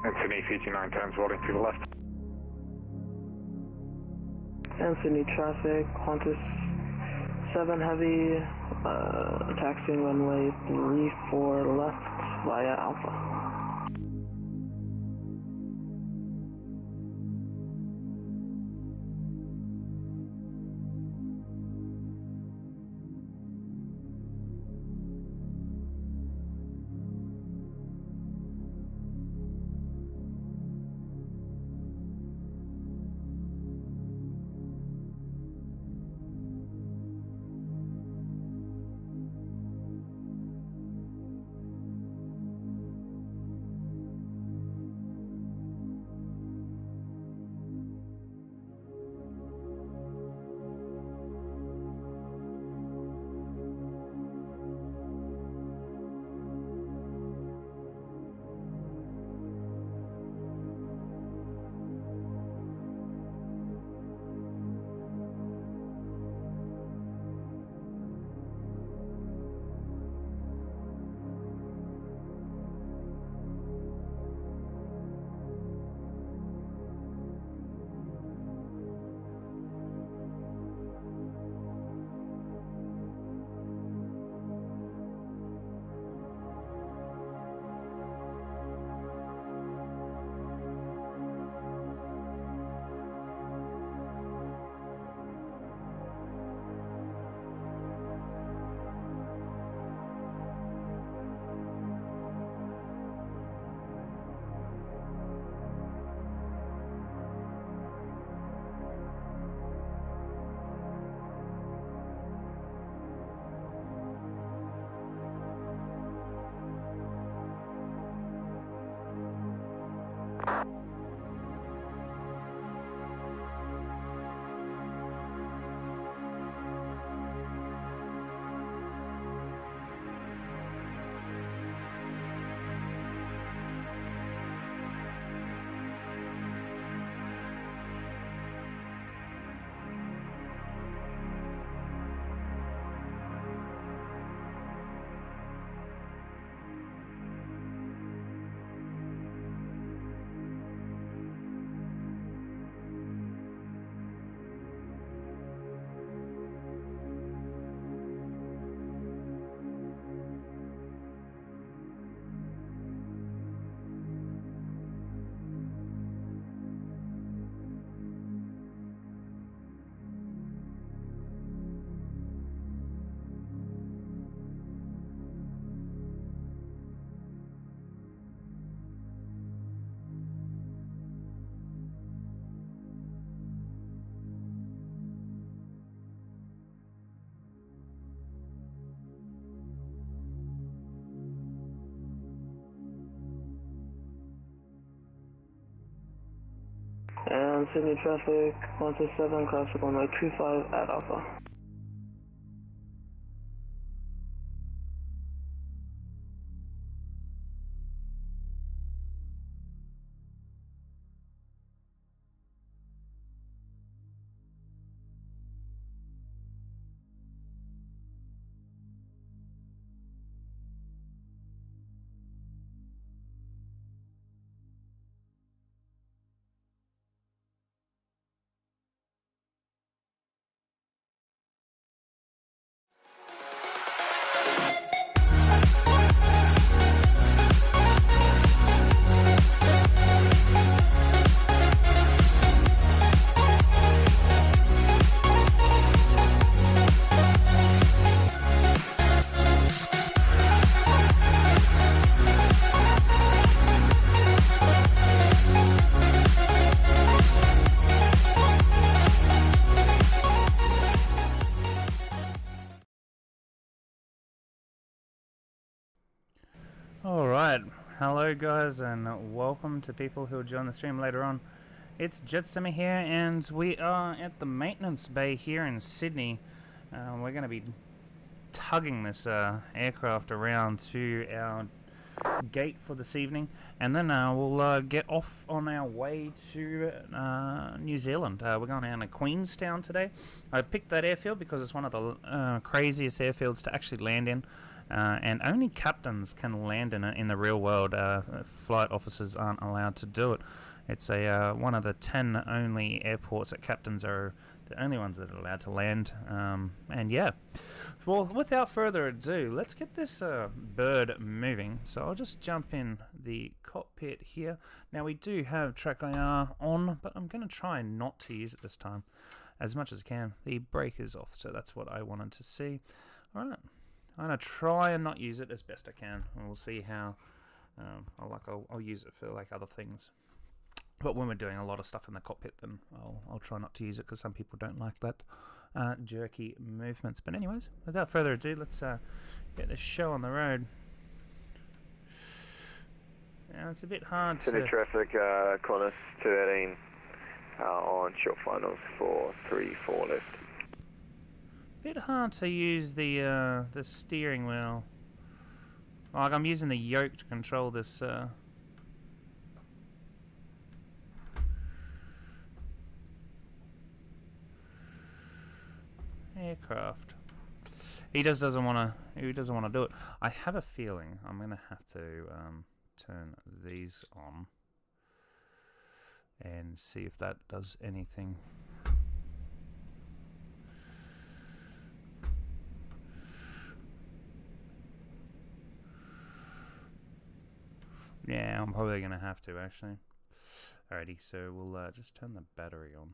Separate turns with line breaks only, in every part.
And Sydney CG910's rolling to the left.
And Sydney traffic, Qantas 7 heavy, taxiing runway 34 left via Alpha. And Sydney traffic, 127, classic runway 25 at Alpha.
Alright, hello guys and welcome to people who will join the stream later on. It's Jetsemi here and we are at the maintenance bay here in Sydney. We're going to be tugging this aircraft around to our gate for this evening, and then we'll get off on our way to New Zealand. We're going down to Queenstown today. I picked that airfield because it's one of the craziest airfields to actually land in, and only captains can land in it in the real world. Flight officers aren't allowed to do it. It's a one of the 10 only airports that captains are the only ones that are allowed to land. And yeah, well, without further ado, let's get this bird moving. So I'll just jump in the cockpit here. Now we do have track IR on, but I'm going to try not to use it this time as much as I can. The brake is off, so that's what I wanted to see. Alright, I'm going to try and not use it as best I can, and we'll see how I'll use it for like other things. But when we're doing a lot of stuff in the cockpit, then I'll try not to use it because some people don't like that jerky movements. But anyways, without further ado, let's get this show on the road. Now it's a bit hard to...
City traffic, Qantas 218 on short finals for 3-4 left.
Bit hard to use the steering wheel. Like I'm using the yoke to control this... aircraft. He just doesn't want to. He doesn't want to do it. I have a feeling I'm gonna have to turn these on and see if that does anything. Yeah, I'm probably gonna have to actually. Alrighty, so we'll just turn the battery on.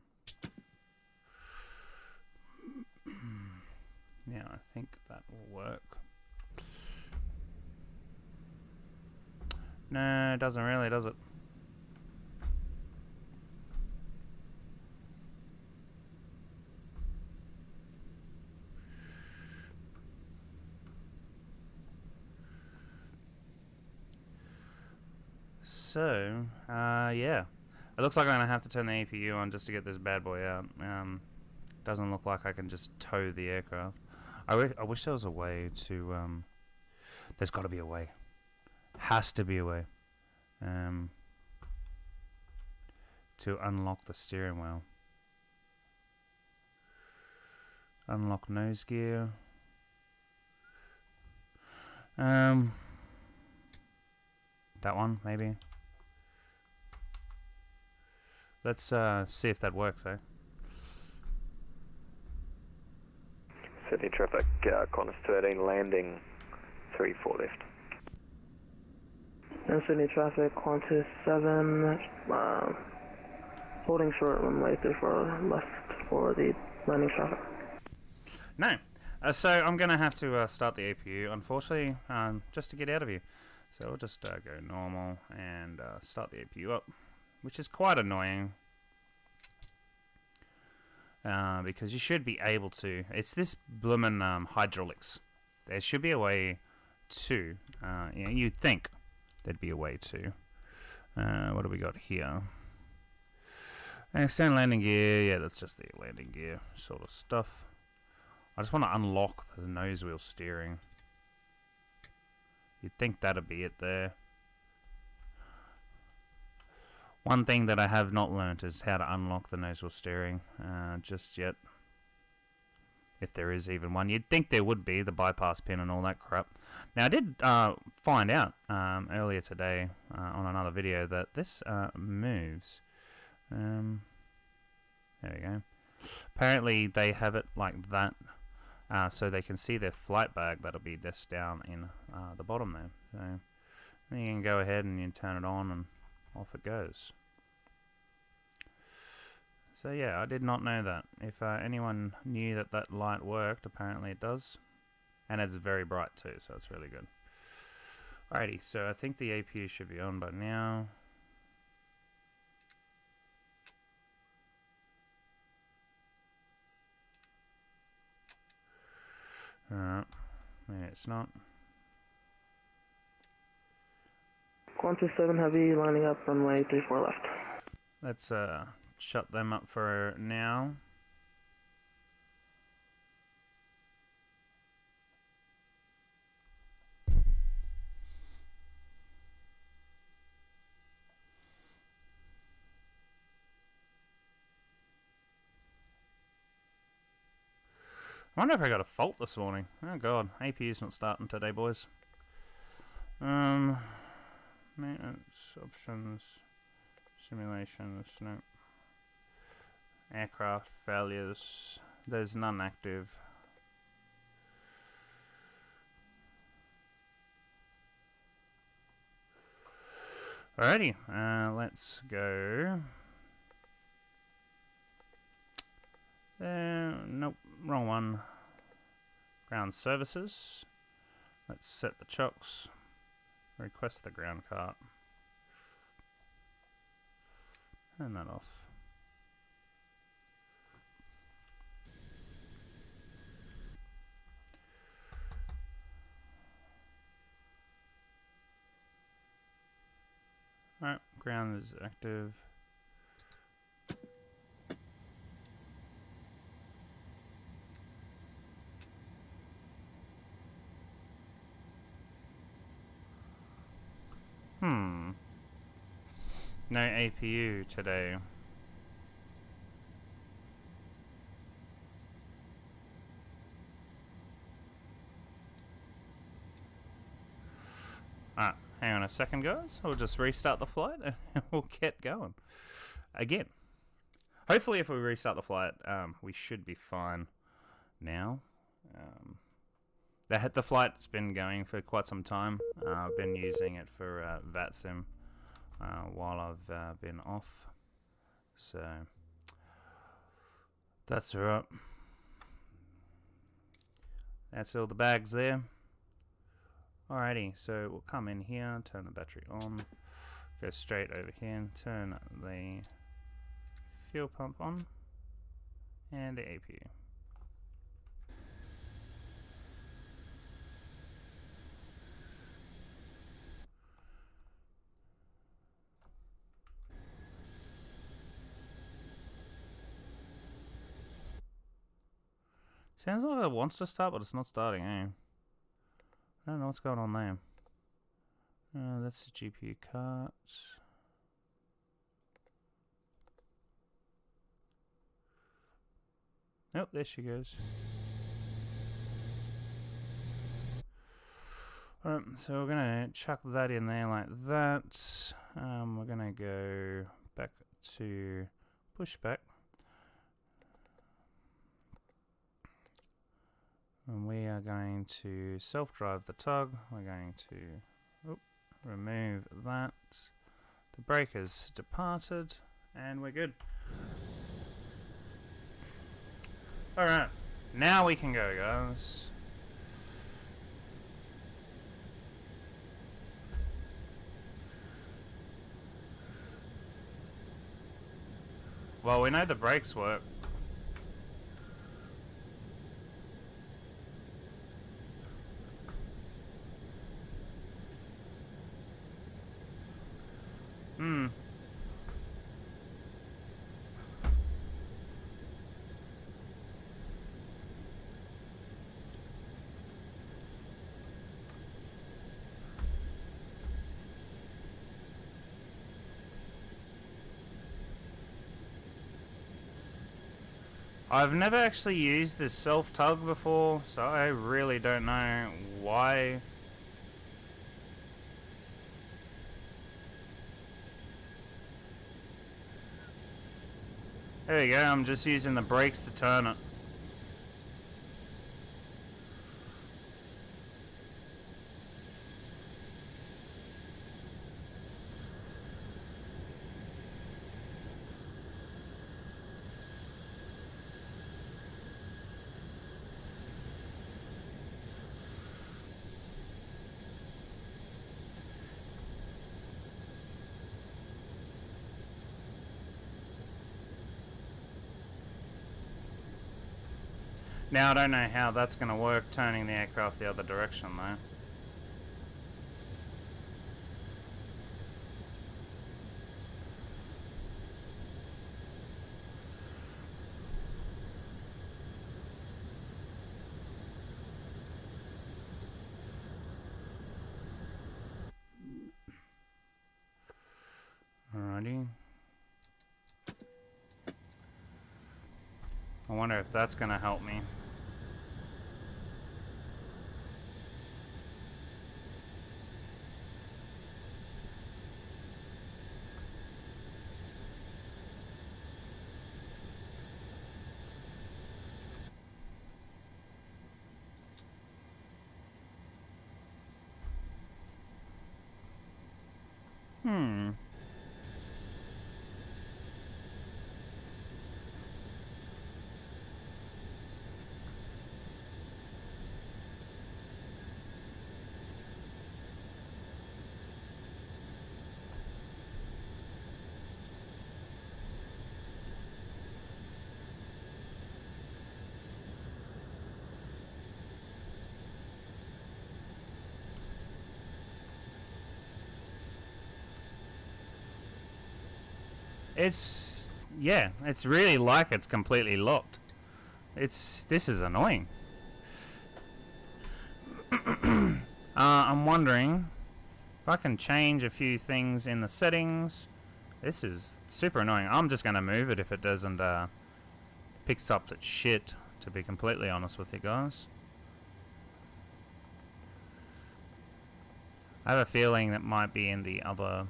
Yeah, I think that will work. No, it doesn't really, does it? So, yeah. It looks like I'm going to have to turn the APU on just to get this bad boy out. Doesn't look like I can just tow the aircraft. I wish there was a way to... there's got to be a way. Has to be a way. To unlock the steering wheel. Unlock nose gear. That one, maybe. Let's see if that works, eh?
City traffic, Qantas 218 landing 3-4 left.
And Sydney traffic, Qantas 7, holding short runway 34 left for the landing traffic.
No. So I'm going to have to start the APU, unfortunately, just to get out of here. So we'll just go normal and start the APU up, which is quite annoying. Because you should be able to. It's this bloomin' hydraulics. There should be a way to. You'd think there'd be a way to. What do we got here? Extend landing gear. Yeah, that's just the landing gear sort of stuff. I just want to unlock the nose wheel steering. You'd think that'd be it there. One thing that I have not learnt is how to unlock the nose wheel steering just yet. If there is even one. You'd think there would be, the bypass pin and all that crap. Now I did find out earlier today on another video that this moves. There we go. Apparently they have it like that so they can see their flight bag that'll be just down in the bottom there. So then you can go ahead and you turn it on and off it goes. So yeah, I did not know that. If anyone knew that that light worked, apparently it does. And it's very bright too, so it's really good. Alrighty, so I think the APU should be on by now. Maybe it's not.
127 Heavy lining up runway 34 left.
Let's shut them up for now. I wonder if I got a fault this morning. Oh god, APU's not starting today, boys. Maintenance options, simulations, no. Aircraft failures. There's none active. Alrighty, let's go. Nope, wrong one. Ground services. Let's set the chocks. Request the ground cart. Turn that off. Alright, ground is active. No APU today. Alright, hang on a second, guys. We'll just restart the flight and we'll get going. Again. Hopefully if we restart the flight, we should be fine now. The flight's been going for quite some time. I've been using it for VATSIM while I've been off. So, that's alright. That's all the bags there. Alrighty, so we'll come in here, turn the battery on, go straight over here and turn the fuel pump on, and the APU. Sounds like it wants to start, but it's not starting, eh? I don't know what's going on there. That's the GPU cart. Oh, there she goes. Alright, so we're gonna chuck that in there like that. We're gonna go back to Pushback. And we are going to self-drive the tug. We're going to remove that. The brake has departed, and we're good. Alright, now we can go, guys. Well, we know the brakes work. I've never actually used this self-tug before, so I really don't know why. There you go, I'm just using the brakes to turn it. Now I don't know how that's going to work, turning the aircraft the other direction though. Alrighty. I wonder if that's gonna help me. Yeah, it's really like it's completely locked. This is annoying. I'm wondering if I can change a few things in the settings. This is super annoying. I'm just gonna move it if it doesn't picks up that shit, to be completely honest with you guys. I have a feeling that might be in the other.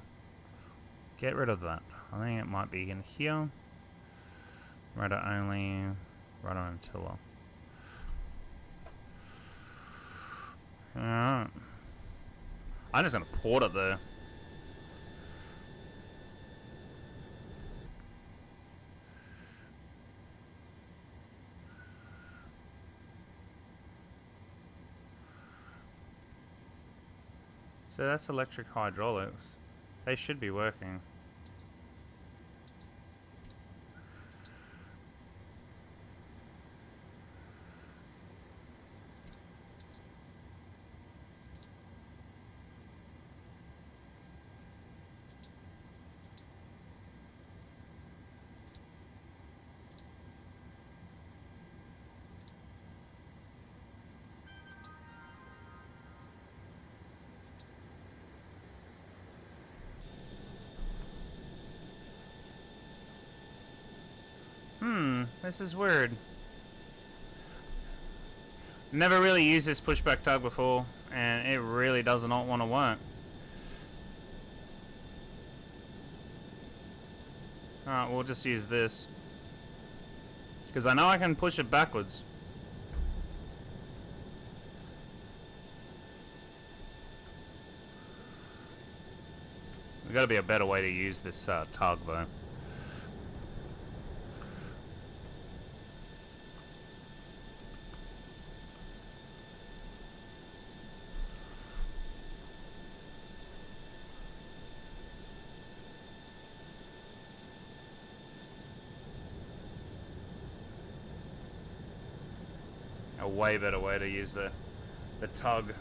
Get rid of that. I think it might be in here. Rudder only. Rudder and tiller. Alright. I'm just gonna port it there. So that's electric hydraulics. They should be working. This is weird. Never really used this pushback tug before, and it really does not want to work. Alright, we'll just use this. Because I know I can push it backwards. There's got to be a better way to use this tug though. A way better way to use the tug.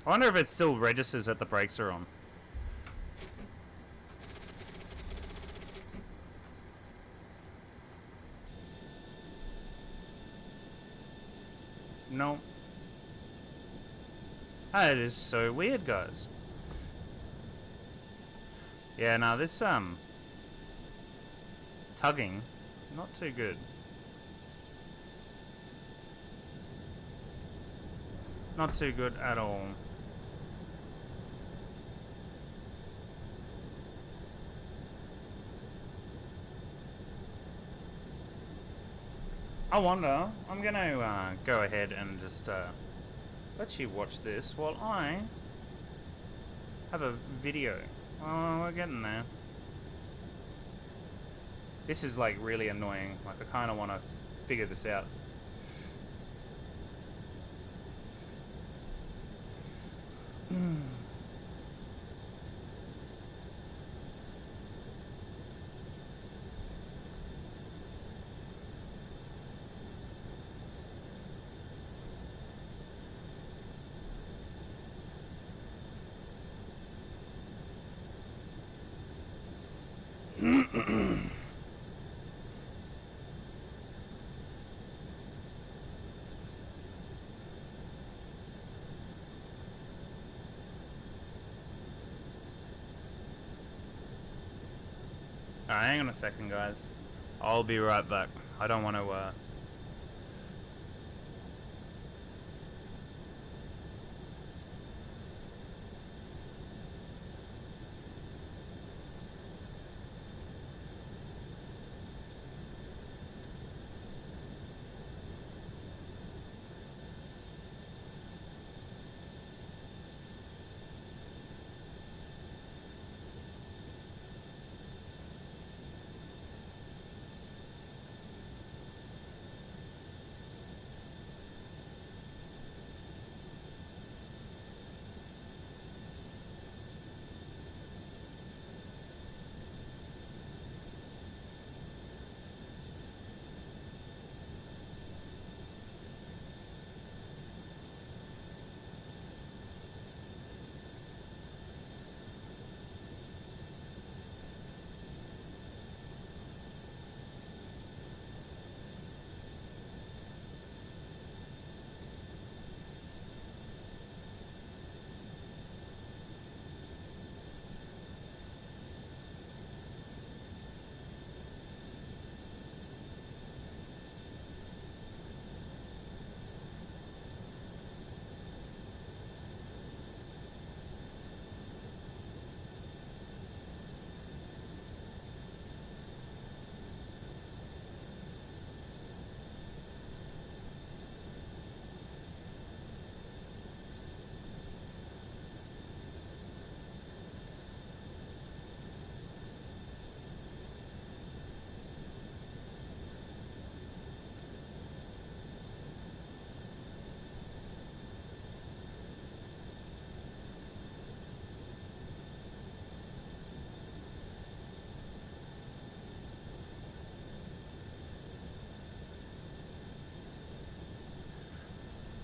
I wonder if it still registers that the brakes are on. No. That is so weird, guys. Yeah, now this tugging, not too good. Not too good at all. I wonder, I'm gonna go ahead and just let you watch this while I have a video. Oh, we're getting there. This is like really annoying. Like I kind of want to figure this out. Alright, hang on a second, guys. I'll be right back. I don't want to,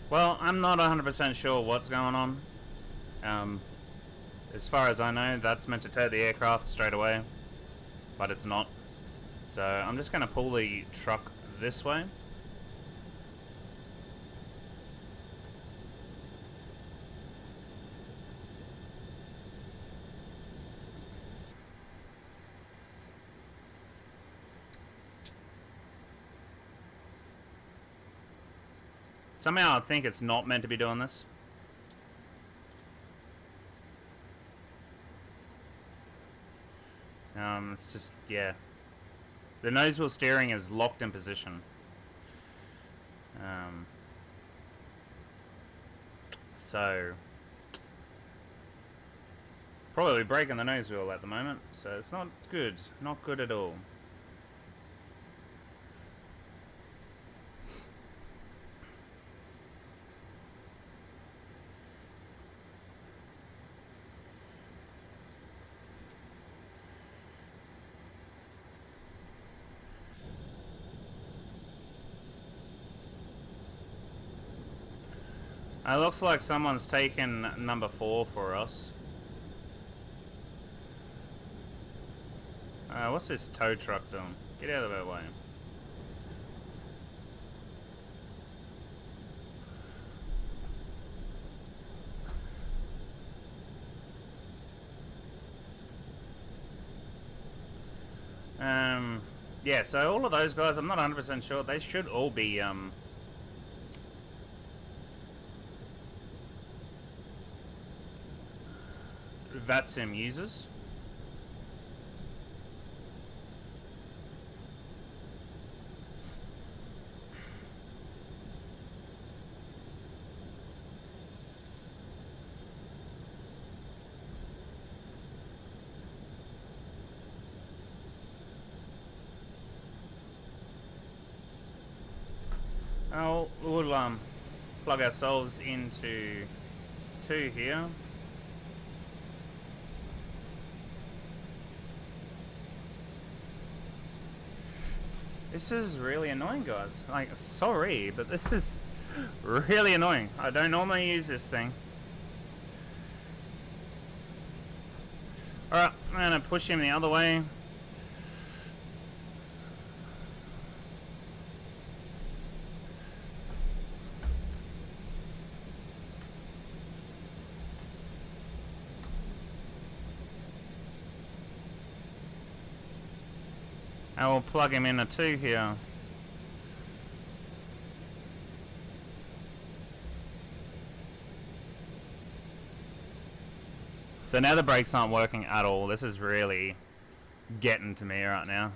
well, I'm not 100% sure what's going on. As far as I know, that's meant to tow the aircraft straight away, but it's not. So I'm just going to pull the truck this way. Somehow I think it's not meant to be doing this. It's just, yeah. The nose wheel steering is locked in position. So probably breaking the nose wheel at the moment, so it's not good. Not good at all. It looks like someone's taken number 4 for us. What's this tow truck doing? Get out of our way. Yeah, so all of those guys, I'm not 100% sure. They should all be, VATSIM users. We'll plug ourselves into 2 here. This is really annoying, guys. Like, sorry, but this is really annoying. I don't normally use this thing. Alright, I'm gonna push him the other way. And we'll plug him in a 2 here. So now the brakes aren't working at all. This is really getting to me right now.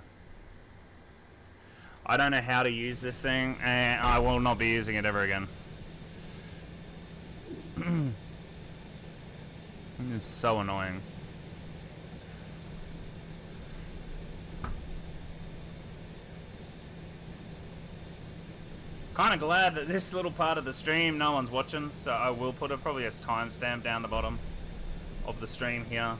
I don't know how to use this thing, and I will not be using it ever again. It's so annoying. Kind of glad that this little part of the stream no one's watching, so I will put it probably as timestamp down the bottom of the stream here.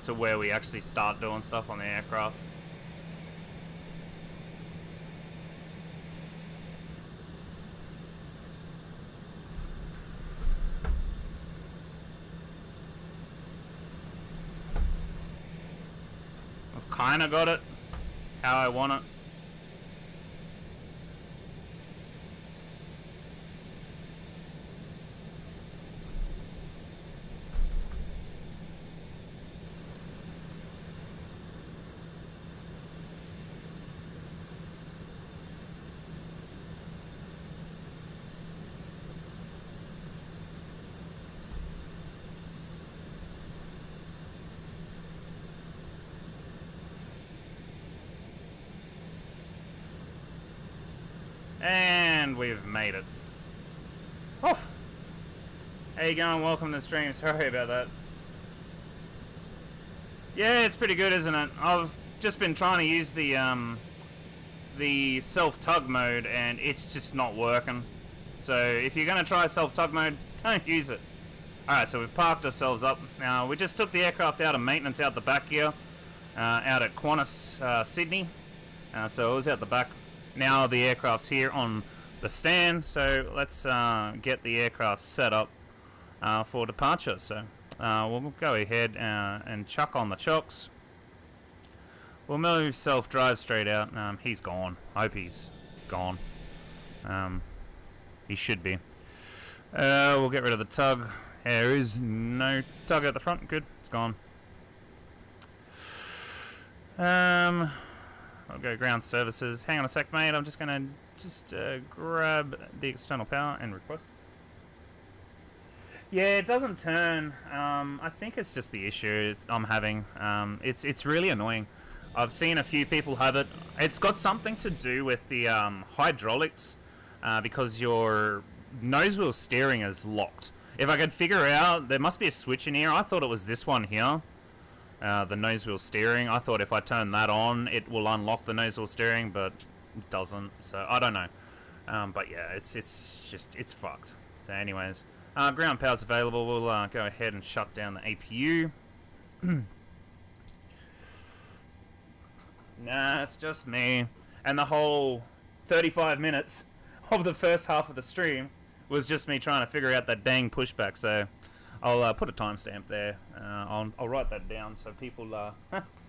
To where we actually start doing stuff on the aircraft. I've kind of got it how I want it. And we've made it. Oof. How you going? Welcome to the stream. Sorry about that. Yeah, it's pretty good, isn't it? I've just been trying to use the self-tug mode, and it's just not working. So if you're going to try self-tug mode, don't use it. Alright, so we've parked ourselves up. Now, we just took the aircraft out of maintenance out the back here, out at Queenstown, Sydney. So it was out the back. Now the aircraft's here on the stand, so let's get the aircraft set up for departure. So we'll go ahead and chuck on the chocks. We'll move self-drive straight out. He's gone. I hope he's gone. He should be. We'll get rid of the tug. There is no tug at the front. Good, it's gone. I'll go ground services. Hang on a sec, mate. I'm just gonna grab the external power and request. Yeah, it doesn't turn. I think it's just the issue I'm having. It's really annoying. I've seen a few people have it. It's got something to do with the hydraulics, because your nose wheel steering is locked. If I could figure out, there must be a switch in here. I thought it was this one here. The nose wheel steering. I thought if I turn that on, it will unlock the nose wheel steering, but it doesn't. So I don't know. But yeah, it's fucked. So anyways, ground power's available. We'll go ahead and shut down the APU. Nah, it's just me. And the whole 35 minutes of the first half of the stream was just me trying to figure out that dang pushback. So I'll put a timestamp there. I'll write that down so people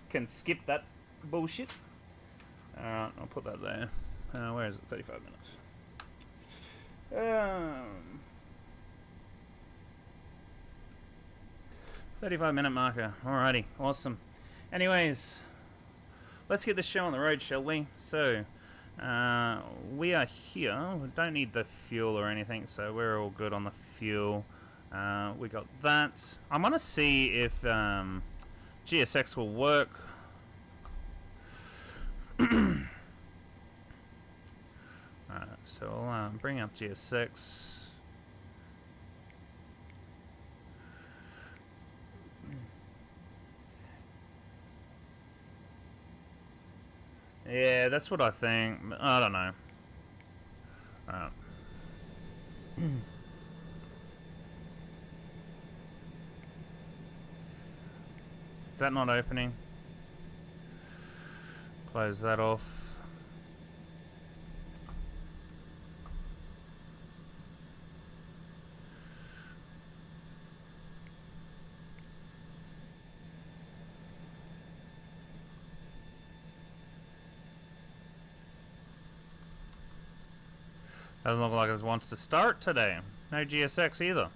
can skip that bullshit. I'll put that there. Where is it? 35 minutes. 35-minute marker. Alrighty, awesome. Anyways, let's get this show on the road, shall we? So, we are here. We don't need the fuel or anything, so we're all good on the fuel. We got that. I'm gonna see if GSX will work. Alright, so I'll bring up GSX. Yeah, that's what I think. I don't know. Alright. Is that not opening? Close that off. Doesn't look like it wants to start today. No GSX either.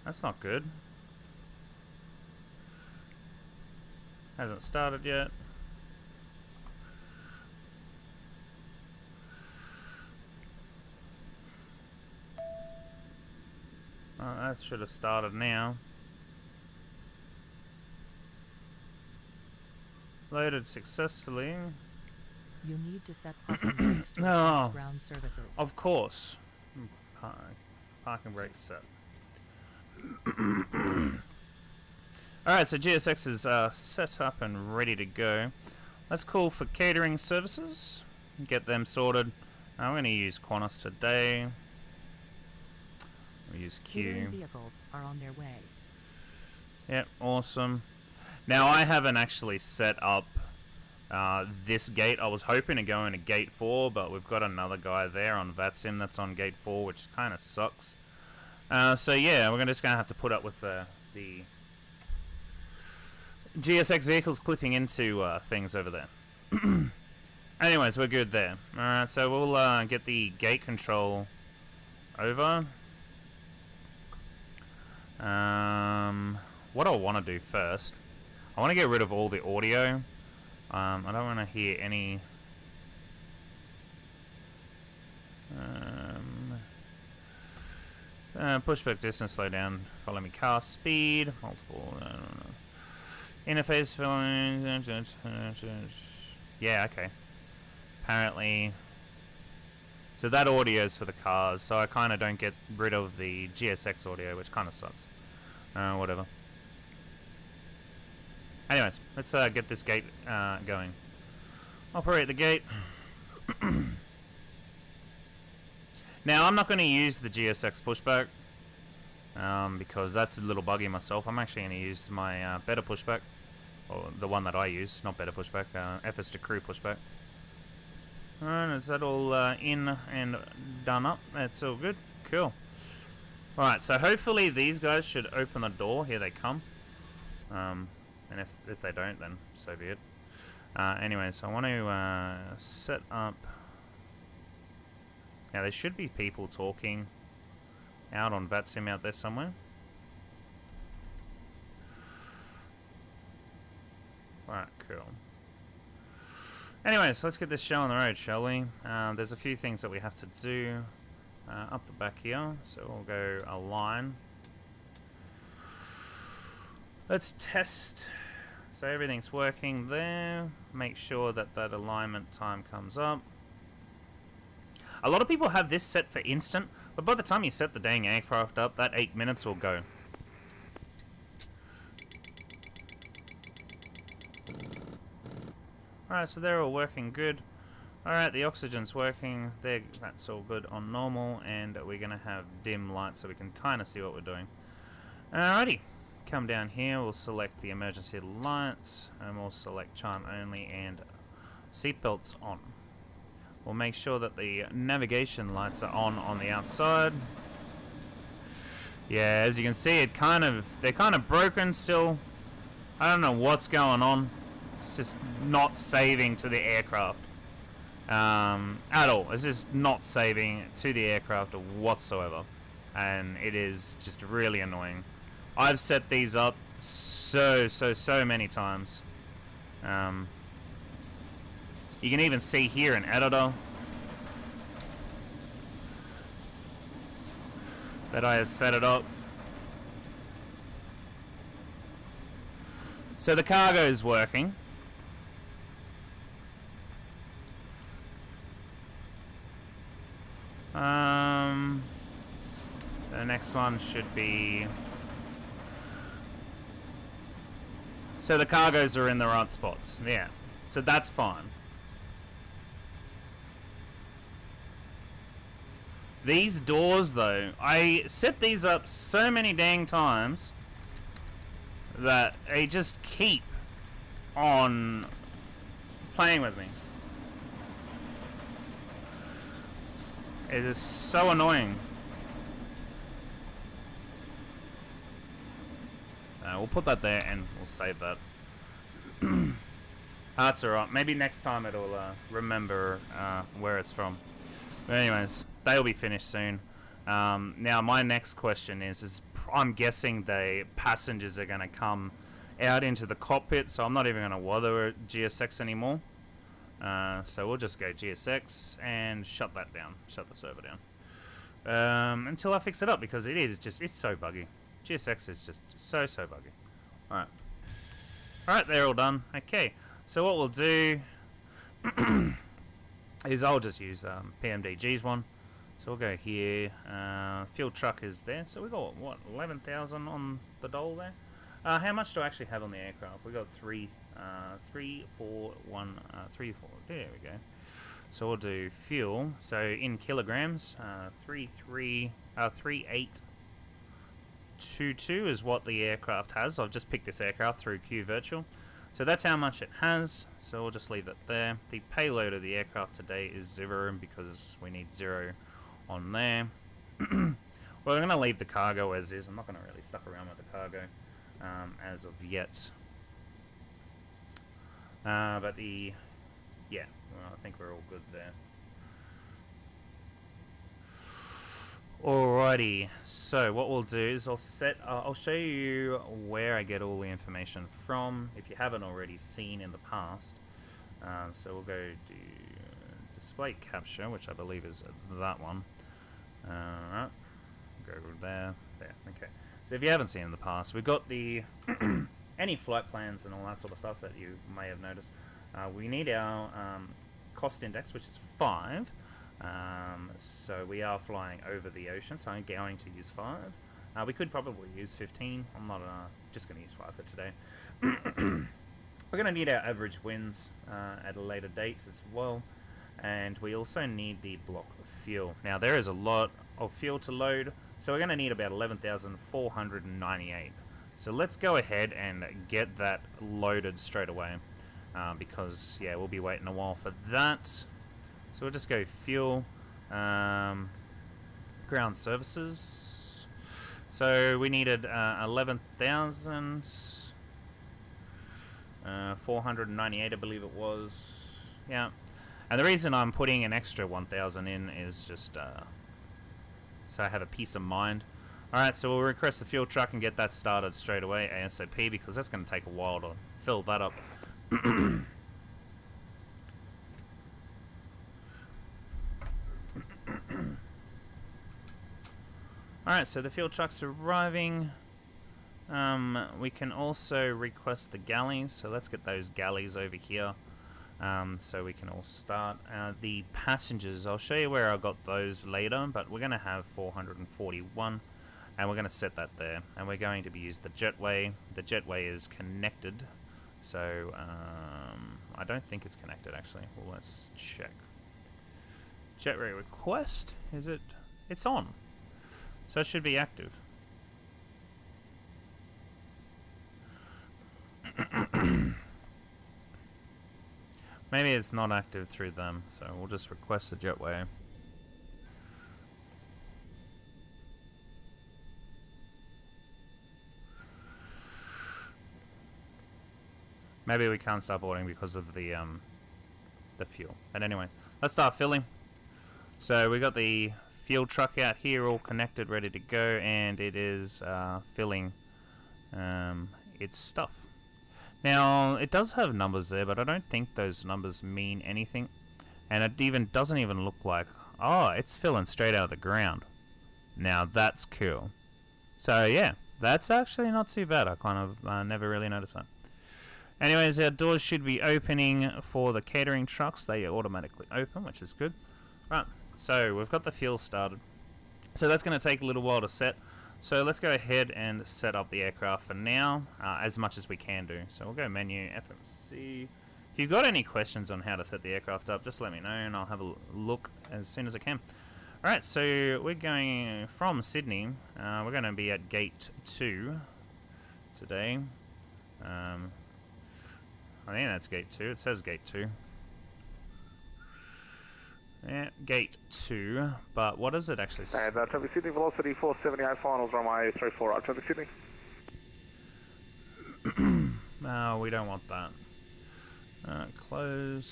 That's not good. Hasn't started yet. Oh, that should have started now. Loaded successfully.
You need to set parking brakes to request ground services.
Of course. Parking brakes set. Alright, so GSX is set up and ready to go. Let's call for catering services. Get them sorted. I'm going to use Qantas today. We'll use Q.
Catering vehicles are on their way.
Yep, awesome. Now, I haven't actually set up this gate. I was hoping to go into gate 4, but we've got another guy there on VATSIM that's on gate 4, which kind of sucks. So yeah, we're just going to have to put up with the GSX vehicles clipping into things over there. Anyways, we're good there. Alright, so we'll get the gate control over. What I want to do first, I want to get rid of all the audio. I don't want to hear any pushback distance, slow down, follow me car speed, multiple interface filling. Yeah, okay. Apparently, so that audio is for the cars, so I kind of don't get rid of the GSX audio, which kind of sucks. Whatever. Anyways, let's get this gate going. Operate the gate. Now, I'm not going to use the GSX pushback because that's a little buggy myself. I'm actually going to use my better pushback, or the one that I use, not better pushback, FS to crew pushback. Alright, is that all in and done up? That's all good. Cool. Alright, so hopefully these guys should open the door. Here they come. And if they don't, then so be it. Anyway, so I want to set up... Now, there should be people talking out on VATSIM out there somewhere. Alright, cool. Anyways, let's get this show on the road, shall we? There's a few things that we have to do up the back here. So we'll go align. Let's test. So everything's working there. Make sure that that alignment time comes up. A lot of people have this set for instant, but by the time you set the dang aircraft up, that 8 minutes will go. Alright, so they're all working good. Alright, the oxygen's working. That's all good on normal, and we're going to have dim lights so we can kind of see what we're doing. Alrighty. Come down here, we'll select the emergency lights, and we'll select chime only and seatbelts on. We'll make sure that the navigation lights are on the outside. Yeah, as you can see, they're kind of broken still. I don't know what's going on. It's just not saving to the aircraft at all. It's just not saving to the aircraft whatsoever, and it is just really annoying. I've set these up so many times. You can even see here in editor that I have set it up. So the cargo is working. The next one should be... So the cargoes are in the right spots. Yeah. So that's fine. These doors, though, I set these up so many dang times that they just keep on playing with me. It is so annoying. We'll put that there and we'll save that. That's alright. Maybe next time it'll remember where it's from. But anyways, they'll be finished soon. Now my next question is I'm guessing the passengers are going to come out into the cockpit, so I'm not even going to bother GSX anymore. So we'll just go GSX and shut that down, shut the server down, until I fix it up, because it's so buggy. GSX is just so buggy. Alright, they're all done. Okay, so what we'll do is I'll just use PMDG's one. So we'll go here. Fuel truck is there. So we got what, 11,000 on the dole there. How much do I actually have on the aircraft? We got 3, 4. There we go. So we'll do fuel. So in kilograms, 3822 is what the aircraft has. I've just picked this aircraft through Q Virtual. So that's how much it has. So we'll just leave it there. The payload of the aircraft today is 0 because we need 0 on there. Well, we're going to leave the cargo as is. I'm not going to really stuff around with the cargo as of yet. But yeah, well, I think we're all good there. Alrighty, so what we'll do is I'll show you where I get all the information from, if you haven't already seen in the past. So we'll go to display capture, which I believe is that one. Alright, go there, okay. So if you haven't seen in the past, we've got the any flight plans and all that sort of stuff that you may have noticed. We need our cost index, which is 5. So we are flying over the ocean, so I'm going to use 5. We could probably use 15. I'm not just going to use 5 for today. We're going to need our average winds at a later date as well, and we also need the block of fuel. Now there is a lot of fuel to load, so we're going to need about 11,498. So let's go ahead and get that loaded straight away, because yeah, we'll be waiting a while for that. So we'll just go fuel, ground services. So we needed 11,498, I believe it was. Yeah. And the reason I'm putting an extra 1,000 in is just so I have a peace of mind. Alright, so we'll request the fuel truck and get that started straight away, ASAP, because that's going to take a while to fill that up. Alright, so the fuel truck's arriving. We can also request the galleys, so let's get those galleys over here, so we can all start. The passengers, I'll show you where I got those later, but we're going to have 441, and we're going to set that there, and we're going to be using the jetway. The jetway is connected, so I don't think it's connected actually. Well, let's check. Jetway request, is it? It's on. So it should be active. Maybe it's not active through them, so we'll just request the jetway. Maybe we can't start boarding because of the fuel. But anyway, let's start filling. So we got the fuel truck out here all connected, ready to go, and it is filling its stuff. Now it does have numbers there, but I don't think those numbers mean anything, and it doesn't even look like, oh, it's filling straight out of the ground. Now that's cool. So yeah, that's actually not too bad. I kind of never really noticed that. Anyways, our doors should be opening for the catering trucks. They automatically open, which is good. Right, so we've got the fuel started. So that's going to take a little while to set. So let's go ahead and set up the aircraft for now, as much as we can do. So we'll go menu, FMC. If you've got any questions on how to set the aircraft up, just let me know and I'll have a look as soon as I can. Alright, so we're going from Sydney. We're going to be at Gate 2 today. I think that's Gate 2. It says Gate 2. Yeah, Gate 2, but what does it actually say?
And traffic Sydney, velocity 478 finals, runway 34 right, traffic Sydney.
No, we don't want that. Close.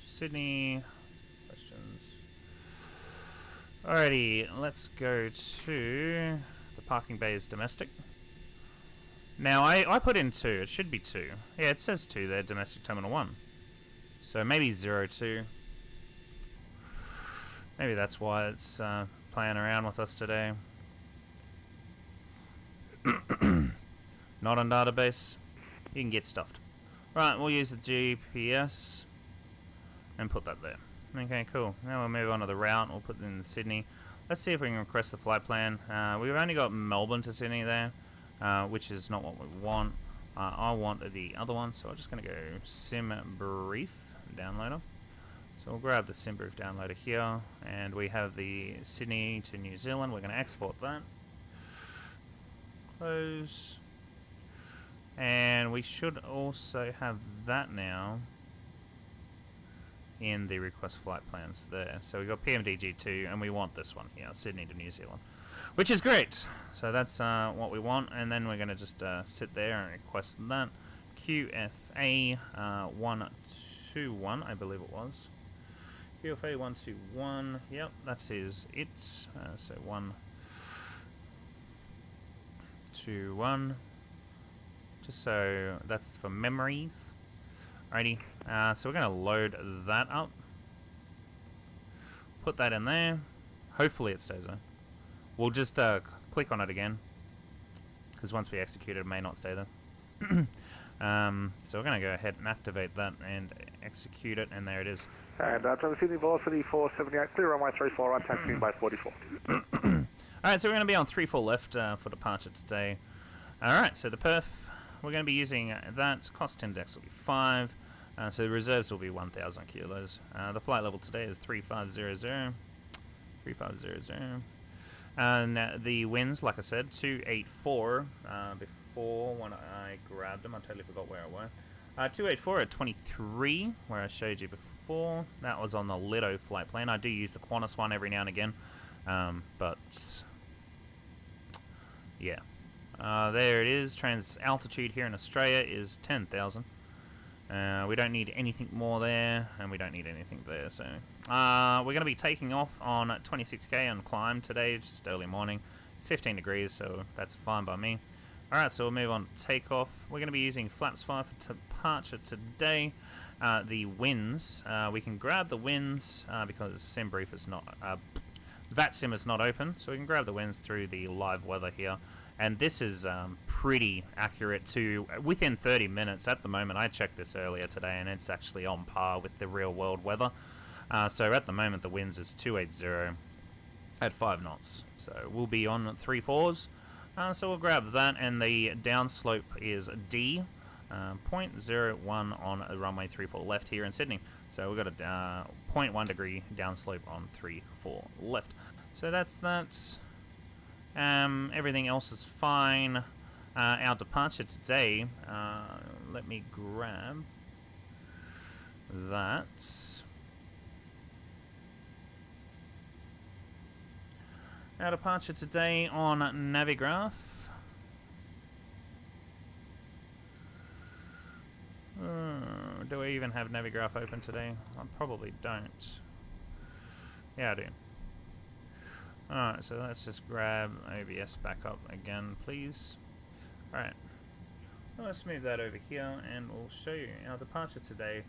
Sydney. Questions. Alrighty, let's go to the parking bay is domestic. Now, I put in 2. It should be 2. Yeah, it says 2 there, domestic terminal 1. So maybe 02. Maybe that's why it's playing around with us today. Not on database. You can get stuffed. Right, we'll use the GPS and put that there. Okay, cool. Now we'll move on to the route. We'll put it in Sydney. Let's see if we can request the flight plan. We've only got Melbourne to Sydney there, which is not what we want. I want the other one, so I'm just going to go sim brief downloader. So we'll grab the sim brief downloader here, and we have the Sydney to New Zealand. We're going to export that. Close. And we should also have that now in the request flight plans there. So we've got PMDG 2, and we want this one here, Sydney to New Zealand, which is great. So that's what we want, and then we're going to just sit there and request that. QFA 121, I believe it was. QFA 121, yep, that's it. So 121. Just so that's for memories. Alrighty, so we're going to load that up. Put that in there. Hopefully it stays there. We'll just click on it again, because once we execute it, it may not stay there. So we're going to go ahead and activate that and execute it, and there it is.
And from Sydney Velocity 478, clear runway 34 right, taxiing by 44.
Alright, so we're going to be on 34 left for departure today. Alright, so the perf, we're going to be using that. Cost index will be 5. So the reserves will be 1,000 kilos. The flight level today is 3500. 3500. And the winds, like I said, 284. Before, when I grabbed them, I totally forgot where I were. 284 at 23, where I showed you before. That was on the Lido flight plan. I do use the Qantas one every now and again. But, yeah. There it is. Trans altitude here in Australia is 10,000. We don't need anything more there, and we don't need anything there. So we're going to be taking off on 26k on climb today, just early morning. It's 15 degrees, so that's fine by me. Alright, so we'll move on to takeoff. We're going to be using flaps 5 for departure today. The winds, we can grab the winds because SimBrief is not, VATSIM is not open, so we can grab the winds through the live weather here. And this is pretty accurate to within 30 minutes at the moment. I checked this earlier today, and it's actually on par with the real world weather. So at the moment, the winds is 280 at 5 knots. So we'll be on 3/4s. So we'll grab that, and the downslope is D, 0.01 on runway 34 left here in Sydney. So we've got a 0.1 degree downslope on 34 left. So that's that. Everything else is fine. Our departure today, let me grab that. Our departure today on Navigraph. Do I even have Navigraph open today? I probably don't. Yeah, I do. Alright, so let's just grab OBS back up again, please. Alright. Well, let's move that over here, and we'll show you. Our departure today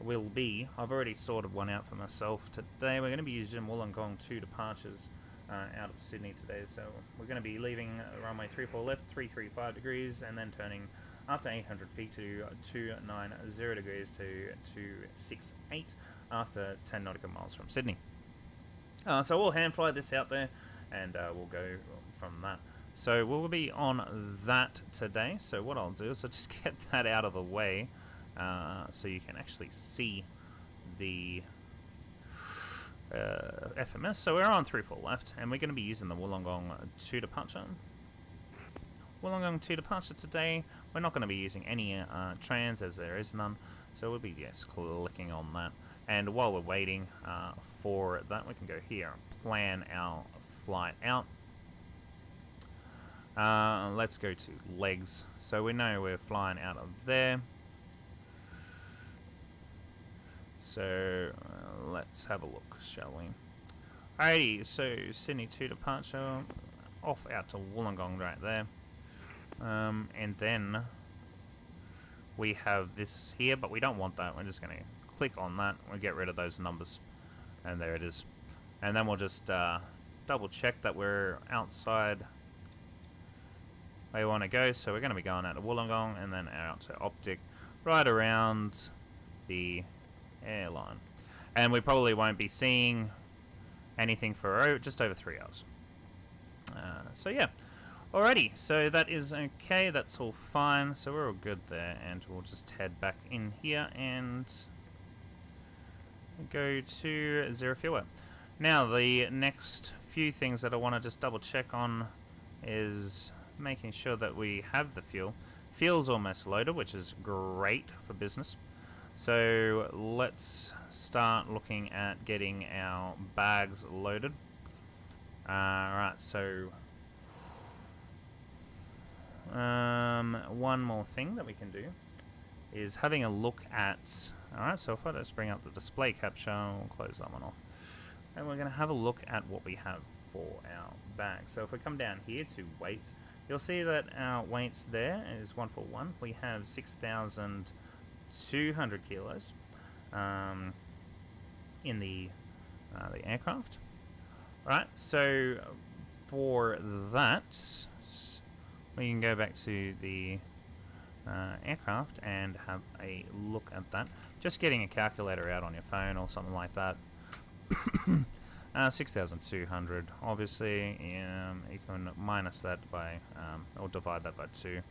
will be, I've already sorted one out for myself today. We're going to be using Wollongong 2 departures out of Sydney today. So we're going to be leaving runway 34 left, 335 degrees, and then turning after 800 feet to 290 degrees to 268 after 10 nautical miles from Sydney. So we'll hand fly this out there, and we'll go from that. So we'll be on that today. So what I'll do is I'll just get that out of the way so you can actually see the FMS. So we're on 34 left, and we're going to be using the Wollongong 2 departure. Wollongong 2 departure today. We're not going to be using any trans, as there is none. So we'll be just clicking on that. And while we're waiting for that, we can go here and plan our flight out. Let's go to legs. So we know we're flying out of there. So let's have a look, shall we? Alrighty, so Sydney 2 departure, off out to Wollongong right there. And then we have this here, but we don't want that. We're just going to click on that. We'll get rid of those numbers. And there it is. And then we'll just double check that we're outside where we want to go. So we're going to be going out to Wollongong and then out to Optic, right around the airline. And we probably won't be seeing anything for just over 3 hours. So yeah. Alrighty, so that is okay, that's all fine, so we're all good there, and we'll just head back in here and go to zero fuel. Now, the next few things that I want to just double check on is making sure that we have the fuel. Fuel's almost loaded, which is great for business. So let's start looking at getting our bags loaded. Alright, so one more thing that we can do is having a look at... Alright, so if I just bring up the display capture, we'll close that one off. And we're going to have a look at what we have for our bag. So if we come down here to weights, you'll see that our weights there is 141. We have 6,200 kilos in the aircraft. Right, so for that, we can go back to the aircraft and have a look at that. Just getting a calculator out on your phone or something like that. 6,200. Obviously, you can minus that by, or divide that by 2.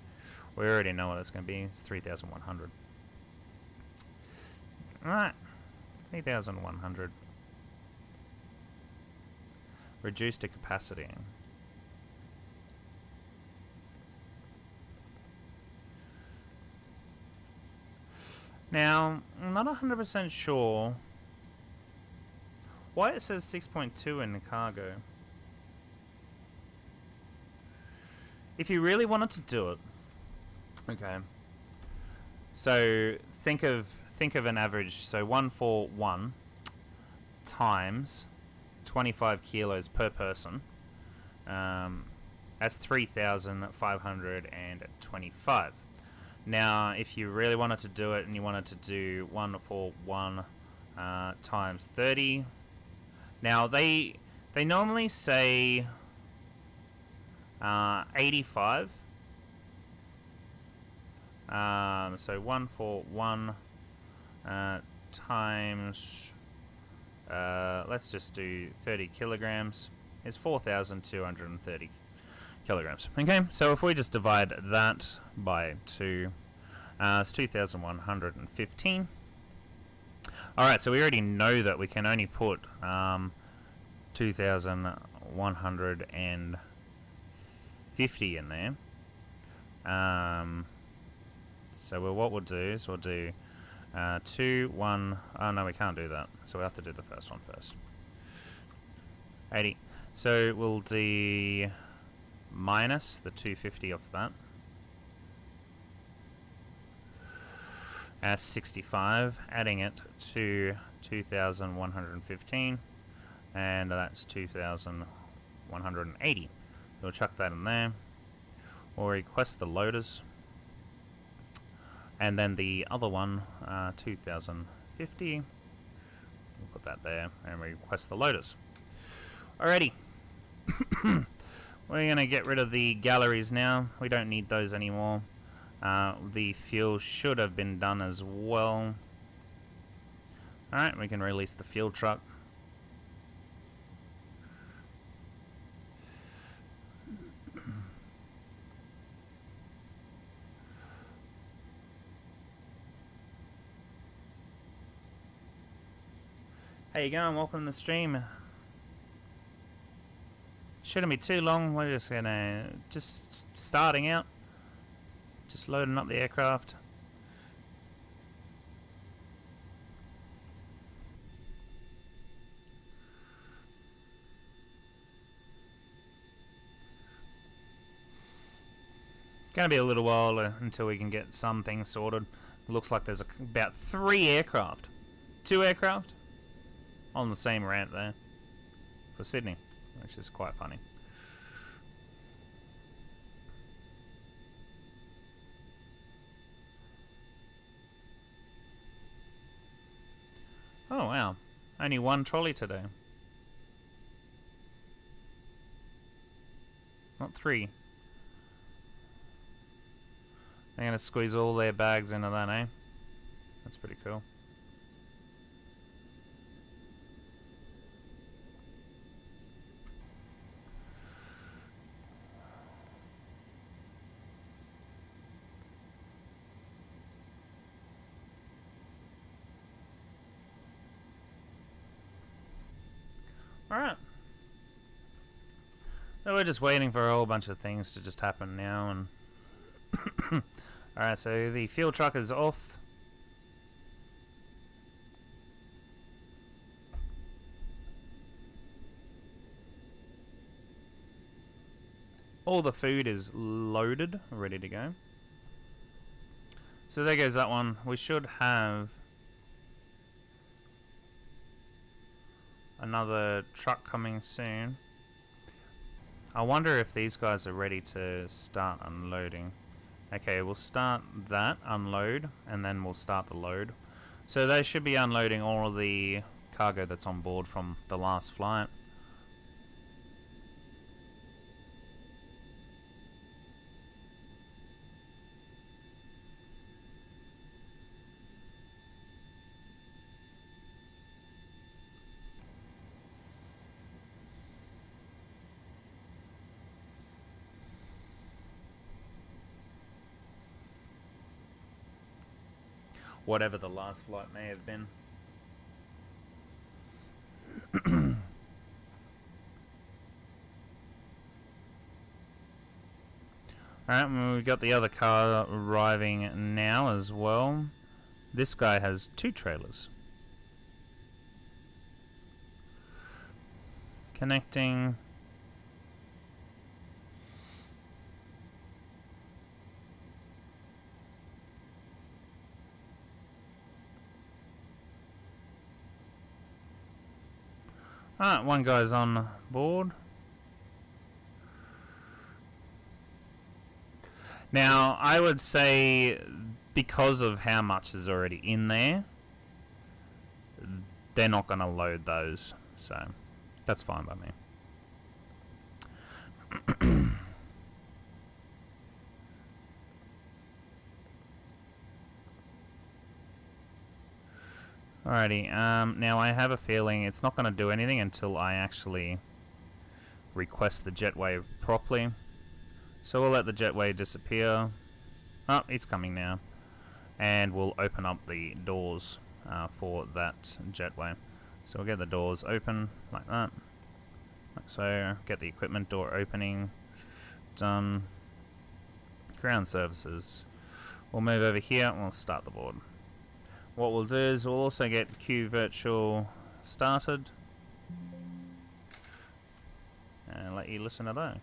We already know what it's going to be. It's 3,100. Alright, 3,100. Reduced to capacity. Now, I'm not 100% sure why it says 6.2 in the cargo. If you really wanted to do it, okay. So think of an average. So 141 times 25 kilos per person. That's 3,525. Now, if you really wanted to do it and you wanted to do 141 times 30, now they normally say 85. So 141 times, let's just do 30 kilograms, is 4,230 kilograms. Okay, so if we just divide that by 2, it's 2,115. Alright, so we already know that we can only put 2,150 in there. So what we'll do is we'll do 2, 1, oh no, we can't do that, so we'll have to do the first one first. 80. So we'll do minus the 250 off that. As 65, adding it to 2,115, and that's 2,180. We'll chuck that in there. We'll request the loaders, and then the other one, 2,050. We'll put that there, and we request the loaders. Alrighty. We're going to get rid of the galleries now. We don't need those anymore. The fuel should have been done as well. Alright, we can release the fuel truck. How you going? Welcome to the stream. Shouldn't be too long. We're just starting out. Just loading up the aircraft. Gonna be a little while until we can get some things sorted. Looks like there's about 3 aircraft. 2 aircraft on the same ramp there for Sydney, which is quite funny. Only one trolley today. Not 3. They're gonna squeeze all their bags into that, eh? That's pretty cool. Alright. So we're just waiting for a whole bunch of things to just happen now, and alright, so the fuel truck is off. All the food is loaded, ready to go. So there goes that one. We should have another truck coming soon. I wonder if these guys are ready to start unloading. Okay, we'll start that unload, and then we'll start the load. So they should be unloading all of the cargo that's on board from the last flight. Whatever the last flight may have been. Alright, we've got the other car arriving now as well. This guy has 2 trailers. Connecting. Alright, one guy's on board. Now, I would say because of how much is already in there, they're not going to load those. So, that's fine by me. Alrighty, now I have a feeling it's not going to do anything until I actually request the jetway properly. So we'll let the jetway disappear. Oh, it's coming now. And we'll open up the doors for that jetway. So we'll get the doors open like that. Like so, get the equipment door opening. Done. Ground services. We'll move over here and we'll start the board. What we'll do is we'll also get Q Virtual started. And let you listen to that.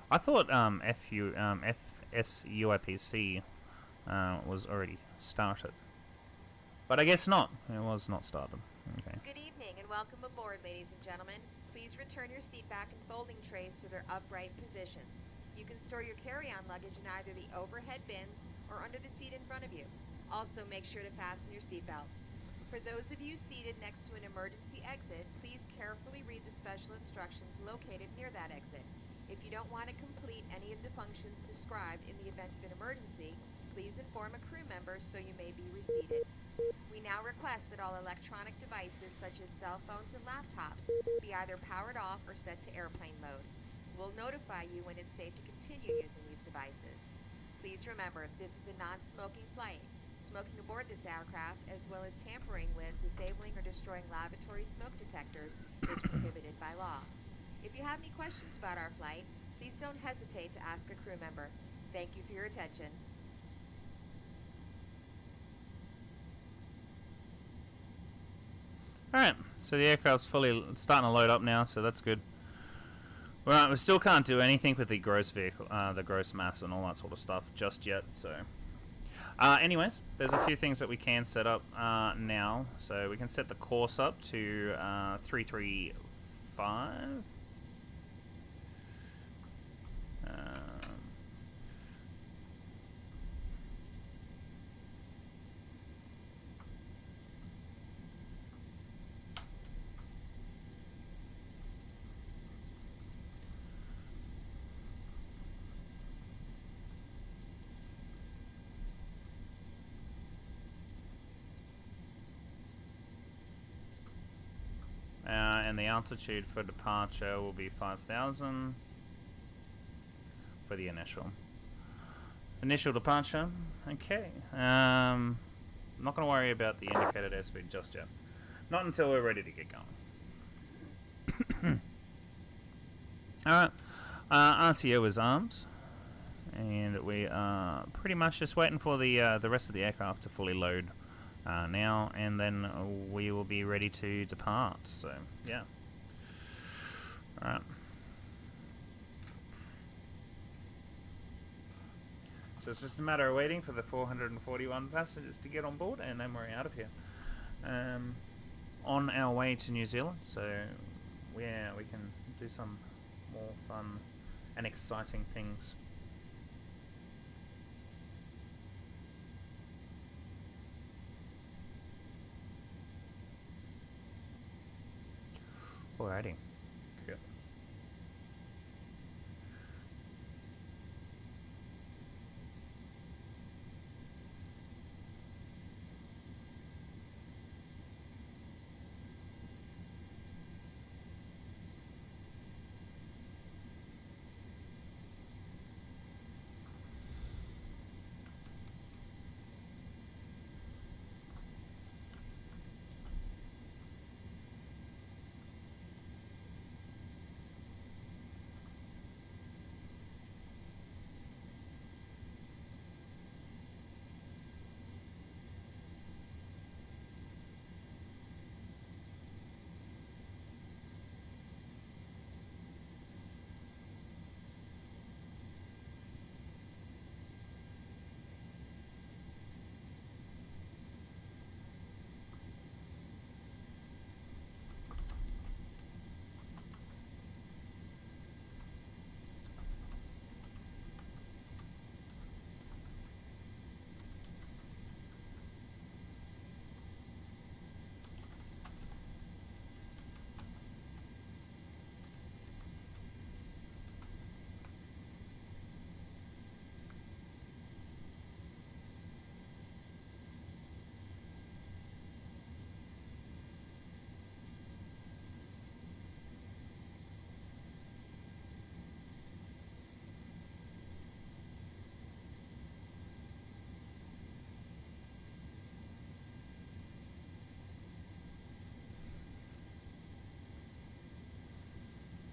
I thought FSUIPC was already started. But I guess not. It was not started. Okay.
Good evening and welcome aboard, ladies and gentlemen. Please return your seat back and folding trays to their upright positions. You can store your carry-on luggage in either the overhead bins or under the seat in front of you. Also, make sure to fasten your seatbelt. For those of you seated next to an emergency exit, please carefully read the special instructions located near that exit. If you don't want to complete any of the functions described in the event of an emergency, please inform a crew member so you may be reseated. We now request that all electronic devices such as cell phones and laptops be either powered off or set to airplane mode. We'll notify you when it's safe to continue using these devices. Please remember, this is a non-smoking flight. Smoking aboard this aircraft, as well as tampering with, disabling, or destroying lavatory smoke detectors, is prohibited by law. If you have any questions about our flight, please don't hesitate to ask a crew member. Thank you for your attention.
Alright, so the aircraft's fully starting to load up now, so that's good. Right, we still can't do anything with the gross vehicle, the gross mass and all that sort of stuff just yet, so... anyways, there's a few things that we can set up now. So we can set the course up to 335. and the altitude for departure will be 5,000 for the initial departure. Okay. I'm not going to worry about the indicated airspeed just yet. Not until we're ready to get going. Alright. RTO is armed. And we are pretty much just waiting for the rest of the aircraft to fully load now, and then we will be ready to depart. So, yeah. Alright. So it's just a matter of waiting for the 441 passengers to get on board, and then we're out of here. On our way to New Zealand, so yeah, we can do some more fun and exciting things. Alrighty. Cool.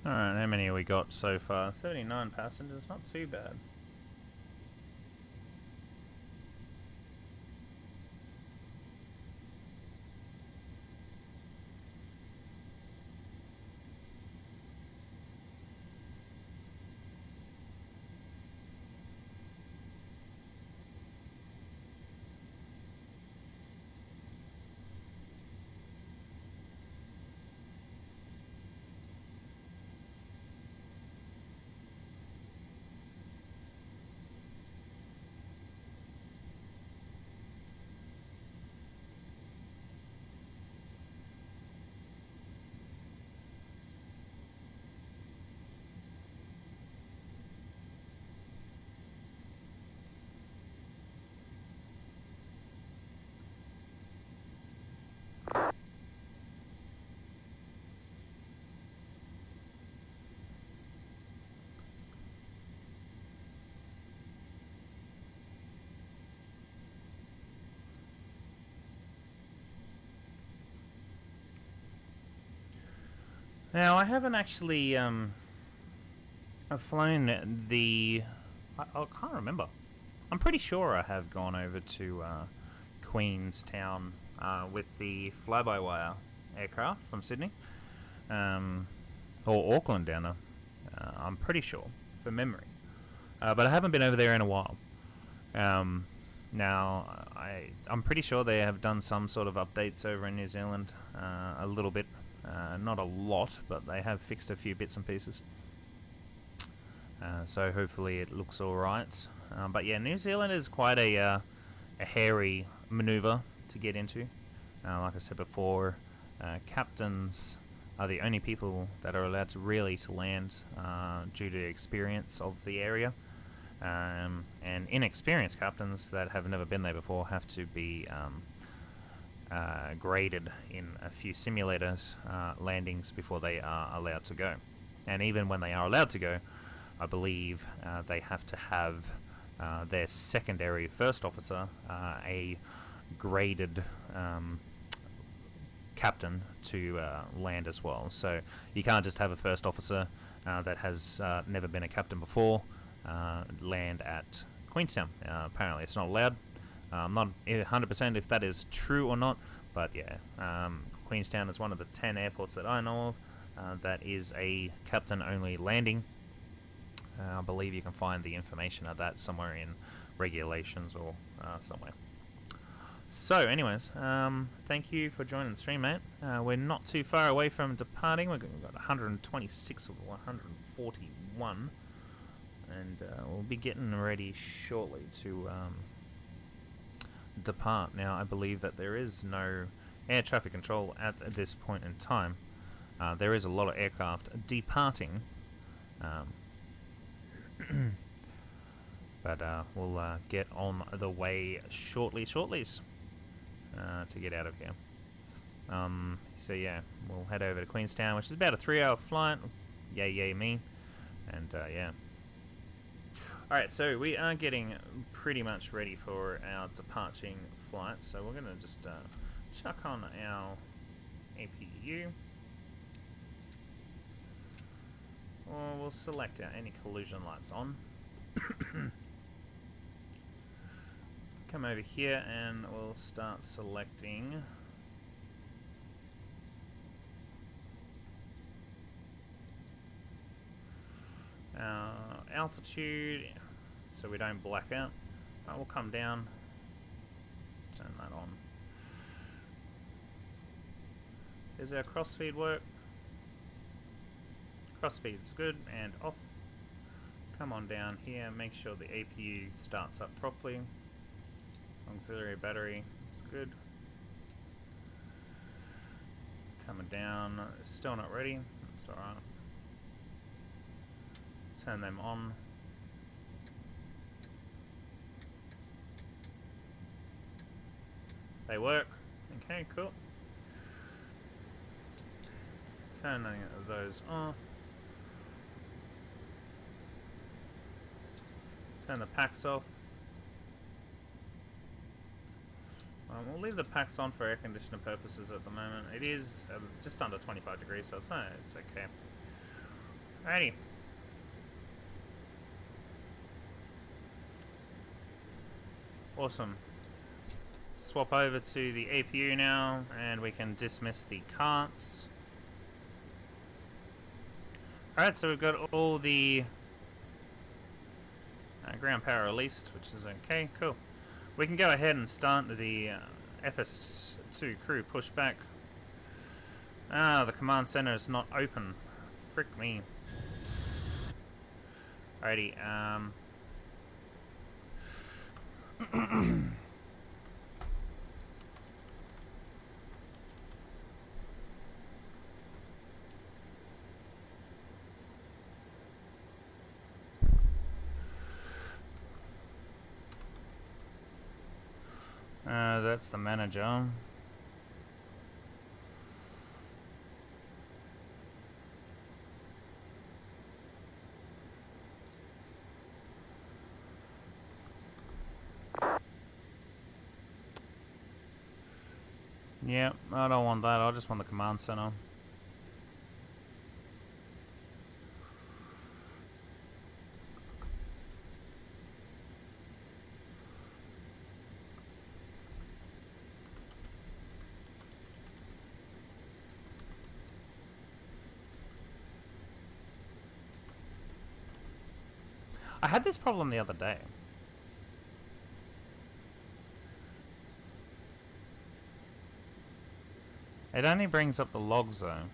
Alright, how many have we got so far? 79 passengers, not too bad. Now, I haven't actually I've flown the... I can't remember. I'm pretty sure I have gone over to Queenstown with the fly-by-wire aircraft from Sydney. Or Auckland down there. I'm pretty sure, from memory. But I haven't been over there in a while. Now, I'm pretty sure they have done some sort of updates over in New Zealand, a little bit. Not a lot, but they have fixed a few bits and pieces. So hopefully it looks alright. But yeah, New Zealand is quite a hairy maneuver to get into. Like I said before, captains are the only people that are allowed to really to land due to experience of the area. And inexperienced captains that have never been there before have to be graded in a few simulators landings before they are allowed to go. And even when they are allowed to go, I believe they have to have their secondary first officer a graded captain to land as well. So you can't just have a first officer that has never been a captain before land at Queenstown. Apparently it's not allowed. I'm not 100% if that is true or not, but yeah, Queenstown is one of the 10 airports that I know of that is a captain only landing. I believe you can find the information of that somewhere in regulations or somewhere. So anyways, thank you for joining the stream, mate. We're not too far away from departing. We've got 126 of 141, and we'll be getting ready shortly to depart. Now, I believe that there is no air traffic control at this point in time. There is a lot of aircraft departing, but we'll get on the way shortly to get out of here. So yeah, we'll head over to Queenstown, which is about a 3-hour flight. Yay me. And yeah. Alright, so we are getting pretty much ready for our departing flight. So we're going to just chuck on our APU. Or we'll select our anti-collision lights on. Come over here and we'll start selecting our altitude so we don't black out. We'll come down, turn that on. Does our crossfeed work? Crossfeed's good and off. Come on down here, make sure the APU starts up properly. Auxiliary battery is good. Coming down, still not ready. It's alright. Turn them on. They work. Okay, cool. Turning those off. Turn the packs off. We'll leave the packs on for air conditioner purposes at the moment. It is just under 25 degrees, so it's okay. Alrighty. Awesome. Swap over to the APU now, and we can dismiss the carts. Alright, so we've got all the ground power released, which is okay, cool. We can go ahead and start the FS2 crew pushback. The command center is not open. Frick me. Alrighty, that's the manager. Yep, I don't want that. I just want the command center. I had this problem the other day. It only brings up the logs though.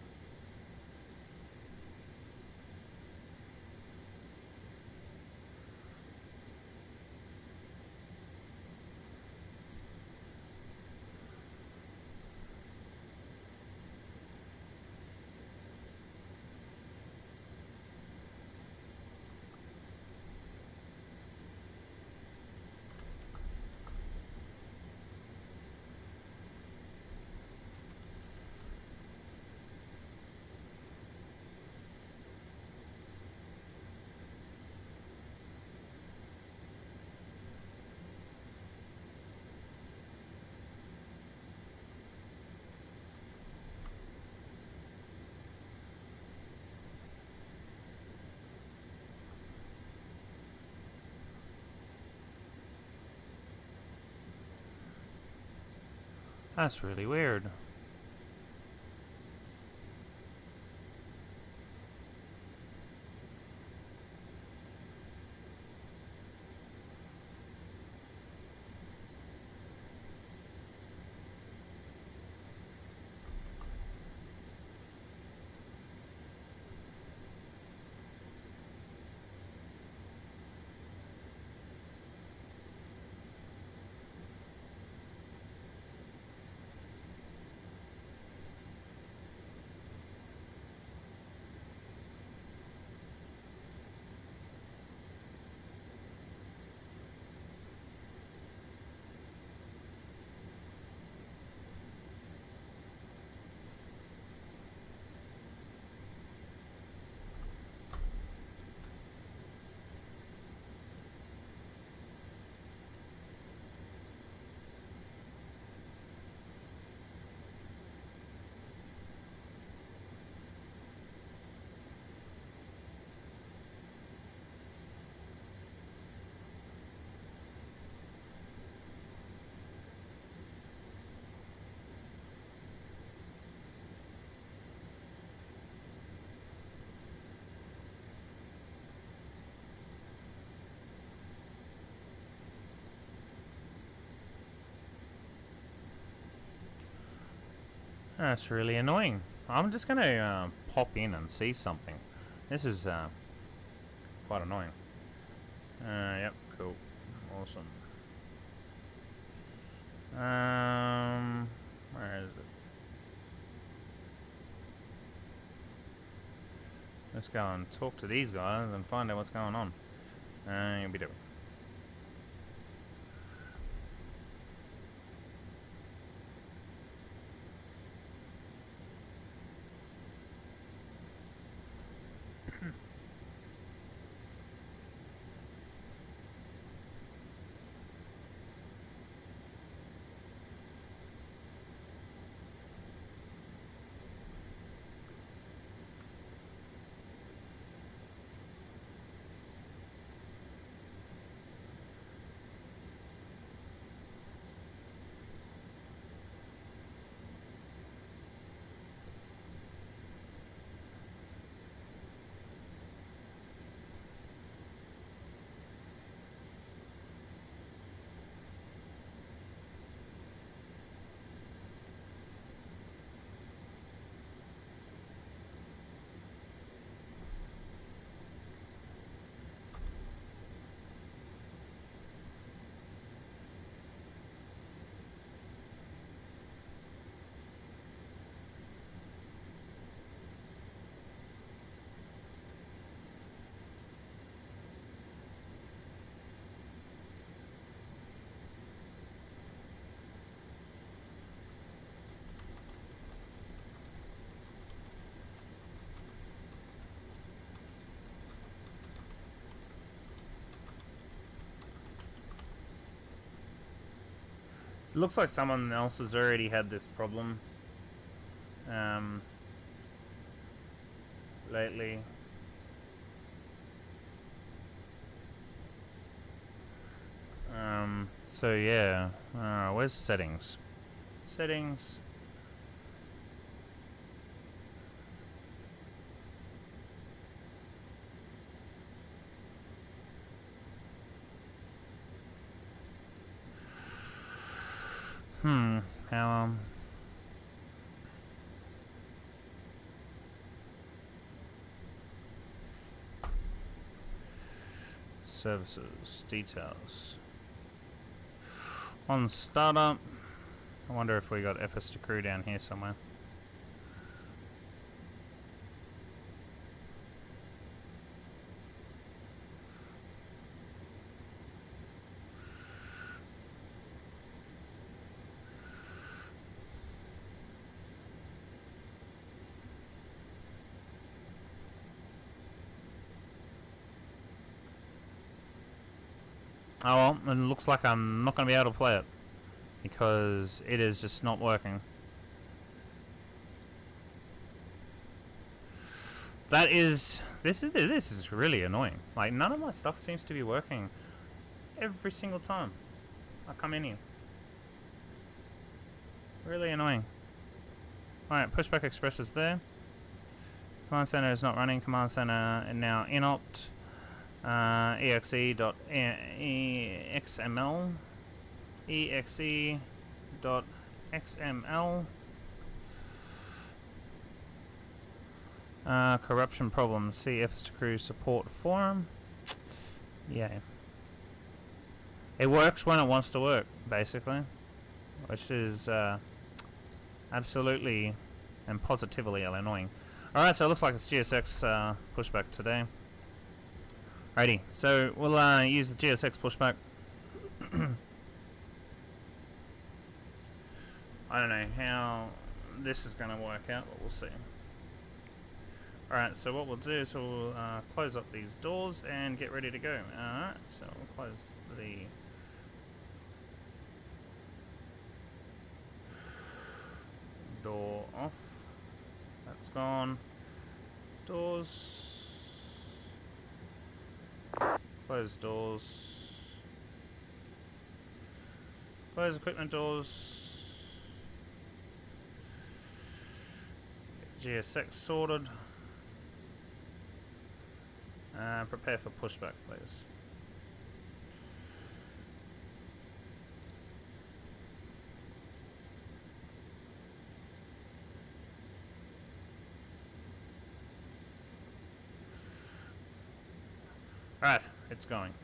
That's really weird. That's really annoying. I'm just gonna pop in and see something. This is quite annoying. Yep, cool, awesome. Where is it? Let's go and talk to these guys and find out what's going on. You'll be doing. It looks like someone else has already had this problem lately. So yeah, where's settings? Settings. How services, details. On startup, I wonder if we got FS to crew down here somewhere. Oh well, it looks like I'm not going to be able to play it because it is just not working. This is really annoying. Like, none of my stuff seems to be working every single time I come in here. Really annoying. Alright, Pushback Express is there. Command center is not running. Command center now inopt. exe.xml. exe.xml. Corruption problem. See efforts to crew support forum. Yeah. It works when it wants to work, basically. Which is absolutely and positively annoying. Alright, so it looks like it's GSX pushback today. Alrighty, so we'll use the GSX pushback. I don't know how this is going to work out, but we'll see. Alright, so what we'll do is we'll close up these doors and get ready to go. Alright, so we'll close the door off. That's gone. Doors. Close doors. Close equipment doors. Get GSX sorted. Prepare for pushback, please. Alright, it's going.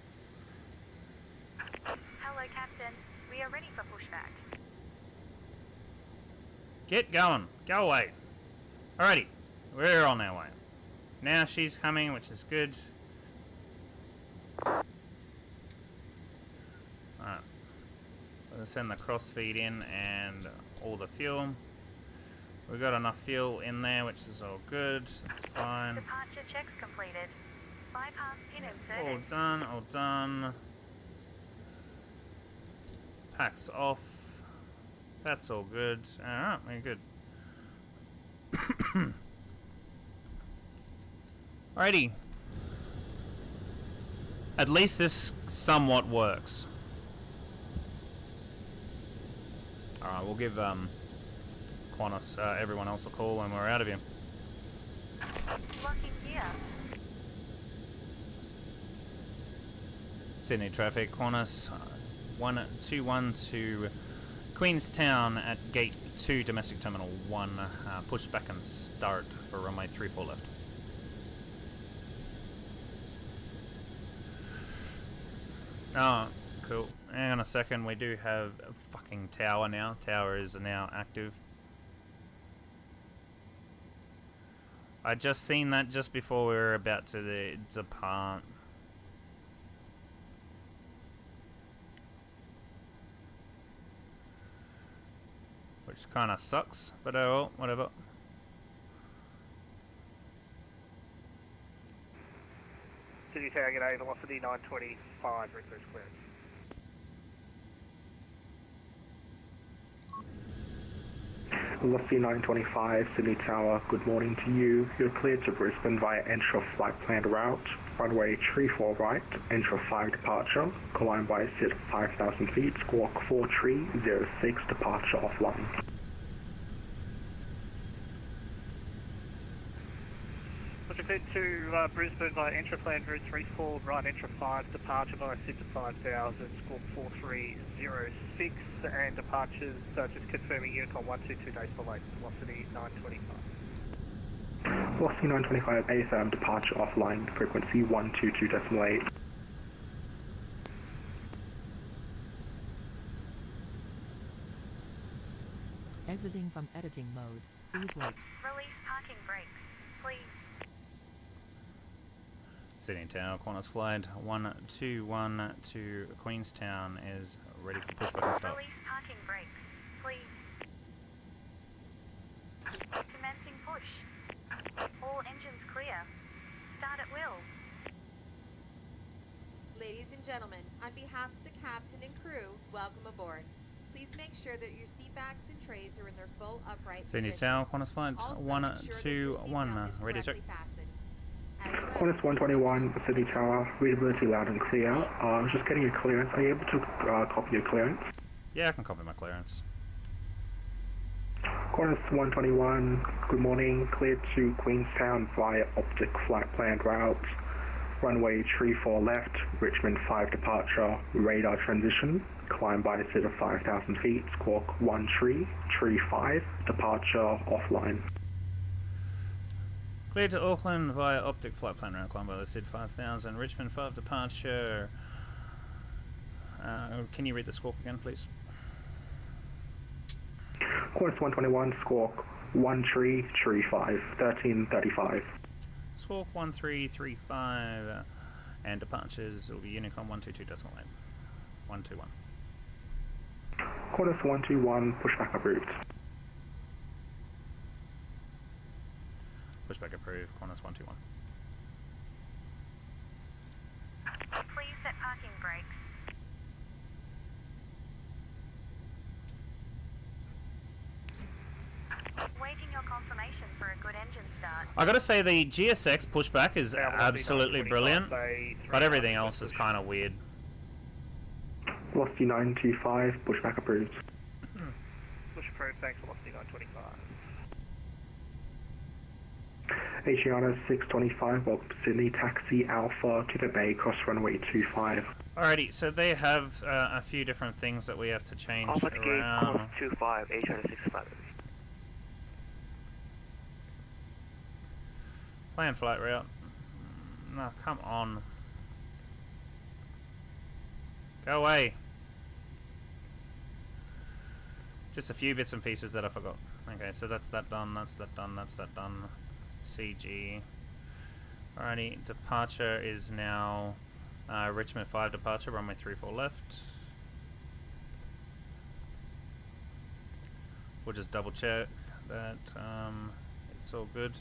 Hello, Captain. We are ready for pushback.
Get going. Go away. Alrighty, we're on our way. Now she's coming, which is good. Alright. We'll send the crossfeed in and all the fuel. We've got enough fuel in there, which is all good. That's fine.
Departure checks completed. Bypass pin inserted.
All done, all done. Packs off. That's all good. Alright, we're good. Alrighty. At least this somewhat works. Alright, we'll give Qantas, everyone else a call when we're out of here.
Locking gear.
Sydney traffic, Qantas 121 to Queenstown at Gate 2, Domestic Terminal 1. Push back and start for runway 34 left. Oh, cool. Hang on a second, we do have a fucking tower now. Tower is now active. I just seen that just before we were about to depart. Which kind of sucks, but oh well, whatever.
City Tower, g'day, velocity 925, request clearance. Velocity 925, Sydney Tower, good morning to you. You're cleared to Brisbane via entry of flight planned route. Runway 34 right, entry of 5 departure. Climb by set 5,000 feet, squawk 4306, departure offline. Cleared to Brisbane via entry planned route 34, right entry 5, departure via set to 5,000, squawk 4306, and departures just confirming Unicom 122 days for late, velocity 925. Velocity 925 AFM, departure offline, frequency 122.8.
Exiting from editing mode. Please wait.
Release parking brakes. Please.
Sydney Tower, Qantas flight 121 to Queenstown is ready for pushback and start.
Release parking brakes. Please. Commencing push. All engines clear. Start at will.
Ladies and gentlemen, on behalf of the captain and crew, welcome aboard. Please make sure that your seat backs and trays are in their full upright
Sydney
position.
Tower, Qantas flight
Also,
121, ready to check.
Qantas 121, Sydney Tower, readability loud and clear. I was just getting your clearance. Are you able to copy your clearance?
Yeah, I can copy my clearance.
Qantas 121, good morning. Cleared to Queenstown via optic flight plan route. Runway 34 left, Richmond 5 departure, radar transition. Climb by set of 5,000 feet, squawk 1335, departure offline.
Cleared to Auckland via optic flight plan route, climb by the SID 5000, Richmond 5 departure. Can you read the squawk again, please?
Qantas 121, squawk 1335, 1335.
Squawk 1335, and departures will be Unicom 122.8, 121.
Qantas 121, pushback approved.
Pushback approved, Qantas 121.
Please set parking brakes. Waiting your confirmation for a good engine start.
I gotta say, the GSX pushback is absolutely brilliant, but everything else is kind of weird.
Velocity 925, pushback approved.
Push approved, thanks, Velocity 925.
H.O.T.A.S 625, welcome to Sydney, taxi Alpha to the bay, cross runway 25.
Alrighty, so they have a few different things that we have to change
Alpha to gate,
around.
course 25, H.O.T.A.S 65.
Plan flight route. No, come on. Go away. Just a few bits and pieces that I forgot. Okay, so that's that done, that's that done, that's that done. CG. Alrighty, departure is now Richmond 5 departure, runway 34 left. We'll just double check that it's all good.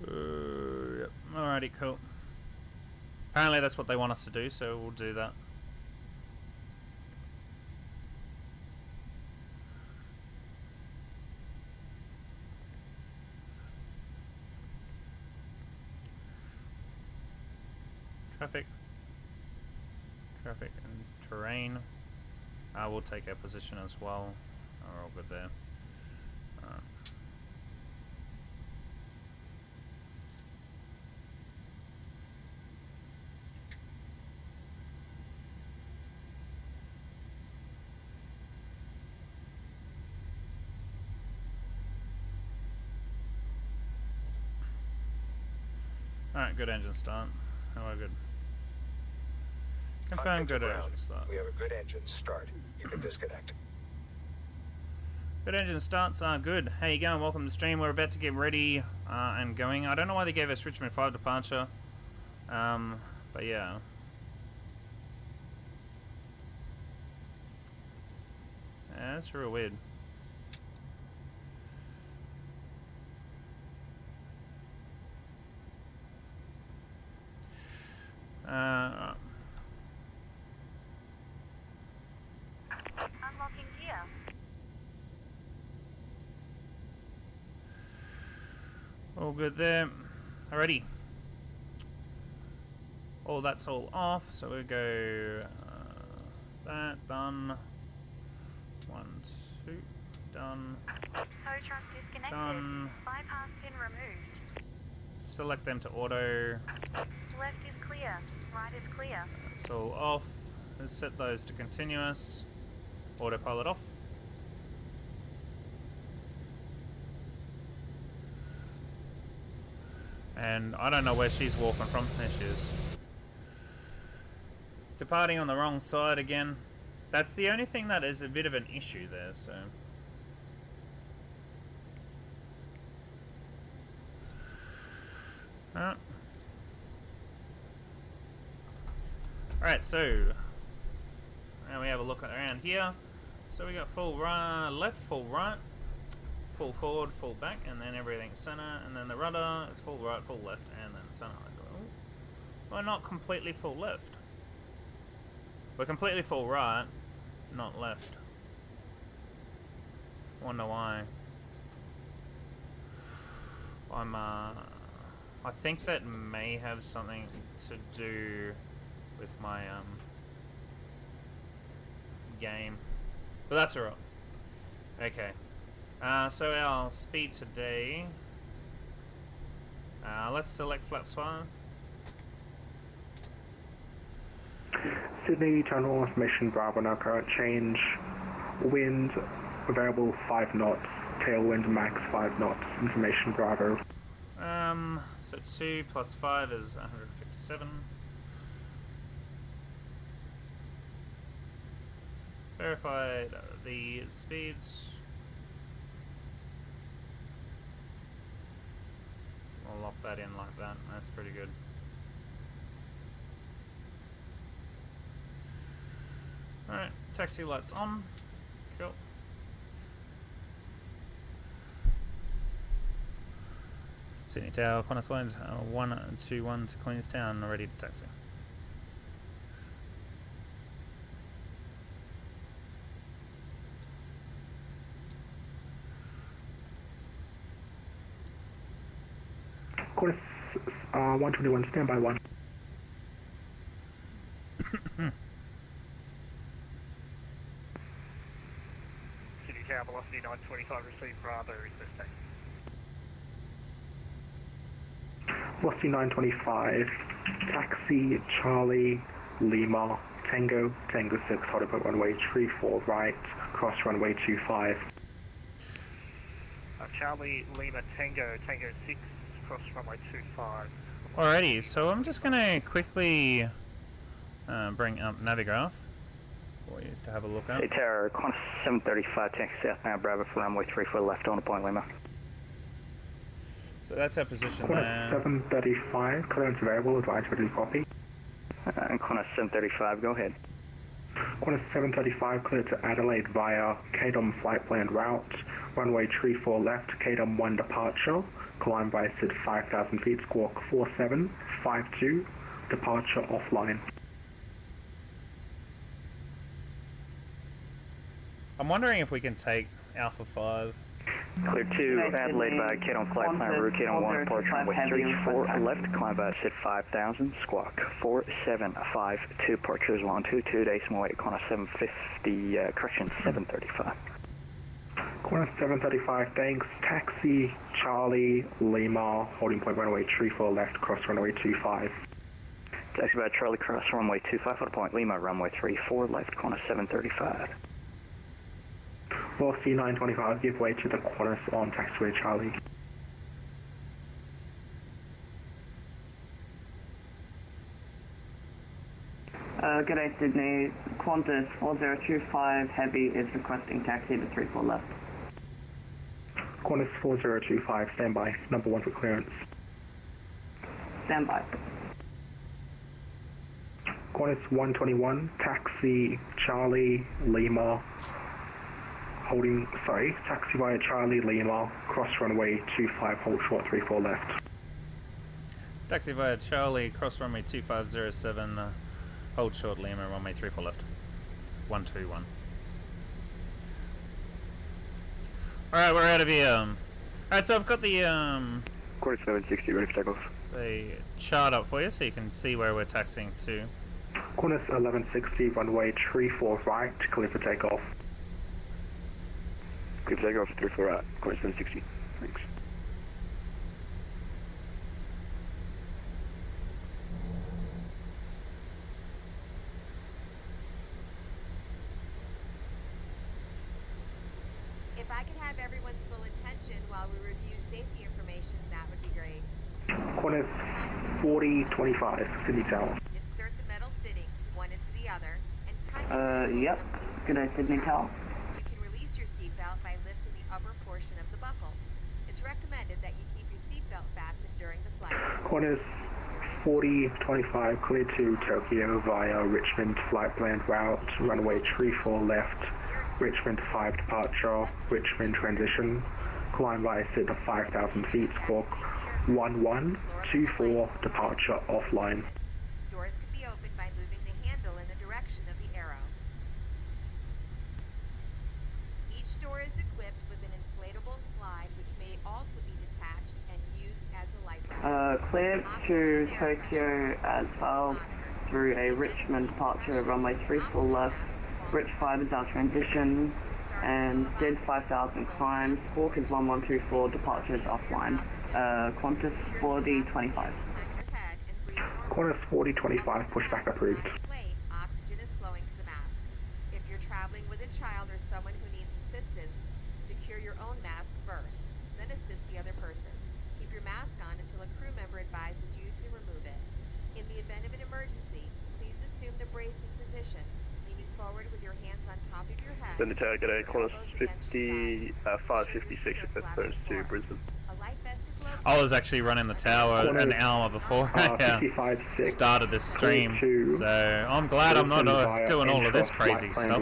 Yep. Alrighty, cool. Apparently that's what they want us to do, so we'll do that. Traffic and terrain. We'll take our position as well. We're all good there. Alright, good engine start. Oh, we're good. Confirm good engine start.
We have a good engine start. You can disconnect.
Good engine starts are good. How you going? Welcome to the stream. We're about to get ready and going. I don't know why they gave us Richmond 5 departure. But yeah. Yeah, that's real weird.
Unlocking gear.
All good there. Alrighty. All that's all off, so we go that done. 1, 2, done.
Tow truck disconnected.
Done.
Bypass pin removed.
Select them to auto.
Left is clear. Right is clear.
It's all off. Let's set those to continuous. Autopilot off. And I don't know where she's walking from. There she is. Departing on the wrong side again. That's the only thing that is a bit of an issue there, so. Alright, so now we have a look around here. So we got full right, left, full right, full forward, full back, and then everything center, and then the rudder is full right, full left, and then center. We're not completely full left. We're completely full right, not left. Wonder why. I think that may have something to do with my game, but that's alright. Okay, so our speed today, let's select flaps 5.
Sydney, Channel Information Bravo, now current change. Wind available 5 knots, tailwind max 5 knots, information Bravo.
So 2 plus 5 is 157. Verified the speeds. I'll lock that in like that. That's pretty good. Alright, taxi lights on. Cool. Sydney Tower, Qantas Wind 121 to Queenstown, ready to taxi.
Qantas 121, standby 1.
City Tower, velocity 925, receive Bravo, is this taxi?
Velocity 925, taxi Charlie Lima Tango 6, hold up at runway 34 right, cross runway 25.
Charlie Lima Tango 6, cross runway 25.
Alrighty, so I'm just gonna quickly bring up Navigraph for you to have a look at.
Hey Tower, Qantas 735, taxi southbound Bravo for runway 34 left on point Lima.
So that's our position
Qantas
there.
735, clearance available, advise ready to copy.
And Qantas 735, go ahead.
Qantas 735, clear to Adelaide via KINGSTON flight planned route, runway 34 left, KINGSTON 1 departure, climb by SID 5,000 feet, squawk 4752, departure offline.
I'm wondering if we can take Alpha 5.
Clear to Adelaide by KINGSTON flight plan route, KINGSTON 1 departure runway 34 left, climb by SID 5,000, squawk 4752, departure is 122, decimal 8, Qantas 750, correction 735.
Qantas 735, thanks, taxi Charlie Lima, holding point runway 34 left, cross runway 25.
Taxi by Charlie, cross runway 25, hold point Lima, runway 34 left, Qantas 735.
Velocity 925, give way to the Qantas on taxiway Charlie.
Good day, Sydney. Qantas 4025 Heavy is requesting taxi to 34 left.
Qantas 4025, standby, number 1 for clearance.
Standby.
Qantas 121, taxi Charlie Lima, taxi via Charlie Lima, cross runway 25, hold short 34 left.
Taxi via Charlie, cross runway 2507, hold short Lima, runway 34 left. 121. Alright, we're out of here. Alright, so I've got the
Qantas 760, ready for takeoff.
the chart up for you so you can see where we're taxiing to.
Qantas 1160, runway 34 right, clear for takeoff.
Clear for takeoff, 34 right, Qantas 760. Thanks.
If I could have everyone's full attention while we review safety information, that would be great.
Qantas 4025, Sydney Tower.
Insert the metal fittings, one into the other, and tighten
Yep. Good day, Sydney Tower.
You can release your seatbelt by lifting the upper portion of the buckle. It's recommended that you keep your seatbelt fastened during the flight.
Qantas 4025, clear to Tokyo via Richmond flight planned route, runway 34 left, Richmond 5 departure, Richmond transition, climb by SID to 5,000 feet, squawk 1124, departure offline.
Doors can be opened by moving the handle in the direction of the arrow. Each door is equipped with an inflatable slide which may also be detached and used
cleared to Tokyo as well through a Richmond departure, runway 34 left, Rich 5 is our transition, and did 5,000 climb, squawk is 1124, departure is offline, Qantas 4025.
Qantas 4025, pushback approved.
Oxygen is flowing to the mask. If you're traveling with a child or someone who needs assistance, secure your own mask first, then assist the other person. Keep your mask on until a crew member advises you to remove it. In the event of an emergency, please assume the bracing position, leaning forward with your hands on top of your head.
Sydney Tower, g'day, Qantas 556 if that turns to Brisbane.
A life vest is located.
I was actually running the tower an hour before I started this stream, so I'm glad I'm not doing all of this crazy stuff.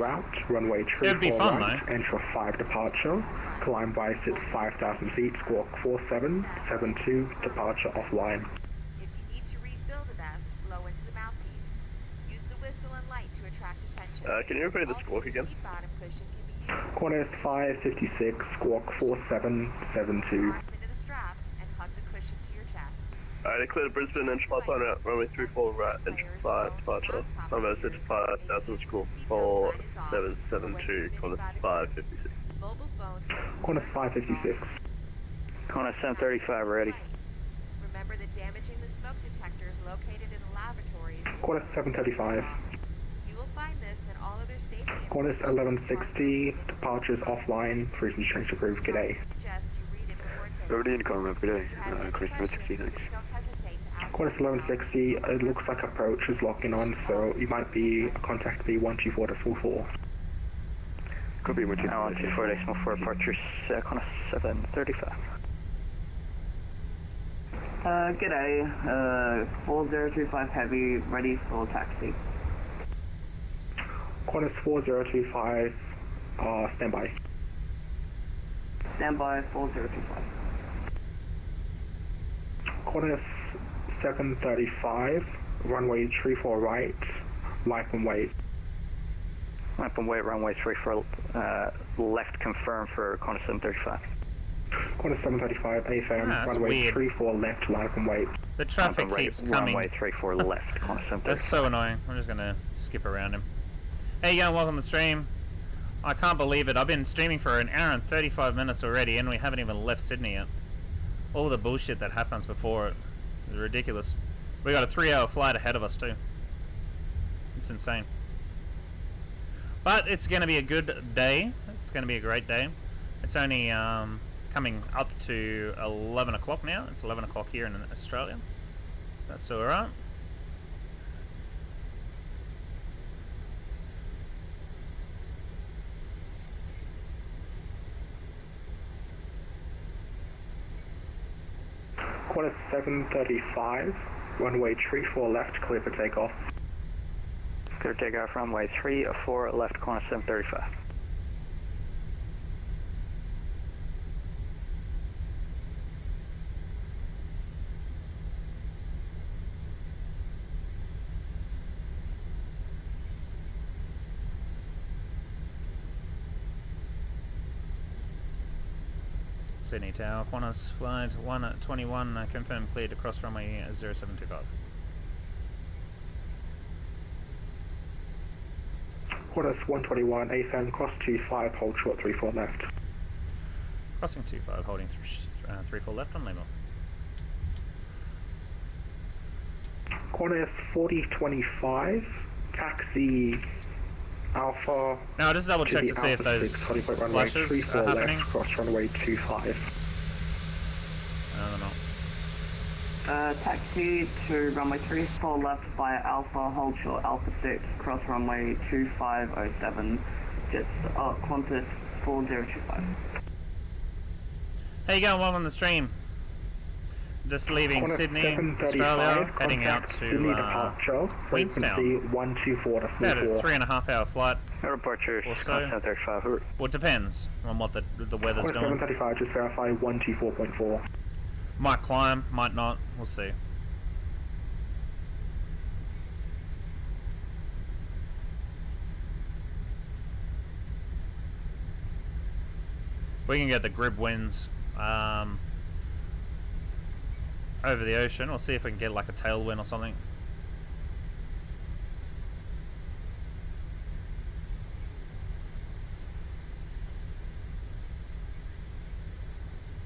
Runway
It'd be fun though.
Entry 5 departure, climb by sit 5,000 feet, squawk 4772, departure offline.
If you need to refill the vest, blow into the mouthpiece. Use the whistle and light to attract attention.
Can you repeat the squawk again?
Seat bottom cushion can be used.
Qantas 556, squawk 4772.
Into the straps and hug the cushion to your chest.
Alright, clear to Brisbane, entry 5 line out, runway 34 right, entry 5 departure. Runway 5,000, squawk 4772, Qantas 556.
Mobile phones.
Qantas 556.
Qantas 735 ready.
Remember that damaging the smoke detectors located in the lavatories.
Qantas 735.
You will find this and all other safety.
Qantas 1160, departures offline, frequency change approved, g'day.
Suggest you read it before takeoff.
Already in Colorado, good day. Chris 160, thanks.
Don't hesitate to ask.
Qantas 1160, it looks like approach is locking on, so you might be contact B124.44.
Could be 124.4, departure Qantas 735.
G'day, 4025 Heavy, ready for taxi.
Qantas 4025, standby.
Standby 4025.
Qantas 735, runway 34 right, light and wait.
Light and wait, runway 34 left, confirm for Qantas 735.
Qantas 735, AFM, runway
weird.
34 left, light and wait.
The traffic keeps coming.
Runway 34 left, Qantas 735.
That's so annoying. I'm just gonna skip around him. Hey, yo, welcome to the stream. I can't believe it. I've been streaming for an hour and 35 minutes already, and we haven't even left Sydney yet. All the bullshit that happens before it is ridiculous. We got a 3-hour flight ahead of us too. It's insane. But it's going to be a good day. It's going to be a great day. It's only coming up to 11 o'clock now. It's 11 o'clock here in Australia. That's alright.
Qantas 735, runway 34 left, clear for takeoff.
Clear takeoff, runway 34 left, Qantas 735.
Sydney Tower, Qantas flight 121, confirmed cleared to cross runway 0725.
Qantas 121, AFM, cross 25, hold short 34 left.
Crossing 25, holding 34 left on level.
Qantas 4025, taxi Alpha.
Now just double check to see if those flashes are happening.
Left, cross runway 25.
I don't know.
Taxi to runway 34 left via Alpha, hold short Alpha 6, cross runway 2507, just Qantas 4025.
How you going? Welcome to the stream. Just leaving Sydney, Australia, heading out to Queenstown. About a 3.5 hour flight.
Departure
or so.
735.
Well, it depends on what the weather's doing.
735, just verify 124.4.
Might climb, might not. We'll see. We can get the grib winds. over the ocean. We'll see if we can get like a tailwind or something.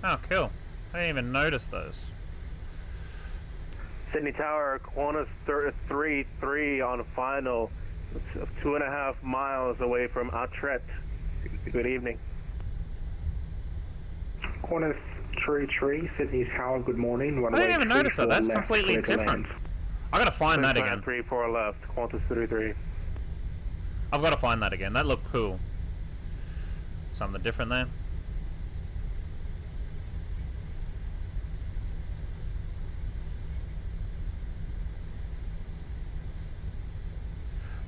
Oh, cool. I didn't even notice those.
Sydney Tower, Qantas 3-3 on final. It's 2.5 miles away from H.O.T.A.S. Good evening.
Qantas 3-3, Sydney Tower, good morning.
I didn't even notice that. That's completely different. I gotta find that again.
3-4 left, Qantas 3-3.
I've gotta find that again. That looked cool. Something different there.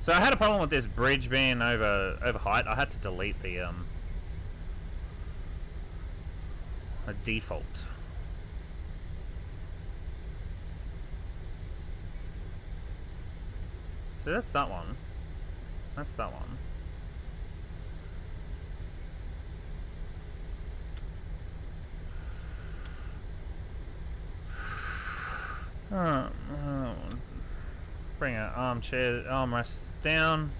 So I had a problem with this bridge being over height. I had to delete the default. So that's that one. That's that one. Bring our armrests down.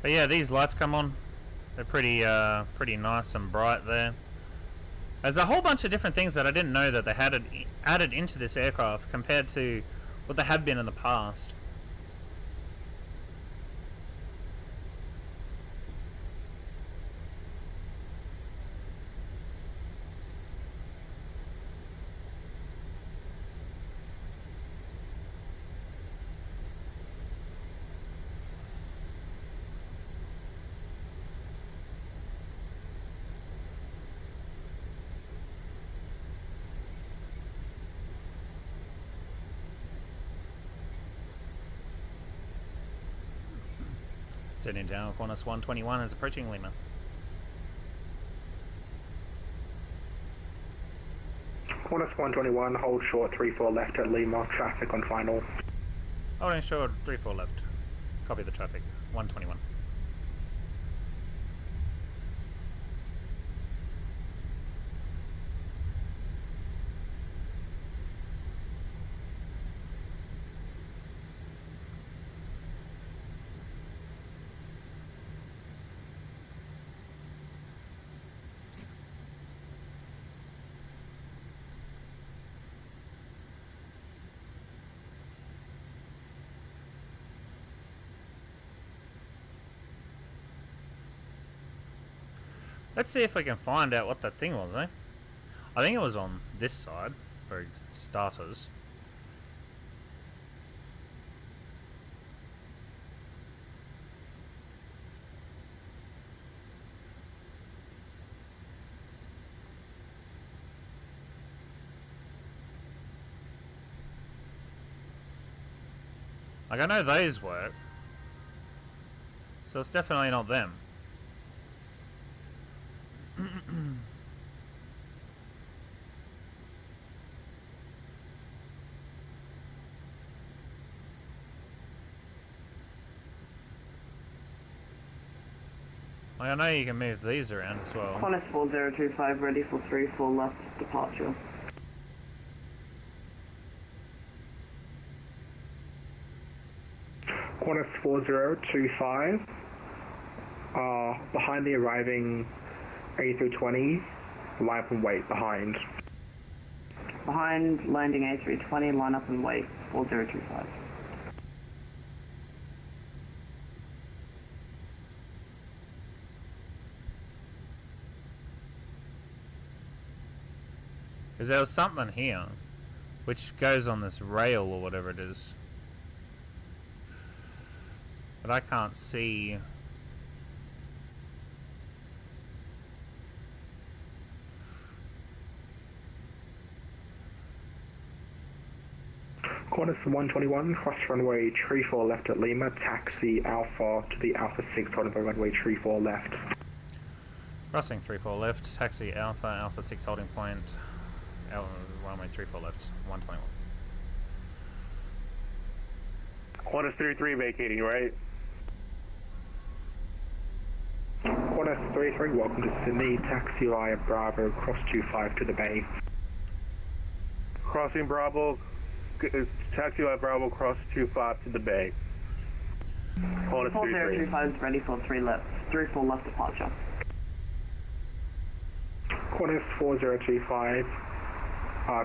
But yeah, these lights come on. They're pretty nice and bright there. There's a whole bunch of different things that I didn't know that they had added into this aircraft compared to what they had been in the past. Sitting down, Qantas 121 is approaching Lima.
Qantas 121, hold short 34 left at Lima, traffic on final.
Holding short 34 left. Copy the traffic. 121. Let's see if we can find out what that thing was, eh? I think it was on this side, for starters. Like, I know those work. So it's definitely not them. I know you can move these around as well.
Qantas 4025 ready for 34 left departure.
Qantas 4025, behind the arriving A320, line up and wait behind.
Behind landing A320, line up and wait, 4025.
Because there was something here, which goes on this rail or whatever it is. But I can't see.
Qantas 121, cross runway 34 left at Lima, taxi Alpha to the Alpha 6 holding by runway 34 left.
Crossing 34 left, taxi Alpha, Alpha 6 holding point, runway 34 left, 121.
Qantas 33 vacating, right?
Qantas 33, welcome to Sydney, taxi via Bravo, cross 25 to the bay.
Crossing Bravo, taxi via Bravo, cross 25 to the bay. Qantas 33.
4025 is ready for 3-4 left departure.
Qantas 4025,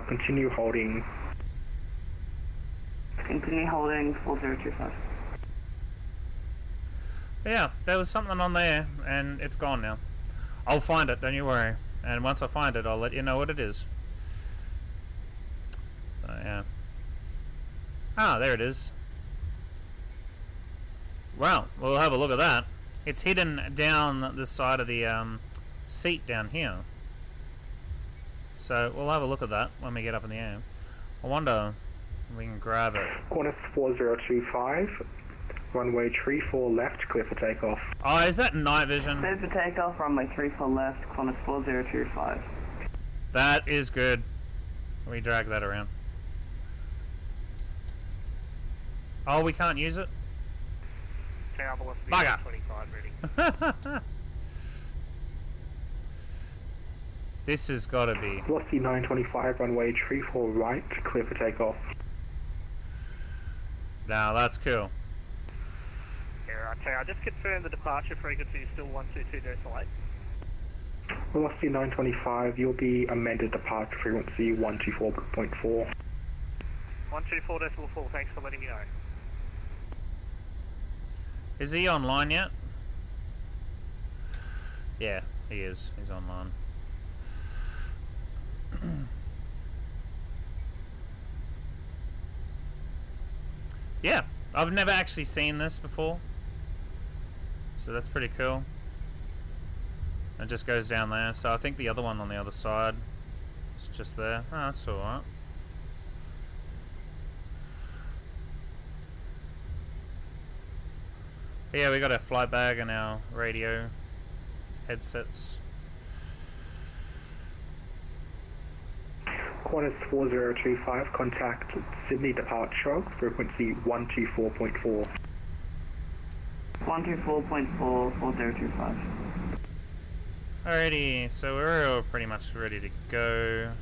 continue holding.
Continue holding 4025.
Yeah, there was something on there, and it's gone now. I'll find it, don't you worry. And once I find it, I'll let you know what it is. So, yeah. Ah, there it is. Wow, we'll have a look at that. It's hidden down the side of the seat down here. So we'll have a look at that when we get up in the air. I wonder if we can grab it.
Qantas 4025, runway 34 left, clear for takeoff.
Oh, is that night vision?
Clear for takeoff, runway 34 left, Qantas 4025.
That is good. We drag that around. Oh, we can't use it?
Tower velocity
Bugger.
25 ready.
This has got to be.
Velocity 925, runway 34 right, clear for takeoff.
Now that's cool.
Yeah, right, Tower, just confirm the departure frequency is still 122.8.
Velocity 925, you'll be amended departure frequency 124.4.
124.4, thanks for letting me know.
Is he online yet? Yeah, he is. He's online. Yeah, I've never actually seen this before, so that's pretty cool. It just goes down there, so I think the other one on the other side is just there. Oh, that's alright. Yeah, we got our flight bag and our radio headsets.
Qantas 4025, contact Sydney departure, frequency 124.4.
124.4, 4025.
Alrighty, so we're all pretty much ready to go.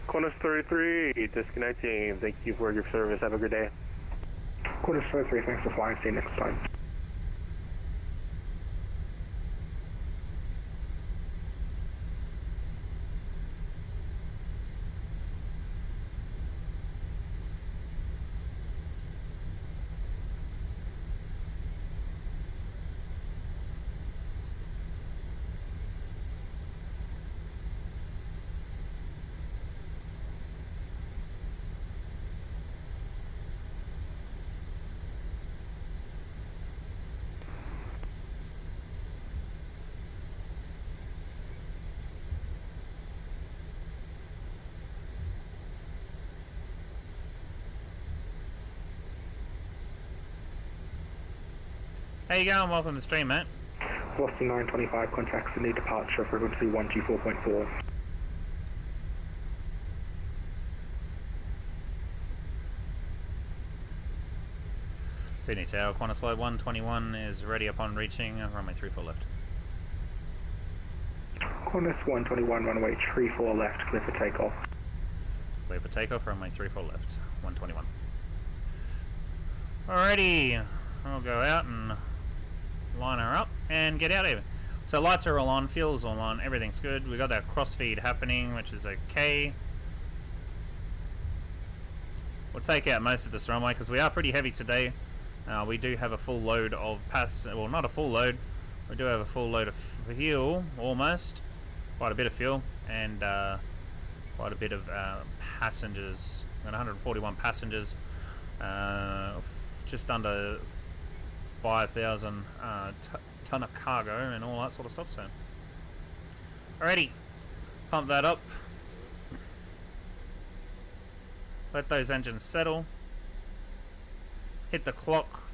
Qantas 33, disconnecting. Thank you for your service. Have a good day.
Qantas 33, thanks for flying. See you next time.
How you going? Welcome to the stream, mate.
Velocity 925, contact Sydney departure, frequency 124.4.
Sydney Tower, Qantas Flight 121 is ready upon reaching runway 34 left.
Qantas 121, runway 34 left, clear for takeoff.
Clear for takeoff, runway 34 left, 121. Alrighty, I'll go out and line her up and get out of here. So lights are all on, fuel's all on, everything's good. We got that crossfeed happening, which is okay. We'll take out most of this runway because we are pretty heavy today. We do have a full load of well, not a full load. We do have a full load of fuel, almost. quite a bit of fuel and quite a bit of passengers. 141 passengers, just under 5,000 ton of cargo and all that sort of stuff. So, alrighty, pump that up. Let those engines settle. Hit the clock.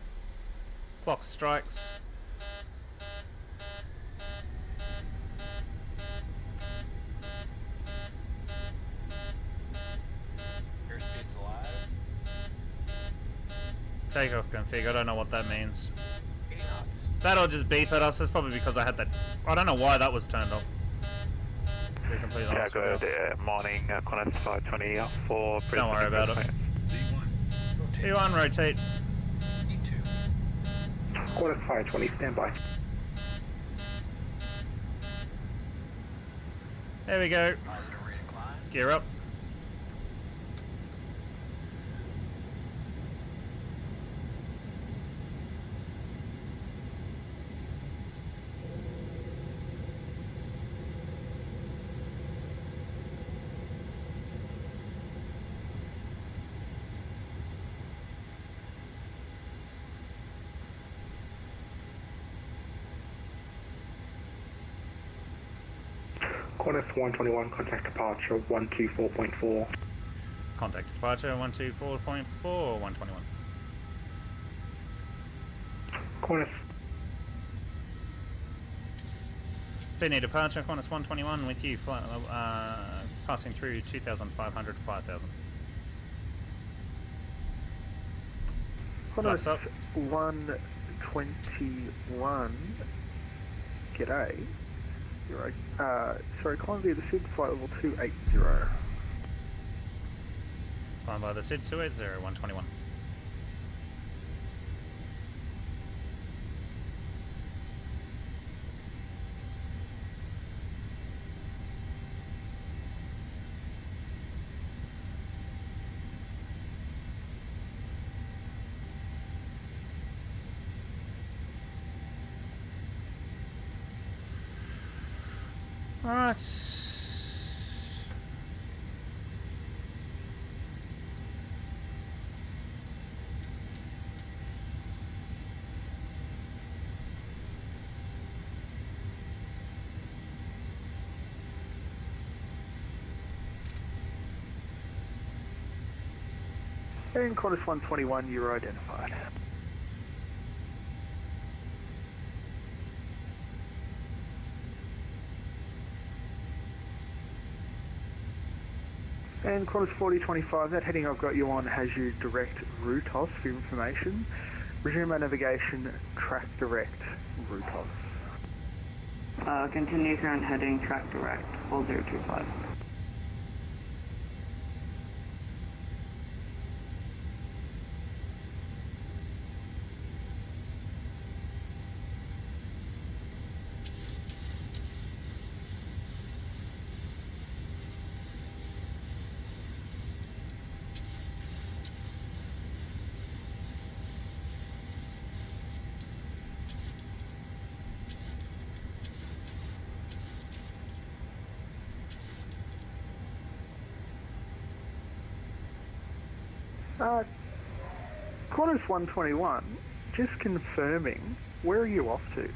Clock strikes.
Airspeed's alive.
Takeoff config. I don't know what that means.
80 knots.
That'll just beep at us. That's probably because I had that. I don't know why that was turned off. To be completely honest with you.
Morning, Qantas 520 for Brisbane.
Don't worry about it. E1 rotate.
E2.
Qantas 520, stand by.
There we go. Gear up.
Qantas 121, contact departure 124.4.
Contact departure 124.4, 121.
Qantas
Sydney departure, Qantas 121 with you, passing through 2,500 to 5,000.
Qantas 121, g'day. Sorry, climb via the SID, flight level 280.
Climb by the SID 280, 121. Alright.
And Qantas 121, you're identified. And Qantas 4025, that heading I've got you on has you direct RYZEN for information. Resume our navigation, track direct RYZEN.
Continue current heading, track direct, 4025.
Qantas 121, just confirming, where are you off to?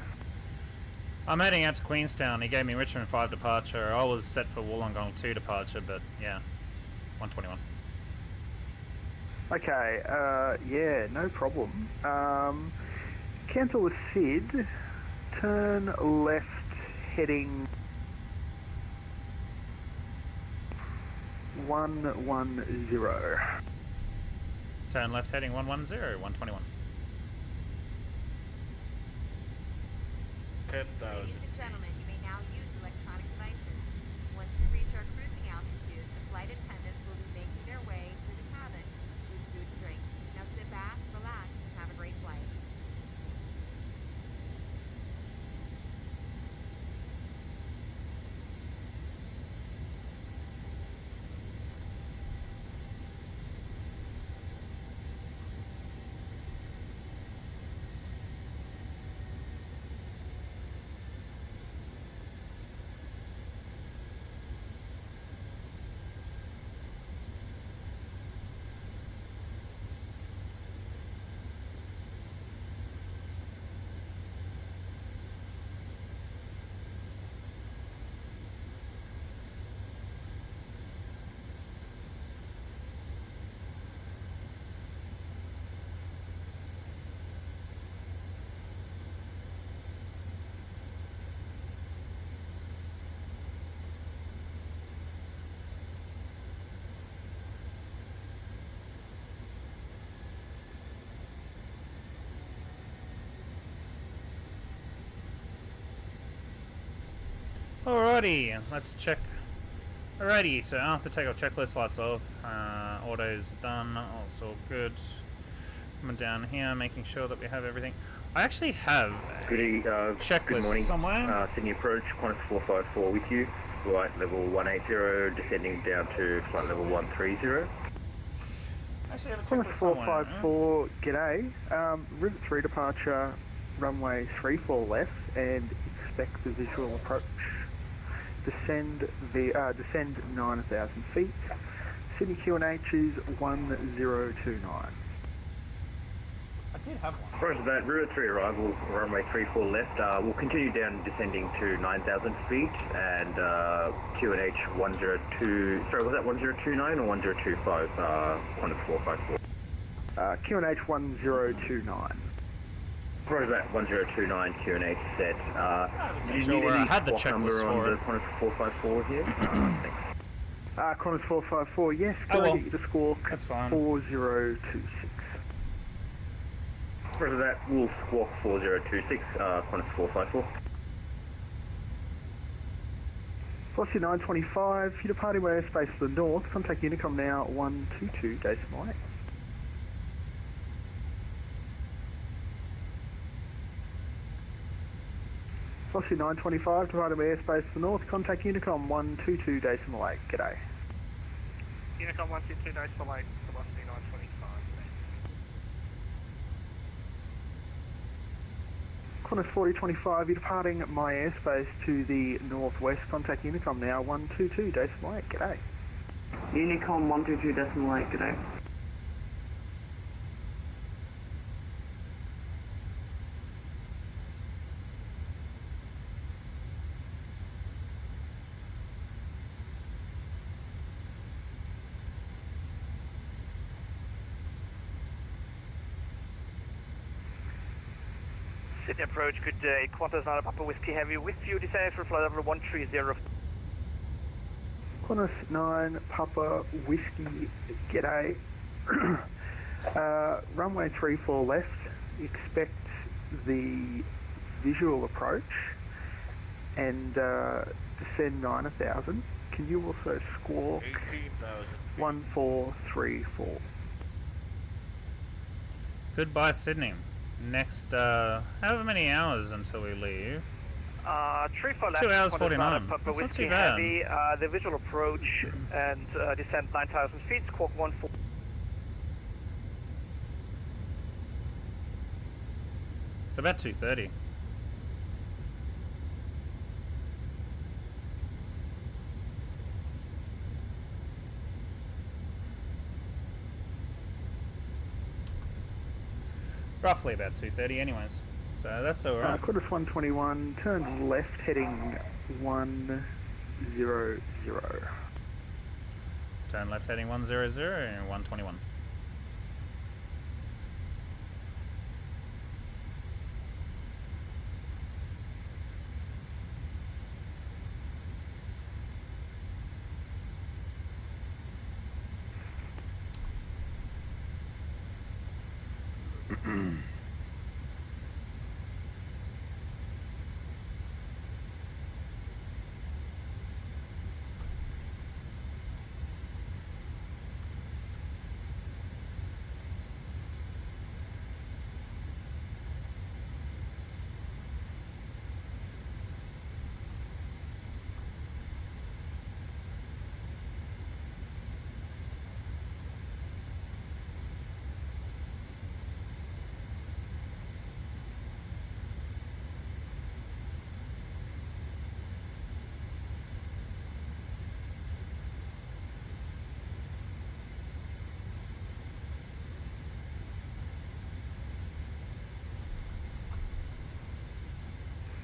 I'm heading out to Queenstown. He gave me Richmond 5 departure. I was set for Wollongong 2 departure, but yeah, 121.
Okay, yeah, no problem. Cancel the SID, turn left heading 110.
Turn left heading 110, 121.
$10,000.
Ladies and gentlemen, you may now use electronic devices. Once we reach our cruising altitude, the flight attendants will be making their way to the cabin with food and drink. Now sit back, relax, and have a great flight.
Alrighty, let's check. Alrighty, so after takeoff checklist, lights off, auto's done, also good. I'm down here making sure that we have everything. I actually have a checklist
good morning.
somewhere.
Sydney approach, Qantas 454 with you. Flight level 180, descending down to flight level 130.
Actually, I have a
Qantas
checklist somewhere.
454, g'day. Route 3 departure, runway 34 left, and expect the visual approach. Descend 9,000 feet. Sydney QNH is 1029.
I did have one.
Roger that, route 3 arrival, runway 34 left. We'll continue down, descending to 9,000 feet, and QNH 102, sorry, was that 1029 or 1025, Qantas 454?
QNH 1029.
Roger that, 1029 QNH set. Do you
sure
need
where I
any
had the
squawk number
checklist
on
for
the
it.
Qantas 454 here? Thanks.
Qantas 454, yes, can
well,
I get you to squawk
that's fine.
4026?
Roger that, we'll squawk 4026, Qantas 454.
Velocity 925, you're departing by airspace to the north, contact Unicom now 122 decimal 8. Velocity 925, departing by airspace to the north, contact Unicom 122 decimal 8, g'day.
Unicom 122 decimal 8, velocity 925.
Qantas 4025, you're departing my airspace to the northwest, contact Unicom now 122 decimal 8, g'day.
Unicom 122 decimal 8, g'day.
Sydney approach, good day. Qantas 9 Papa Whiskey Heavy with you, descend for flight level 130.
Qantas 9 Papa Whiskey, g'day. Runway 34 left, expect the visual approach and descend 9,000. Can you also squawk 1434?
Goodbye, Sydney. Next, however many hours until we leave.
34 left.
2 hours
Qantas
49.
9 Papa
That's not
Whiskey
too bad.
Heavy, the visual approach and descend 9,000 feet, squawk 14.
It's about 2:30. Roughly about 2:30 anyways. So that's alright.
Qantas 121, turn left heading 100.
Turn left heading 100 and 121.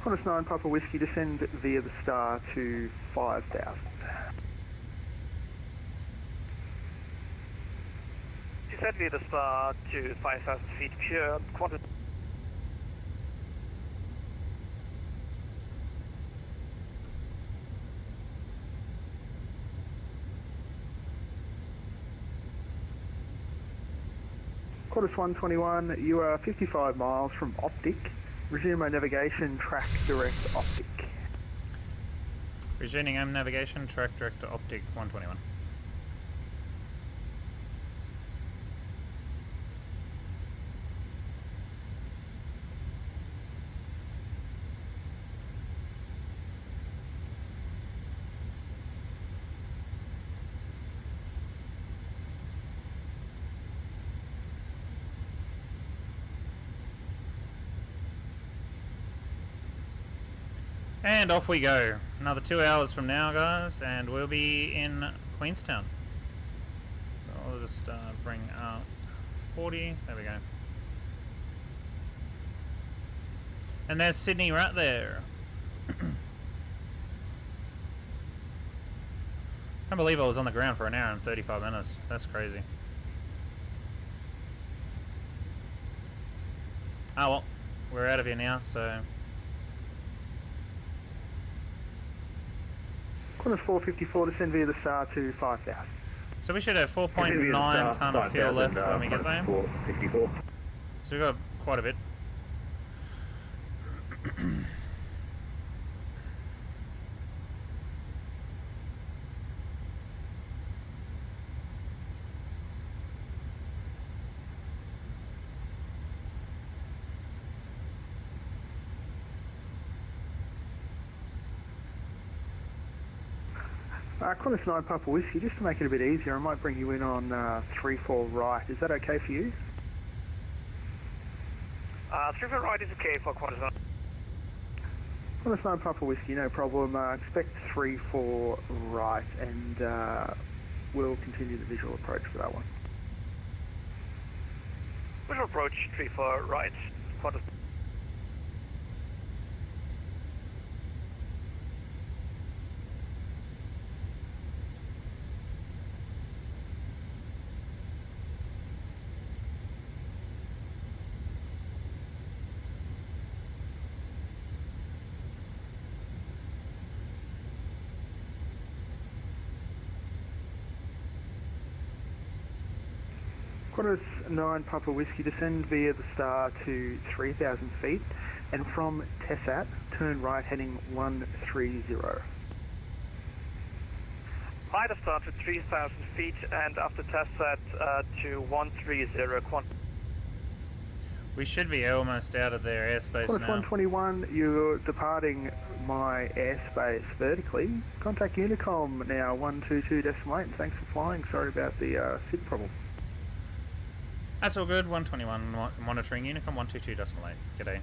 Qantas 9 Papa Whiskey, descend via the star to 5,000.
Descend via the star to 5,000 feet pure. Qantas.
Qantas 121, you are 55 miles from Optic. Resume my navigation, track direct Optic.
Resuming AIM navigation, track direct to optic 121. And off we go. Another 2 hours from now, guys, and we'll be in Queenstown. So I'll just bring up 40. There we go. And there's Sydney right there. Can't believe I was on the ground for an hour and 35 minutes. That's crazy. Oh well, we're out of here now, so...
Qantas 454, descend via the star to 5,000.
So we should have 4.9 tonne of fuel left when we get there.
454.
So we've got quite a bit.
Qantas 9 Papa Whiskey, just to make it a bit easier, I might bring you in on 3-4 right. Is that okay for you?
3-4 right is okay for Qantas 9.
Qantas 9 Papa Whiskey, no problem. Expect 3-4 right, and we'll continue the visual approach for that one.
Visual approach 3-4 right, Qantas.
Qantas 9 Papa Whiskey, descend via the star to 3,000 feet, and from Tessat, turn right heading 130.
High to start to 3,000 feet, and after Tessat to 130.
We should be almost out of their airspace
Qantas
now.
121, you're departing my airspace vertically. Contact Unicom now, 122.8, and thanks for flying. Sorry about the SID problem.
That's all good. 121 monitoring Unicom 122.8. G'day.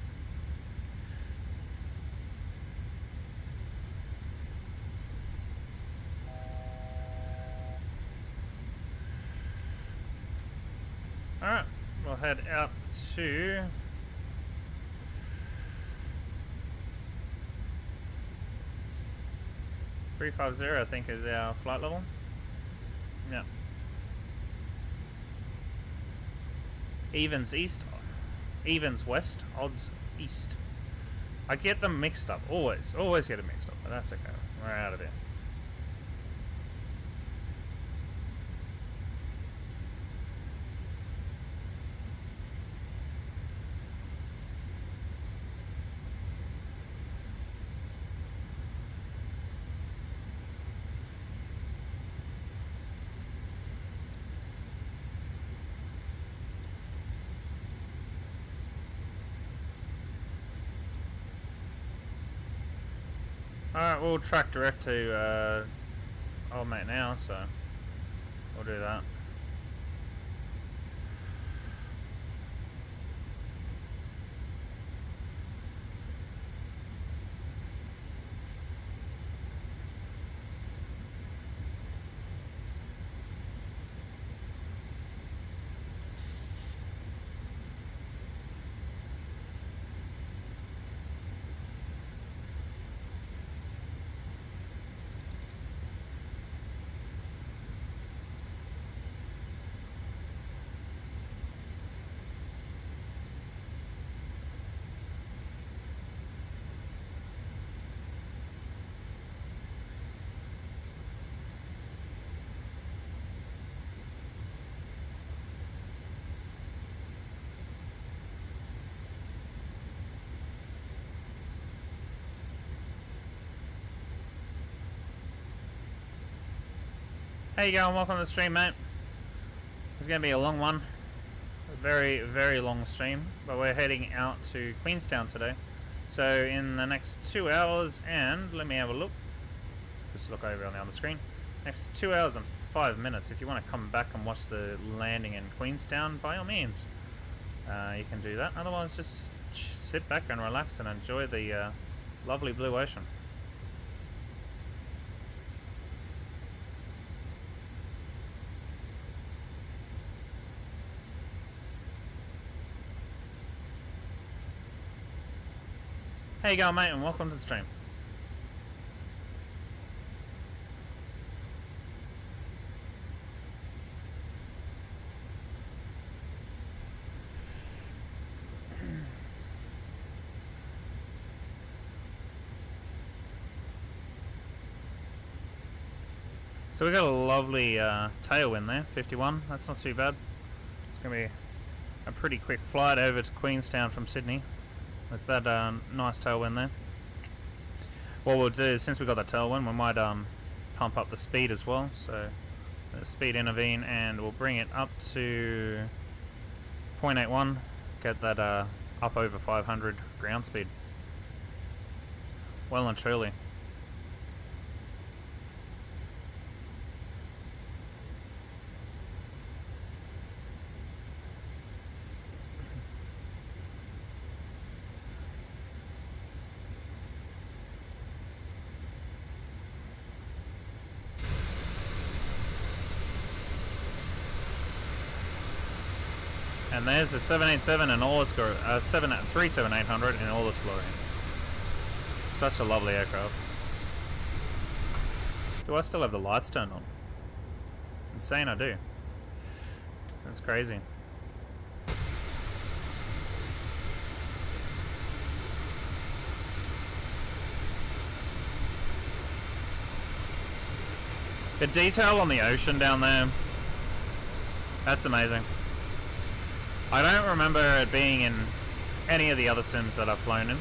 Alright, we'll head out to 350, I think, is our flight level. Yeah. Evens east, evens west, odds east. I get them mixed up, always get them mixed up, but that's okay. We're out of there. Alright, we'll track direct to old mate now, so we'll do that. How you going? Welcome to the stream, mate. It's going to be a long one. A very, very long stream. But we're heading out to Queenstown today. So in the next 2 hours and... let me have a look. Just look over on the other screen. Next 2 hours and 5 minutes. If you want to come back and watch the landing in Queenstown, by all means. You can do that. Otherwise, just sit back and relax and enjoy the lovely blue ocean. How you going, mate, and welcome to the stream. So we got a lovely tailwind there, 51. That's not too bad. It's going to be a pretty quick flight over to Queenstown from Sydney with that nice tailwind there. What we'll do is, since we got that tailwind, we might pump up the speed as well. So speed intervene, and we'll bring it up to 0.81. Get that up over 500 ground speed. Well and truly. And there's a 787 and all its glory, 37800 in all its glory. Such a lovely aircraft. Do I still have the lights turned on? Insane, I do. That's crazy. The detail on the ocean down there, that's amazing. I don't remember it being in any of the other sims that I've flown in.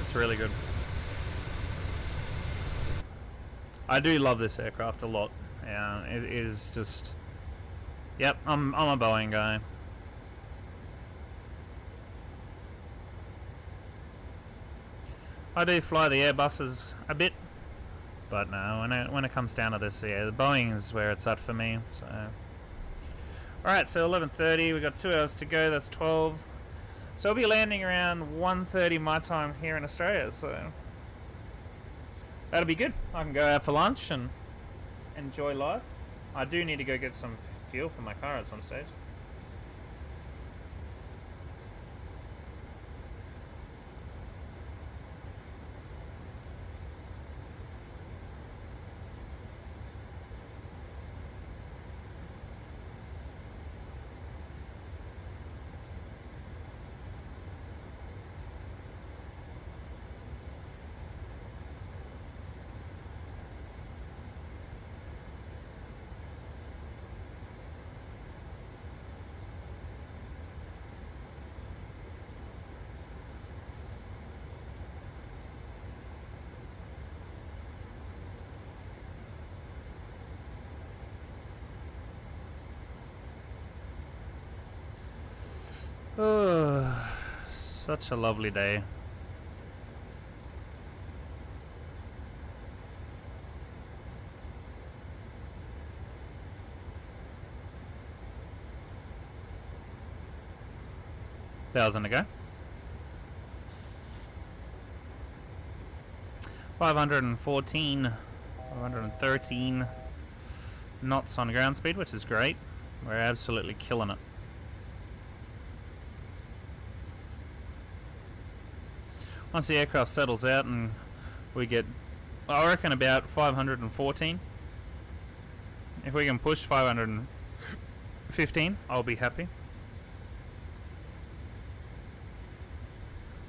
It's really good. I do love this aircraft a lot. Yeah, it is just... Yep, I'm a Boeing guy. I do fly the Airbuses a bit, but no, when it comes down to this, yeah, the Boeing is where it's at for me. So, alright, so 11:30, we've got 2 hours to go. That's 12. So I'll be landing around 1:30 my time here in Australia, so that'll be good. I can go out for lunch and enjoy life. I do need to go get some fuel for my car at some stage. Oh, such a lovely day. $1,000 to go. 514, 513 knots on ground speed, which is great. We're absolutely killing it. Once the aircraft settles out and we get, I reckon, about 514. If we can push 515, I'll be happy.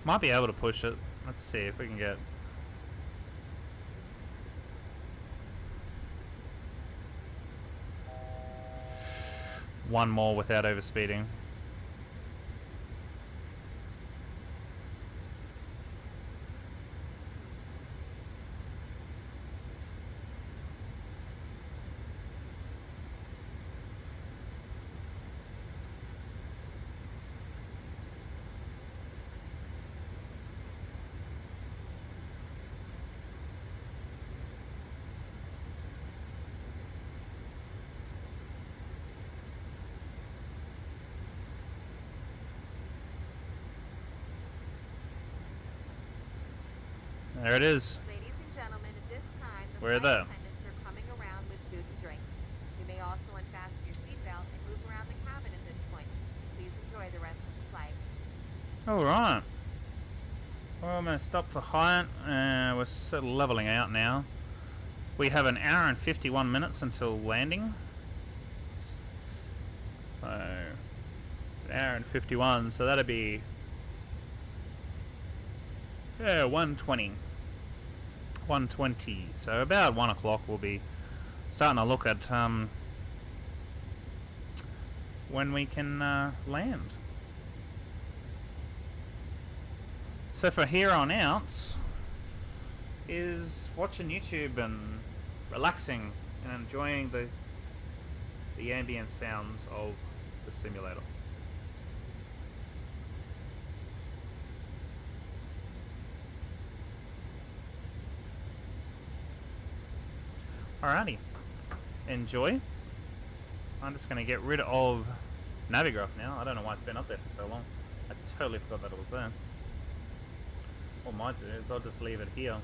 Might be able to push it. Let's see if we can get... one more without overspeeding. There it is.
Ladies and gentlemen, at this time, the
We're
flight
there.
attendants are coming around with food and drink. You may also unfasten your seatbelt and move around the cabin at this point. Please enjoy the rest of the flight.
Alright. Well, I'm going to stop to height. We're sort of leveling out now. We have an hour and 51 minutes until landing. So, an hour and 51, so that'll be... yeah, 120. 120. So about 1 o'clock we'll be starting to look at when we can land. So for here on out is watching YouTube and relaxing and enjoying the ambient sounds of the simulator. Alrighty, enjoy. I'm just going to get rid of Navigraph now. I don't know why it's been up there for so long. I totally forgot that it was there. What I might do is I'll just leave it here.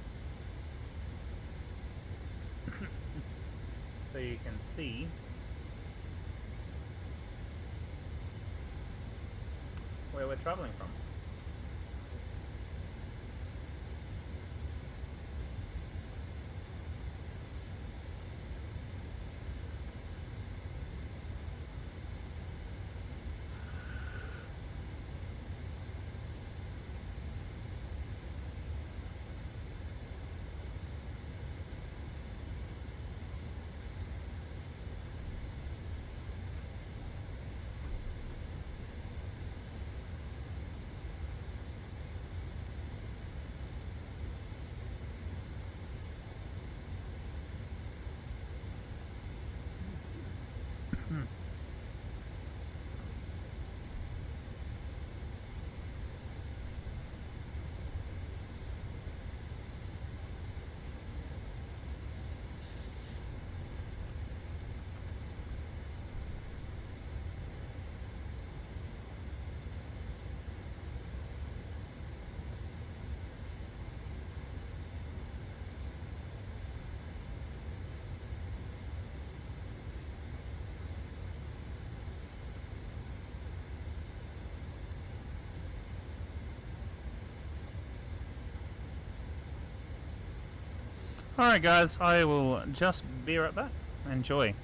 So you can see where we're traveling from. Alright guys, I will just be right back. Enjoy.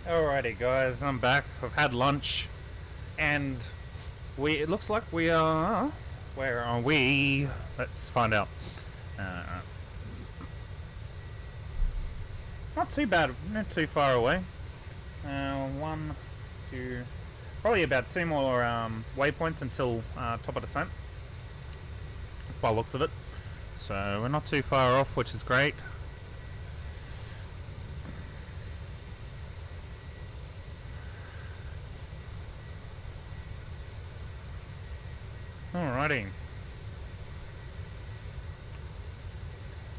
Alrighty guys, I'm back. I've had lunch and it looks like we are, where are we? Let's find out. Not too bad, not too far away. One, two, probably about 2 more waypoints until top of descent, by the looks of it. So we're not too far off, which is great. Alrighty.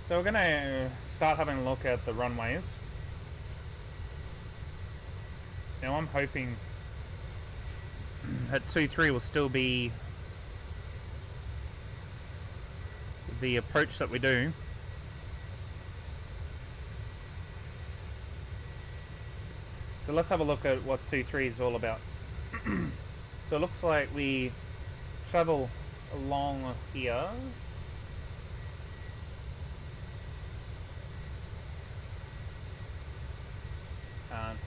So we're gonna start having a look at the runways. Now I'm hoping that 2-3 will still be the approach that we do. So let's have a look at what 2-3 is all about. So it looks like we travel along here.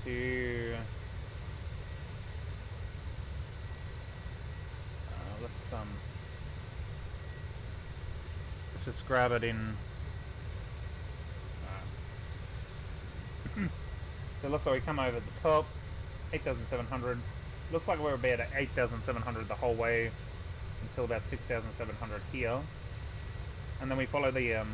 To let's just grab it in. So it looks like we come over the top, 8,700. Looks like we're about at 8,700 the whole way until about 6,700 here, and then we follow the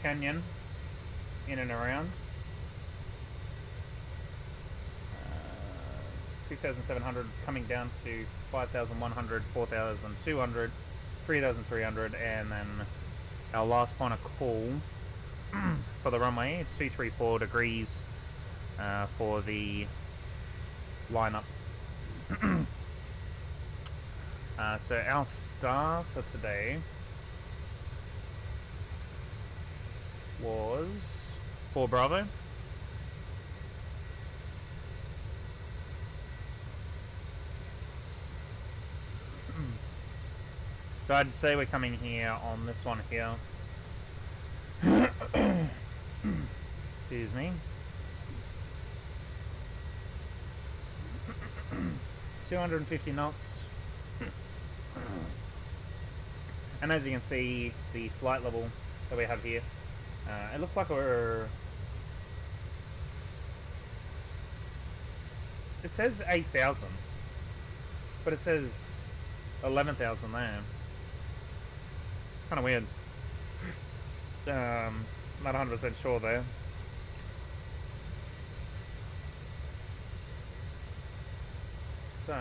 canyon in and around 6,700, coming down to 5,100, 4,200, 3,300, and then our last point of call for the runway, 234 degrees for the lineup. So our star for today was 4 Bravo. So I'd say we're coming here on this one here. Excuse me. 250 knots. And as you can see, the flight level that we have here, it looks like we're... It says 8,000, but it says 11,000 there. Kind of weird. Not 100% sure there. So...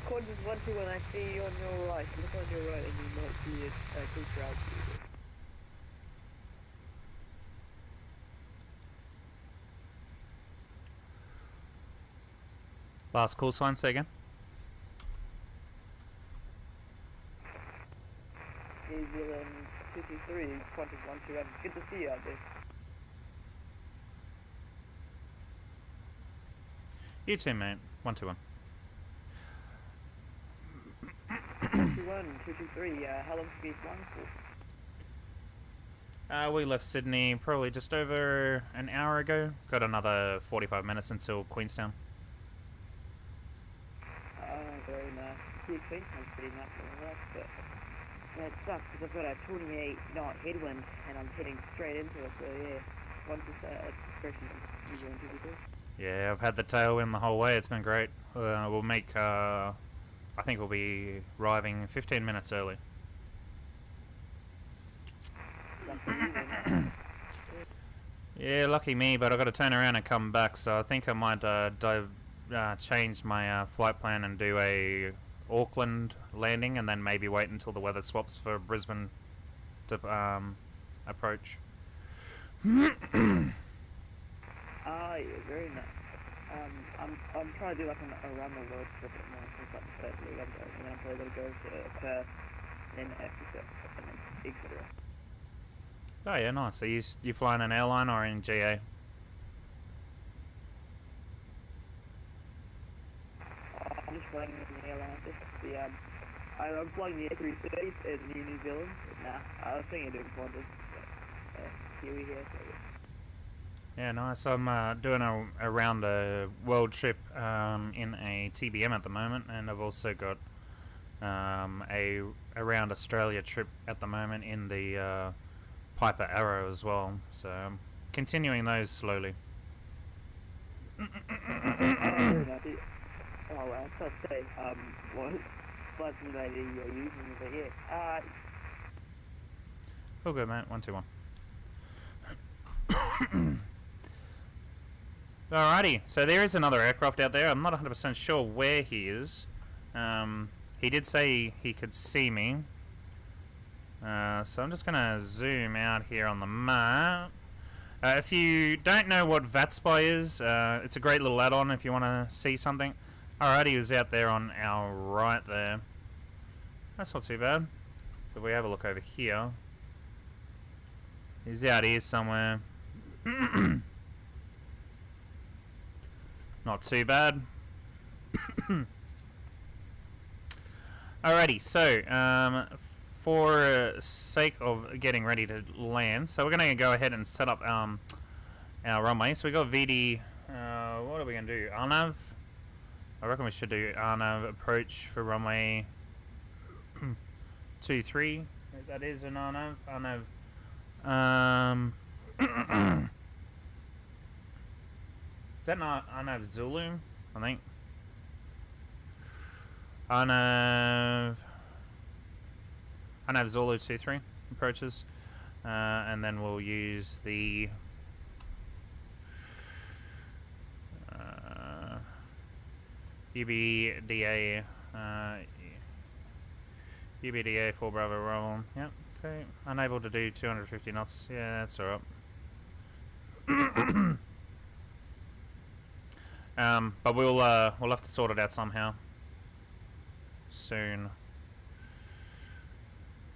Quad is 1-2 when I see you on your right. Look on your right and you might see it closer out to you.
Last call sign, say again.
New Zealand 223, Quad is 1-2, and good to see you out there.
You too, mate. 121.
223, how long have you been flying for?
We left Sydney probably just over an hour ago. Got another 45 minutes until Queenstown.
Very nice. Yeah, Queenstown's pretty nice and rough, but it sucks because I've got a 28 knot headwind and I'm heading straight into it, so yeah, once it's expression New Zealand 223.
Yeah, I've had the tailwind the whole way. It's been great. We'll make, I think we'll be arriving 15 minutes early. Yeah, lucky me, but I've got to turn around and come back, so I think I might change my flight plan and do a Auckland landing and then maybe wait until the weather swaps for Brisbane to approach.
Yeah, very nice. I'm trying to do like around the world trip at the moment, since like the first league I'm going, and then I'm probably going to go to Perth, then Africa, and then etc.
Oh yeah, nice. So you flying an airline or in GA?
I'm just flying in the airline, just the I'm flying the A330 in New Zealand. Nah, I was thinking of doing Qantas. Kiwi here, so yeah.
Yeah, nice. I'm doing around a world trip in a TBM at the moment, and I've also got a around Australia trip at the moment in the Piper Arrow as well. So I'm continuing those slowly.
Oh, well, so say, what flights are you're using, but yeah.
All good, mate. 121. Alrighty, so there is another aircraft out there. I'm not 100% sure where he is. He did say he could see me. So I'm just going to zoom out here on the map. If you don't know what VATSPY is, it's a great little add-on if you want to see something. Alrighty, he was out there on our right there. That's not too bad. So if we have a look over here. He's out here somewhere. Not too bad. Alrighty, so for sake of getting ready to land, so we're going to go ahead and set up our runway. So we got VD. What are we going to do? RNAV. I reckon we should do RNAV approach for runway 23. That is an RNAV. Is that not RNAV Zulu? I think. RNAV Zulu 23 approaches, and then we'll use the UBDA 4 Bravo roll. Yep. Okay. Unable to do 250 knots. Yeah, that's alright. But we'll have to sort it out somehow soon.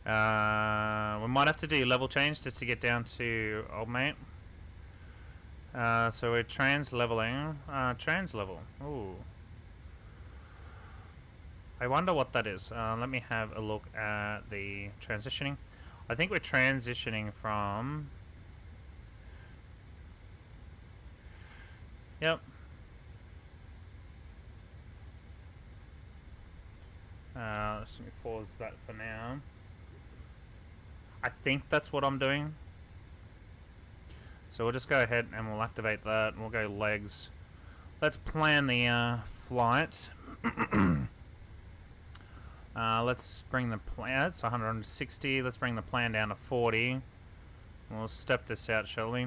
We might have to do level change just to get down to old mate. So we're trans-leveling. Trans-level. Ooh. I wonder what that is. Let me have a look at the transitioning. I think we're transitioning from... Yep. Let me pause that for now. I think that's what I'm doing. So we'll just go ahead and we'll activate that. We'll go legs. Let's plan the flight. Let's bring the plan. It's 160. Let's bring the plan down to 40. We'll step this out, shall we?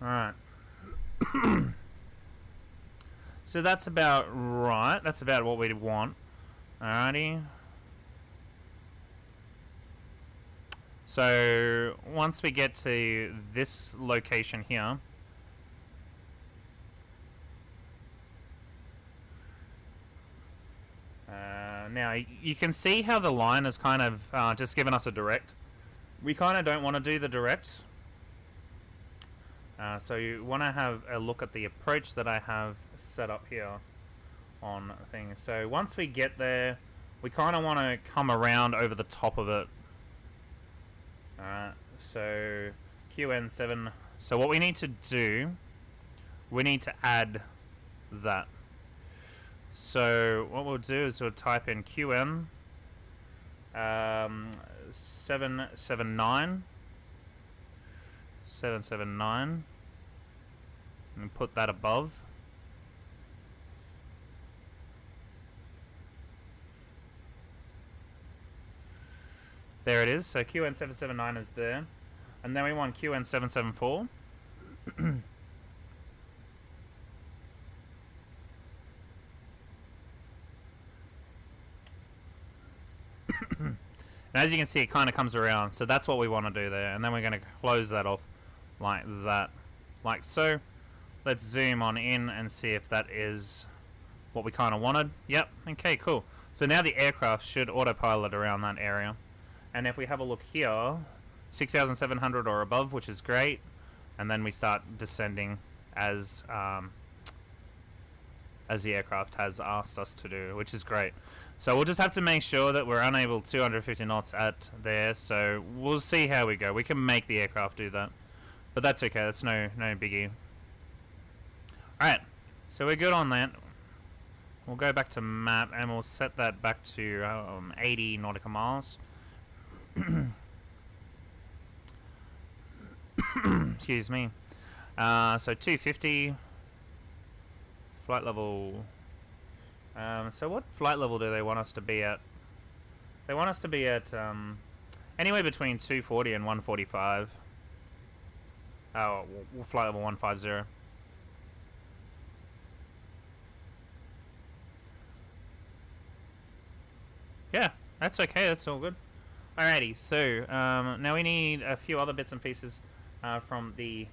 Alright. So that's about right. That's about what we'd want. Alrighty. So once we get to this location here, now you can see how the line has kind of just given us a direct. We kind of don't want to do the direct. So you want to have a look at the approach that I have set up here on things. So once we get there, we kind of want to come around over the top of it. Alright, so QN7. So what we need to do, we need to add that. So what we'll do is we'll type in QN 779 and put that above. There it is. So QN779 is there. And then we want QN774. And as you can see, it kind of comes around. So that's what we want to do there. And then we're going to close that off like that. Like so. Let's zoom on in and see if that is what we kind of wanted. Yep. Okay, cool. So now the aircraft should autopilot around that area. And if we have a look here, 6,700 or above, which is great. And then we start descending as as the aircraft has asked us to do, which is great. So we'll just have to make sure that we're unable 250 knots at there, so we'll see how we go. We can make the aircraft do that, but that's okay, that's no biggie. Alright, so we're good on that. We'll go back to map and we'll set that back to 80 nautical miles. Excuse me. So 250 flight level. So what flight level do they want us to be at? They want us to be at anywhere between 240 and 145. Oh, flight level 150. Yeah, that's okay. That's all good. Alrighty, so now we need a few other bits and pieces from the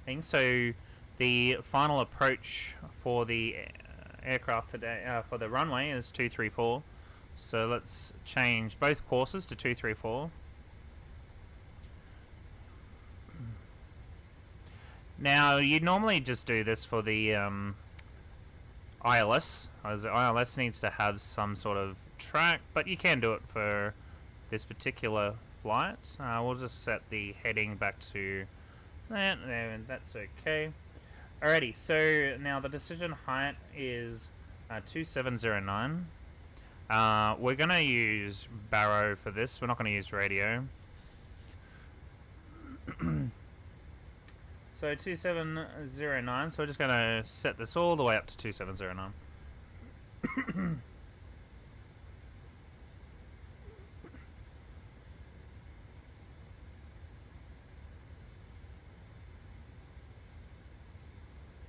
thing. So the final approach for the aircraft today, for the runway, is 234. So let's change both courses to 234. Now, you'd normally just do this for the ILS, as the ILS needs to have some sort of track, but you can do it for this particular flight. We'll just set the heading back to that, and that's okay. Alrighty, so now the decision height is 2709. We're going to use Barrow for this, we're not going to use radio. So 2709, so we're just going to set this all the way up to 2709.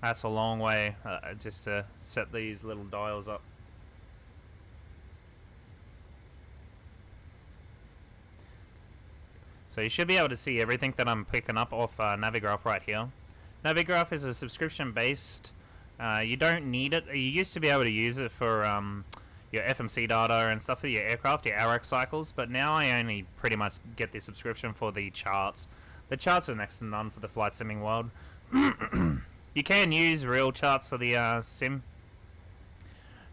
That's a long way just to set these little dials up. So you should be able to see everything that I'm picking up off Navigraph right here. Navigraph is a subscription based. You don't need it. You used to be able to use it for your FMC data and stuff for your aircraft, your ARAC cycles, but now I only pretty much get the subscription for the charts. The charts are next to none for the flight simming world. You can use real charts for the sim,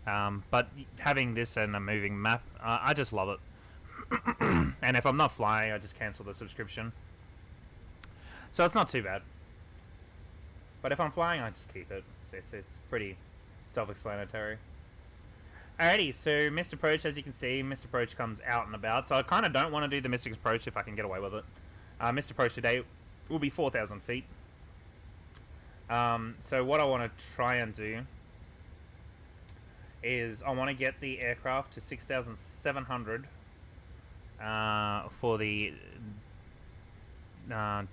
but having this and a moving map, I just love it. And if I'm not flying, I just cancel the subscription. So it's not too bad. But if I'm flying, I just keep it. It's pretty self-explanatory. Alrighty, so missed approach, as you can see, missed approach comes out and about. So I kind of don't want to do the missed approach if I can get away with it. Missed approach today will be 4,000 feet. So what I want to try and do is I want to get the aircraft to 6,700 for the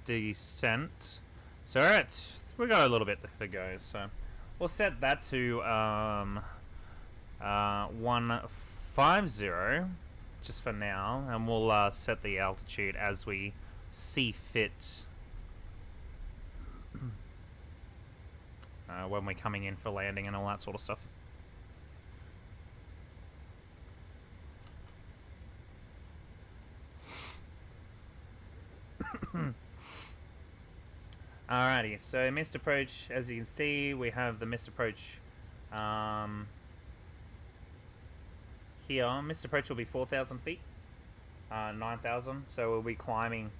descent. So alright, we got a little bit to go. So we'll set that to 150 just for now, and we'll set the altitude as we see fit. When we're coming in for landing and all that sort of stuff. Alrighty, so missed approach, as you can see, we have the missed approach here. Missed approach will be 4,000 feet, 9,000, so we'll be climbing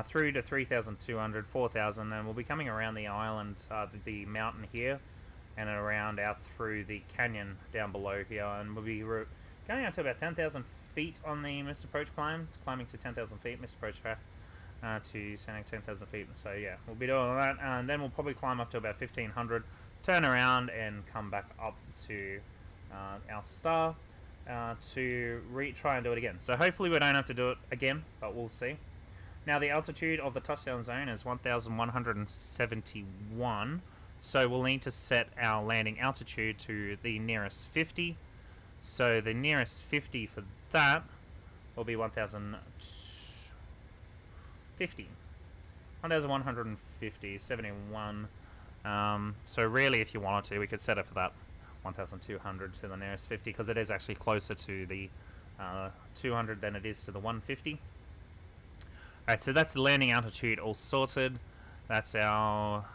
through to 3,200, 4,000, and we'll be coming around the island, the mountain here, and around out through the canyon down below here, and we'll be going out to about 10,000 feet on the missed approach climb, climbing to 10,000 feet, missed approach track, to standing 10,000 feet, so yeah, we'll be doing that, and then we'll probably climb up to about 1,500, turn around and come back up to our star to try and do it again. So hopefully we don't have to do it again, but we'll see. Now the altitude of the touchdown zone is 1,171, so we'll need to set our landing altitude to the nearest 50. So the nearest 50 for that will be 1,150, 71, so really if you wanted to, we could set it for that 1,200 to the nearest 50, because it is actually closer to the 200 than it is to the 150. Alright, so that's the landing altitude all sorted. That's our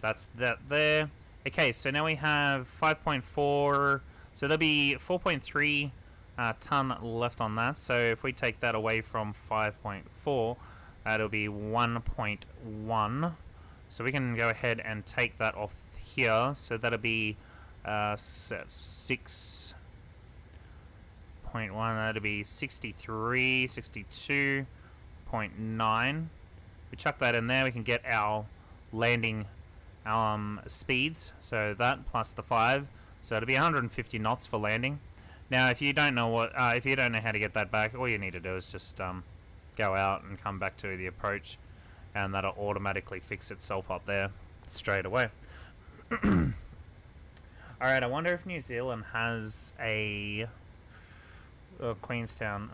That's that there. Okay, so now we have 5.4, so there'll be 4.3 ton left on that. So if we take that away from 5.4, that'll be 1.1. So we can go ahead and take that off here. So that'll be 6.1. That'll be 63, 62.9. We chuck that in there. We can get our landing speeds. So that plus the 5. So it'll be 150 knots for landing. Now, if you don't know what, if you don't know how to get that back, all you need to do is just go out and come back to the approach, and that'll automatically fix itself up there straight away. Alright, I wonder if New Zealand has a Queenstown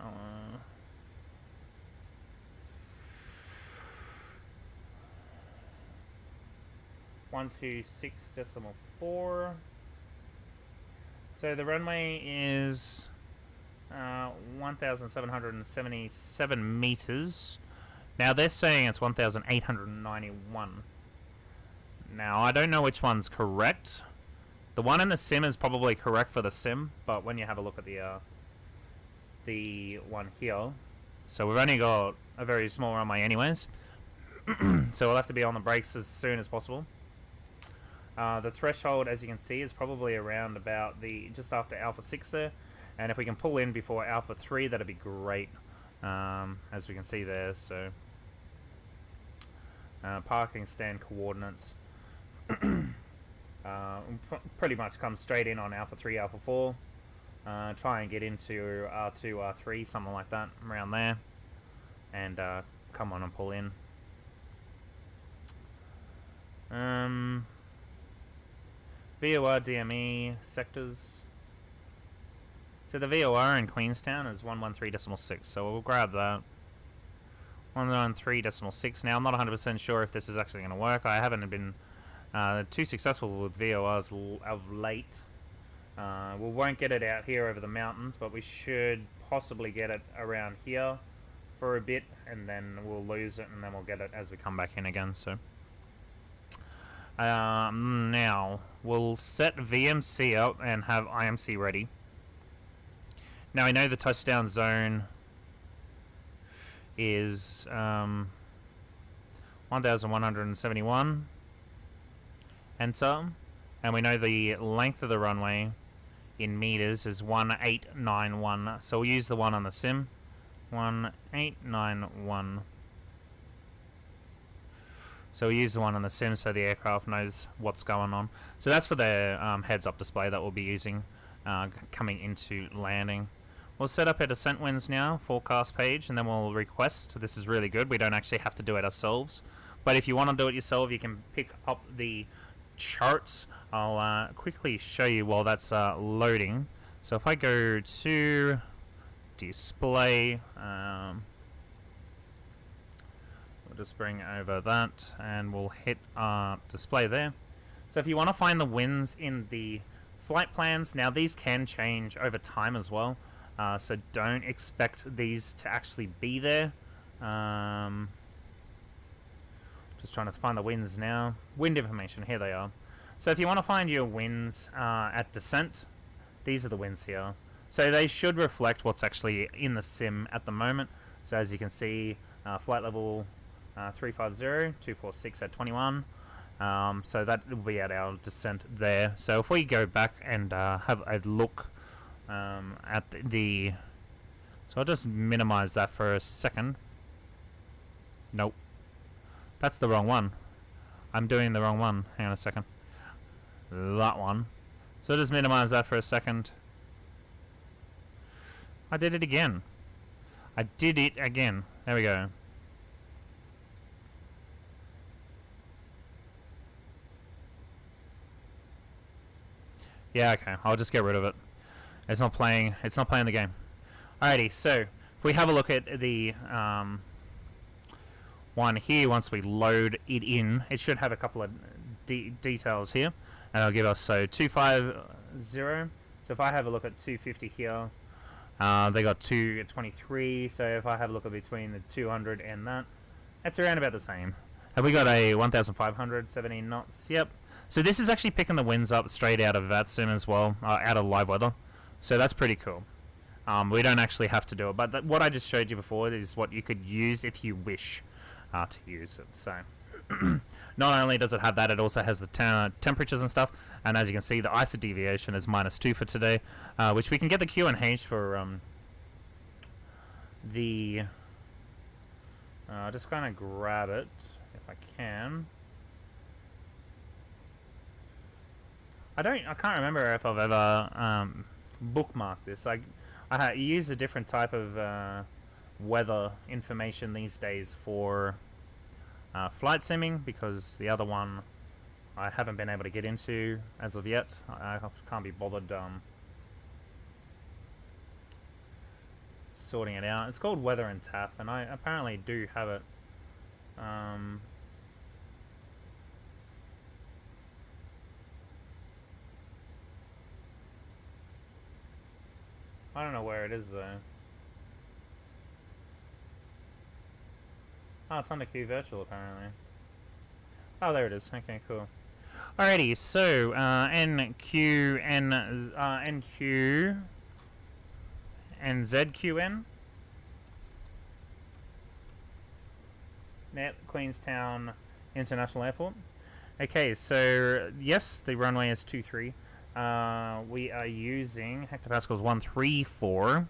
126.4. So the runway is 1,777 meters. Now they're saying it's 1,891. Now I don't know which one's correct. The one in the sim is probably correct for the sim, but when you have a look at the one here, so we've only got a very small runway anyways, so we'll have to be on the brakes as soon as possible. The threshold, as you can see, is probably around about just after Alpha 6 there, and if we can pull in before Alpha 3, that'd be great, as we can see there. So parking stand coordinates pretty much come straight in on Alpha 3, Alpha 4. Try and get into R2, R3, something like that, around there, and come on and pull in. VOR, DME, sectors. So the VOR in Queenstown is 113.6, so we'll grab that. 113.6. Now, I'm not 100% sure if this is actually going to work. I haven't been too successful with VORs of late. We won't get it out here over the mountains, but we should possibly get it around here for a bit, and then we'll lose it, and then we'll get it as we come back in again. So now we'll set VMC up and have IMC ready. Now I know the touchdown zone is 1,171. Enter, and we know the length of the runway in meters is 1891. So we'll use the one on the sim. 1891. So we use the one on the sim so the aircraft knows what's going on. So that's for the heads-up display that we'll be using coming into landing. We'll set up our descent winds now, forecast page, and then we'll request. This is really good. We don't actually have to do it ourselves. But if you want to do it yourself, you can pick up the charts. I'll quickly show you while that's loading. So if I go to display, we'll just bring over that and we'll hit display there. So if you want to find the winds in the flight plans, now these can change over time as well, so don't expect these to actually be there. Just trying to find the winds now. Wind information, here they are. So if you want to find your winds at descent, these are the winds here. So they should reflect what's actually in the sim at the moment. So as you can see, flight level 350, 246 at 21. So that will be at our descent there. So if we go back and have a look at the... So I'll just minimize that for a second. Nope. That's the wrong one. I'm doing the wrong one. Hang on a second. That one. So just minimize that for a second. I did it again. I did it again. There we go. Yeah, okay. I'll just get rid of it. It's not playing. It's not playing the game. Alrighty. So if we have a look at the one here, once we load it in, it should have a couple of details here, and it'll give us 250. So if I have a look at 250 here, they got 223. So if I have a look at between the 200 and that, it's around about the same. Have we got a 1,500, 17 knots? Yep. So this is actually picking the winds up straight out of VATSIM as well, out of live weather. So that's pretty cool. We don't actually have to do it, but what I just showed you before is what you could use if you wish to use it. So not only does it have that, it also has the temperatures and stuff. And as you can see, the ISO deviation is -2 for today, which we can get the Q and H for the... just kind of grab it if I can. I can't remember if I've ever bookmarked this. I use a different type of weather information these days for flight simming, because the other one I haven't been able to get into as of yet. I can't be bothered sorting it out. It's called Weather and TAF, and I apparently do have it. I don't know where it is though. Oh, it's under Q Virtual apparently. Oh, there it is. Okay, cool. Alrighty, so NQ NZQN net Queenstown International Airport. Okay, so yes, the runway is 23. We are using hectopascals 1034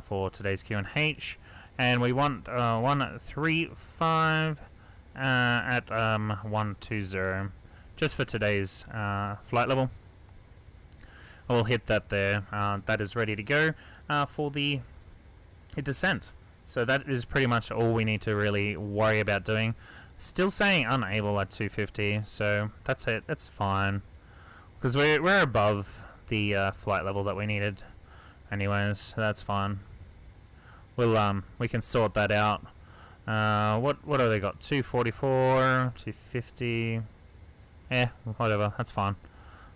for today's Q and H, and we want 135 at 120 just for today's flight level. We'll hit that there. That is ready to go for the descent. So that is pretty much all we need to really worry about doing. Still saying unable at 250, so that's it. That's fine, because we're above the flight level that we needed, anyways. So that's fine. We'll we can sort that out. What have they got? 244, 250. Yeah, whatever. That's fine.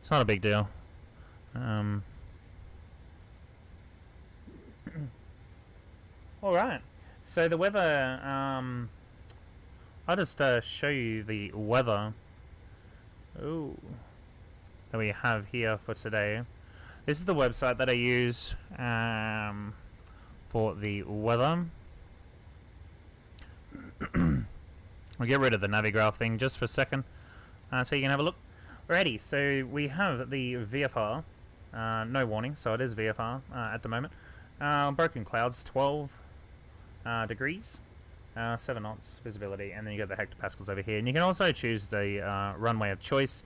It's not a big deal. All right. So the weather. I'll just show you the weather that we have here for today. This is the website that I use for the weather. We'll get rid of the Navigraph thing just for a second so you can have a look. Alrighty, so we have the VFR. No warning, so it is VFR at the moment. Broken clouds, 12 degrees. 7 knots visibility, and then you got the hectopascals over here, and you can also choose the runway of choice.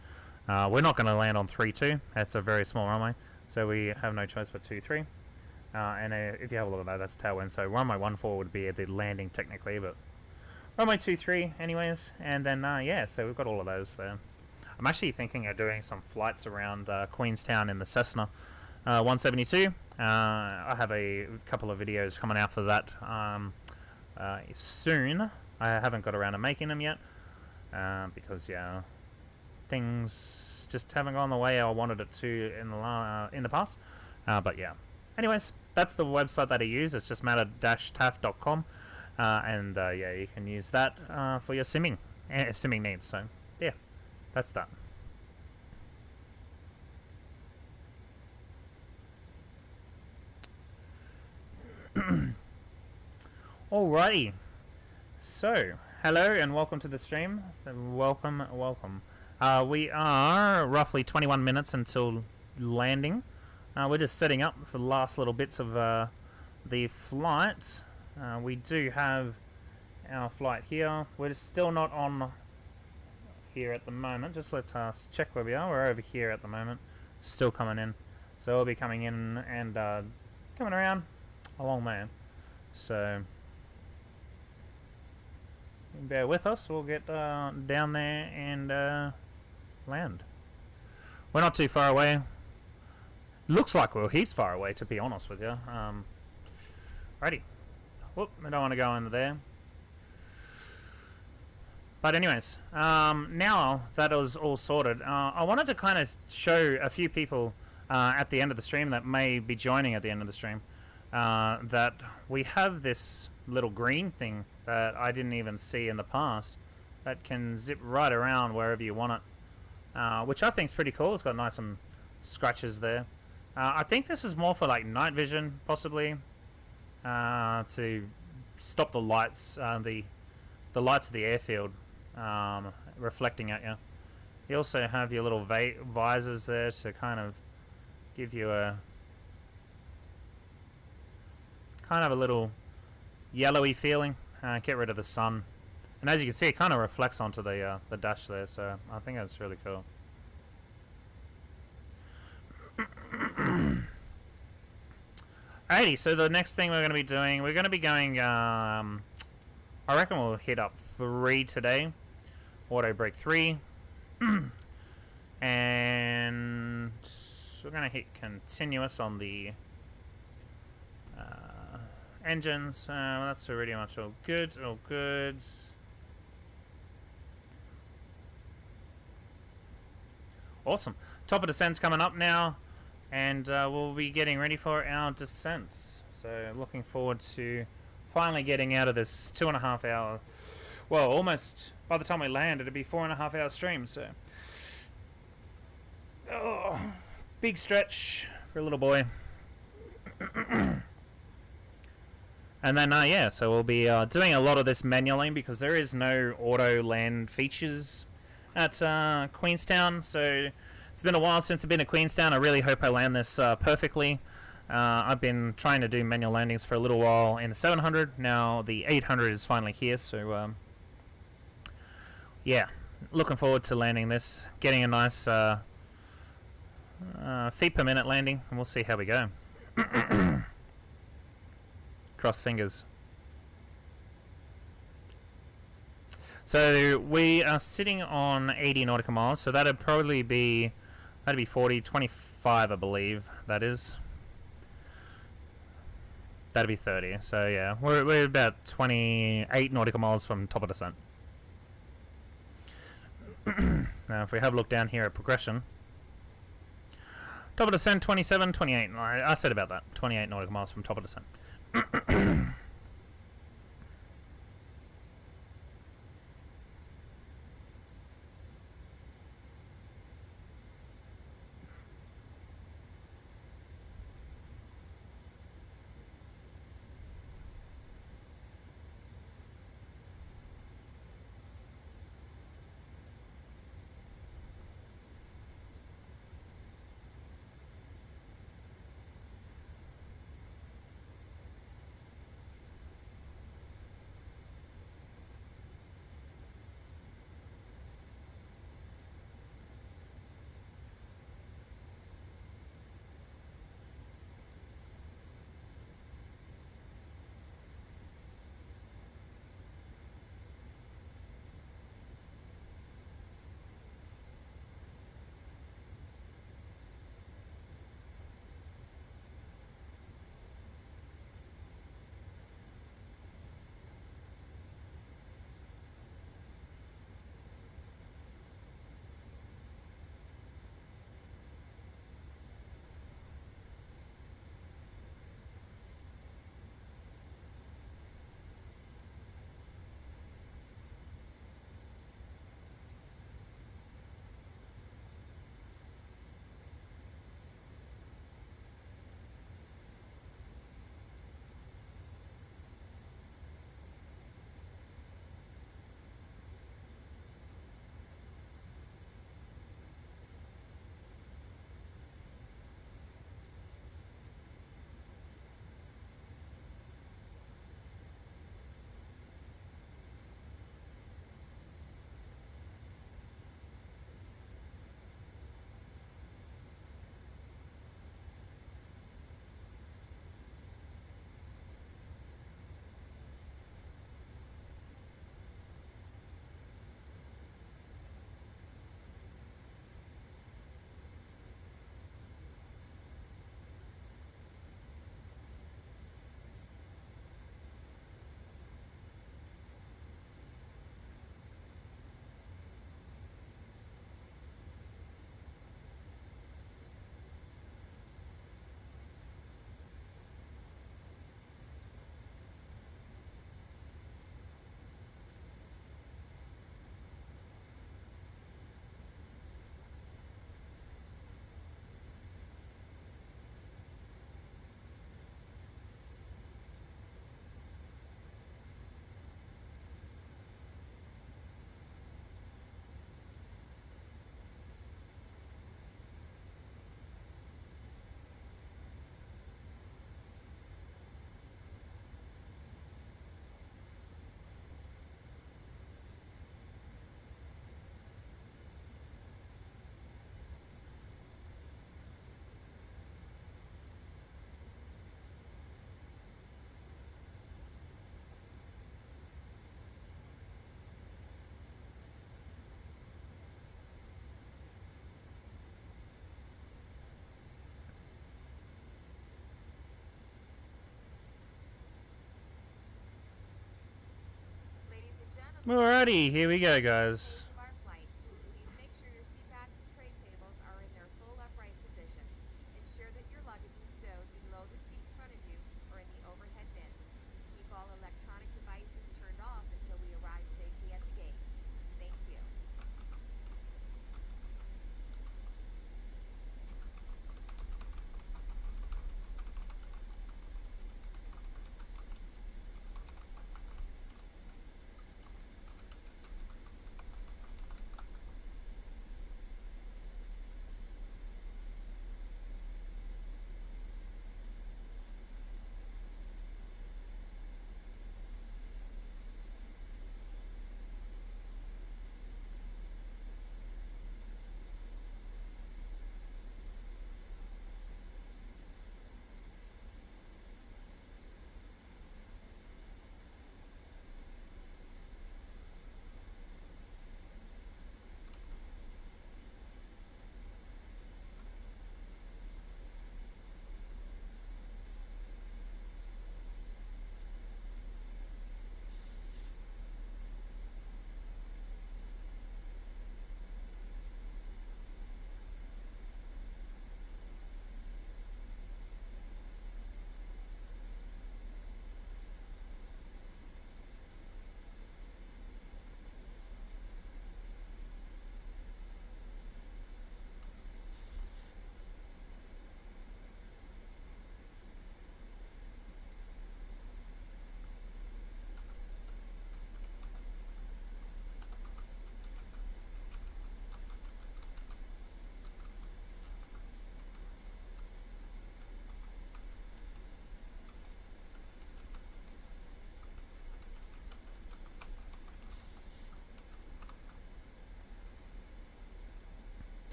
We're not going to land on 3-2. That's a very small runway, so we have no choice but 2-3. And if you have a look at that, that's tailwind. So runway 14 would be the landing technically, but runway 23 anyways. And then yeah, so we've got all of those there. I'm actually thinking of doing some flights around Queenstown in the Cessna 172. I have a couple of videos coming out for that soon. I haven't got around to making them yet because yeah, things just haven't gone the way I wanted it to in the past. But yeah, anyways, that's the website that I use. It's just matter-taf.com, and yeah, you can use that for your simming needs. So yeah, that's that. Alrighty, so hello and welcome to the stream. Welcome. We are roughly 21 minutes until landing. We're just setting up for the last little bits of the flight. We do have our flight here. We're still not on here at the moment. Just let's check where we are. We're over here at the moment, still coming in. So we'll be coming in and coming around along there. So bear with us. We'll get down there and land. We're not too far away. Looks like we're heaps far away, to be honest with you. Righty. Whoop, I don't want to go into there. But anyways, now that is all sorted, I wanted to kind of show a few people at the end of the stream that may be joining at the end of the stream. that we have this little green thing that I didn't even see in the past that can zip right around wherever you want it, which I think is pretty cool. It's got nice some scratches there. I think this is more for like night vision, possibly, to stop the lights, the lights of the airfield reflecting at you. You also have your little visors there to kind of give you a little yellowy feeling, get rid of the sun. And as you can see, it kind of reflects onto the dash there, so I think that's really cool. Alrighty, so the next thing we're going to be doing, we're going to be going, I reckon we'll hit up 3 today. Auto brake 3. And we're going to hit continuous on the engines. That's already much all good, all good. Awesome. Top of descent's coming up now, and we'll be getting ready for our descent. So looking forward to finally getting out of this 2.5 hour, well, almost, by the time we land, it'll be 4.5 hour stream, so. Oh, big stretch for a little boy. And then, yeah, so we'll be doing a lot of this manually because there is no auto land features at Queenstown. So it's been a while since I've been to Queenstown. I really hope I land this perfectly. I've been trying to do manual landings for a little while in the 700. Now the 800 is finally here, so yeah, looking forward to landing this, getting a nice feet per minute landing, and we'll see how we go. Cross fingers. So we are sitting on 80 nautical miles, so that'd probably be 40, 25, I believe that is. That'd be 30. So yeah, we're about 28 nautical miles from top of descent. Now if we have a look down here at progression, top of descent 27, 28. I said about that. 28 nautical miles from top of descent. Alrighty, here we go, guys.
Please make sure your seat backs and tray tables are in their full upright position. Ensure that your luggage is stowed below the seat in front of you or in the overhead bin. Keep all electronic devices turned off until we arrive safely at the gate. Thank you.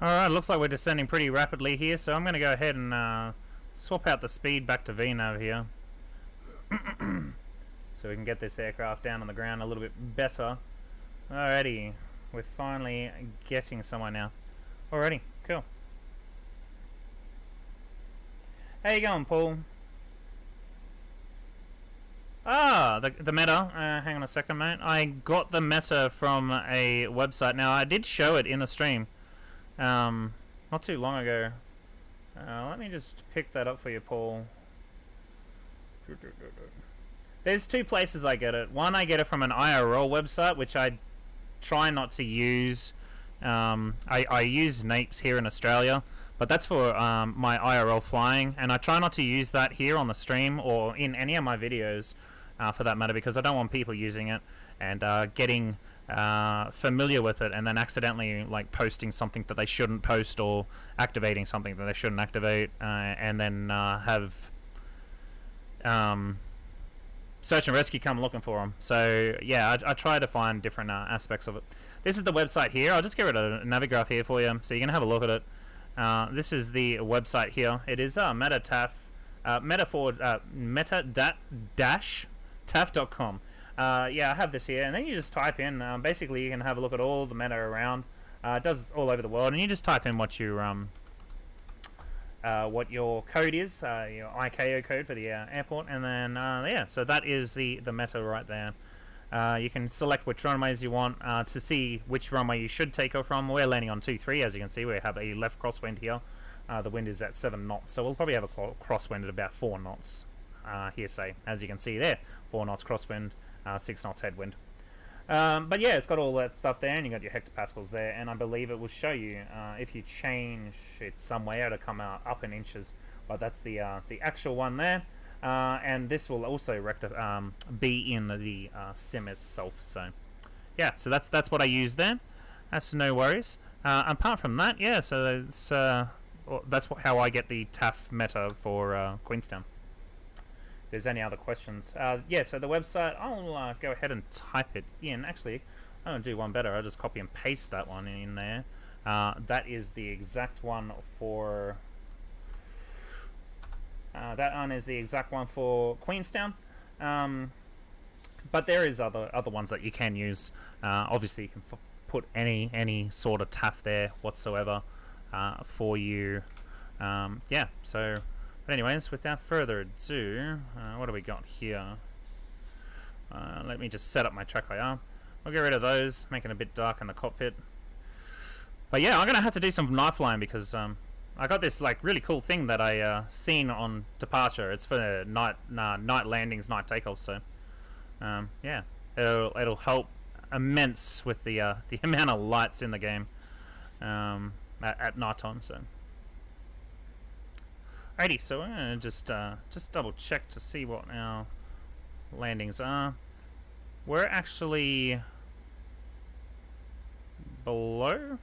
Alright, looks like we're descending pretty rapidly here, so I'm going to go ahead and swap out the speed back to VNAV here. So we can get this aircraft down on the ground a little bit better. Alrighty, we're finally getting somewhere now. Alrighty, cool. How you going, Paul? Ah, the meta. Hang on a second, mate. I got the meta from a website. Now, I did show it in the stream. Not too long ago. Let me just pick that up for you, Paul. There's two places I get it. One, I get it from an IRL website, which I try not to use. I use NAPES here in Australia, but that's for my IRL flying, and I try not to use that here on the stream or in any of my videos, for that matter, because I don't want people using it and getting familiar with it and then accidentally like posting something that they shouldn't post or activating something that they shouldn't activate, and then have search and rescue come looking for them. So yeah, I try to find different aspects of it. This is the website here. I'll just get rid of a navigraph here for you, so you can have a look at it. This is the website here. It is meta-taf.com. Yeah, I have this here, and then you just type in. Basically, you can have a look at all the meta around. It does all over the world, and you just type in what your code is, your ICAO code for the airport, and then yeah. So that is the meta right there. You can select which runways you want to see which runway you should take off from. We're landing on 23, as you can see. We have a left crosswind here. The wind is at 7 knots, so we'll probably have a crosswind at about 4 knots. Here, say, as you can see there, 4 knots crosswind, 6 knots headwind. But yeah, it's got all that stuff there, and you got your hectopascals there, and I believe it will show you if you change it somewhere, it'll come out up in inches. But that's the actual one there. And this will also be in the sim itself. So yeah, so that's what I use there. That's no worries. Apart from that, yeah, so that's how I get the TAF meta for Queenstown. If there's any other questions, yeah, so the website, I'll go ahead and type it in. Actually, I'm going to do one better. I'll just copy and paste that one in there. That is the exact one for Queenstown. But there is other ones that you can use. Obviously, you can put any sort of TAF there whatsoever for you. Yeah, so... But anyways, without further ado, what do we got here? Let me just set up my track IR. We'll get rid of those, making it a bit dark in the cockpit. But yeah, I'm gonna have to do some night flying because I got this like really cool thing that I seen on departure. It's for night landings, night takeoffs. So yeah, it'll help immense with the amount of lights in the game at night time. So alrighty, so I'm gonna just double check to see what our landings are. We're actually below.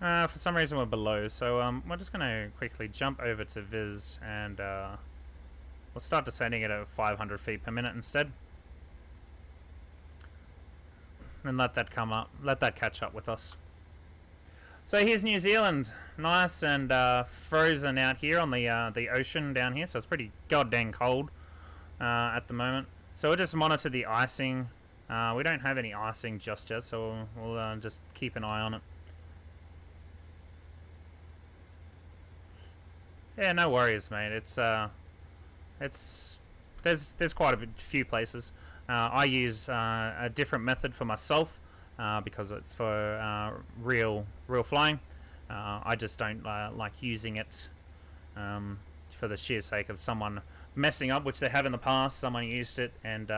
For some reason we're below, so we're just going to quickly jump over to Viz and we'll start descending it at 500 feet per minute instead. And let that come up, let that catch up with us. So here's New Zealand, nice and frozen out here on the ocean down here, so it's pretty goddamn cold at the moment. So we'll just monitor the icing. We don't have any icing just yet, so we'll just keep an eye on it. Yeah, no worries, mate. There's quite a few places. I use a different method for myself because it's for real flying. I just don't like using it for the sheer sake of someone messing up, which they have in the past. Someone used it and